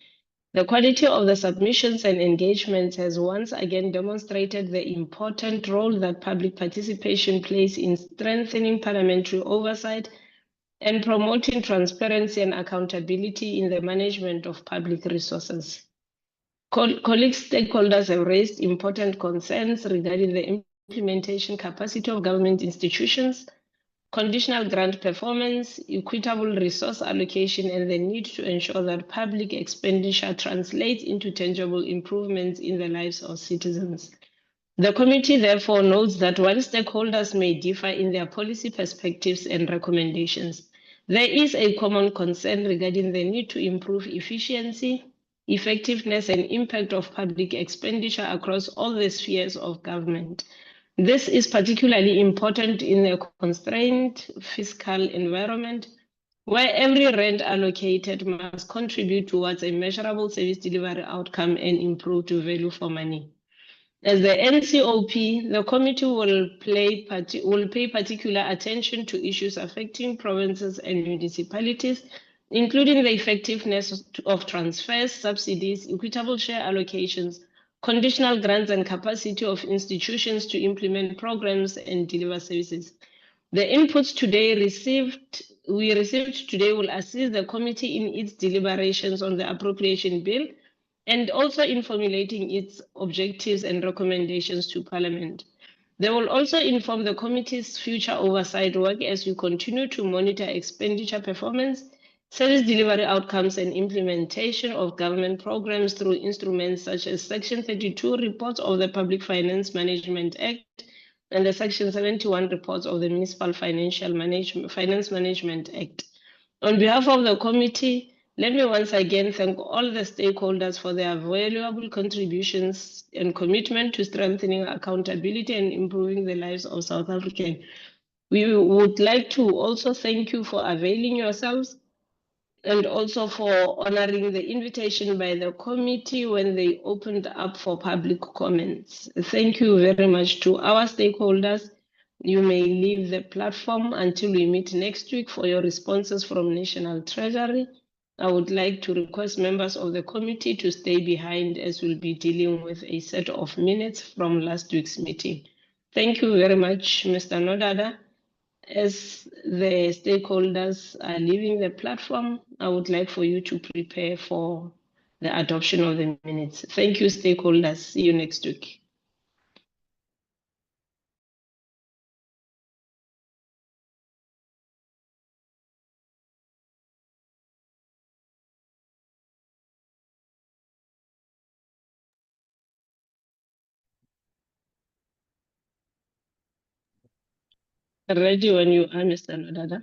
[SPEAKER 9] The quality of the submissions and engagements has once again demonstrated the important role that public participation plays in strengthening parliamentary oversight and promoting transparency and accountability in the management of public resources. Colleagues, stakeholders have raised important concerns regarding the implementation capacity of government institutions, conditional grant performance, equitable resource allocation, and the need to ensure that public expenditure translates into tangible improvements in the lives of citizens. The committee therefore notes that while stakeholders may differ in their policy perspectives and recommendations, there is a common concern regarding the need to improve efficiency, effectiveness, and impact of public expenditure across all the spheres of government. This is particularly important in a constrained fiscal environment where every rand allocated must contribute towards a measurable service delivery outcome and improved value for money. As the NCOP, the committee will pay particular attention to issues affecting provinces and municipalities, including the effectiveness of transfers, subsidies, equitable share allocations, conditional grants, and capacity of institutions to implement programs and deliver services. The inputs we received today will assist the committee in its deliberations on the appropriation bill and also in formulating its objectives and recommendations to Parliament. They will also inform the committee's future oversight work as we continue to monitor expenditure performance, service delivery outcomes, and implementation of government programs through instruments such as Section 32 reports of the Public Finance Management Act and the Section 71 reports of the Municipal Finance Management Act. On behalf of the committee, let me once again thank all the stakeholders for their valuable contributions and commitment to strengthening accountability and improving the lives of South Africans. We would like to also thank you for availing yourselves and also for honoring the invitation by the committee when they opened up for public comments. Thank you very much to our stakeholders. You may leave the platform until we meet next week for your responses from National Treasury. I would like to request members of the committee to stay behind as we'll be dealing with a set of minutes from last week's meeting. Thank you very much, Mr. Nodada. As the stakeholders are leaving the platform, I would like for you to prepare for the adoption of the minutes. Thank you, stakeholders. See you next week. Ready when you are, Mr. Nodada.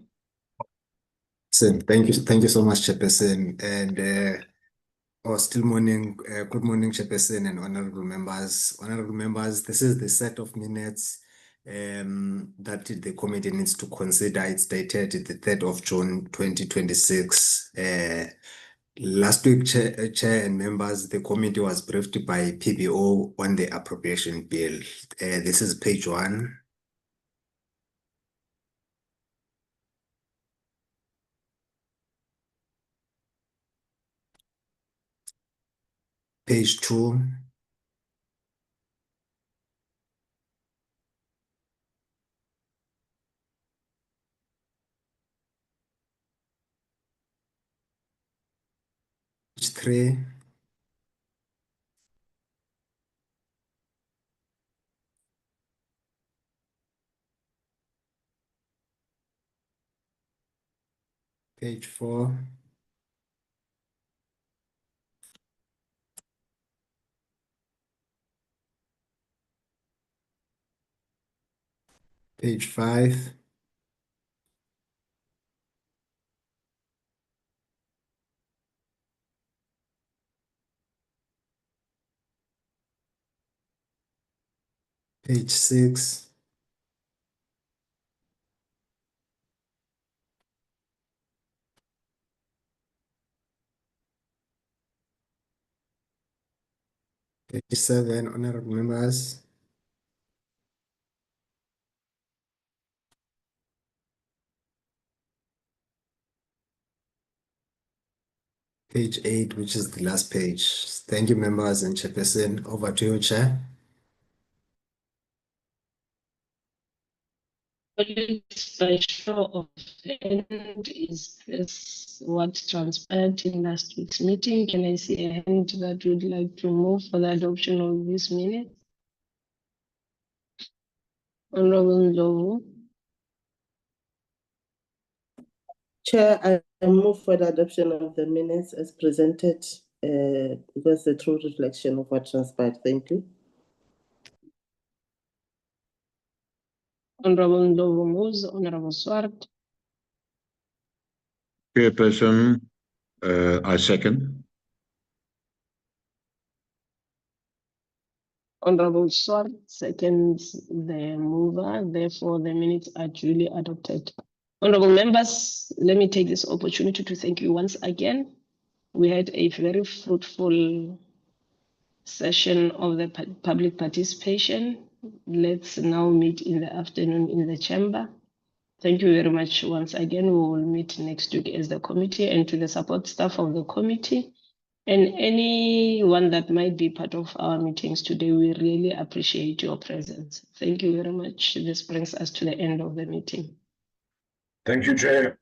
[SPEAKER 2] Thank you so much, Chairperson. And still morning, good morning, Chairperson and honorable members. Honorable members, this is the set of minutes that the committee needs to consider. It's dated the 3rd of June 2026. Last week, Chair and members, the committee was briefed by PBO on the appropriation bill. This is page 1. Page 2. Page 3. Page 4. Page 5. Page 6. Page 7, honorable members. Page 8, which is the last page. Thank you, members and Chairperson. Over to you, Chair.
[SPEAKER 9] By show of hand, is this what transpired in last week's meeting? Can I see a hand that would like to move for the adoption of this minute? Honorable Ndlovu.
[SPEAKER 12] Chair, I move for the adoption of the minutes as presented because the true reflection of what transpired. Thank you.
[SPEAKER 9] Honorable Ndlovu moves. Honorable Swart.
[SPEAKER 11] Chairperson, I second.
[SPEAKER 9] Honorable Swart seconds the mover. Therefore, the minutes are duly adopted. Honorable members, let me take this opportunity to thank you once again. We had a very fruitful session of the public participation. Let's now meet in the afternoon in the chamber. Thank you very much once again. We will meet next week as the committee, and to the support staff of the committee and anyone that might be part of our meetings today. We really appreciate your presence. Thank you very much. This brings us to the end of the meeting.
[SPEAKER 13] Thank you, Chair.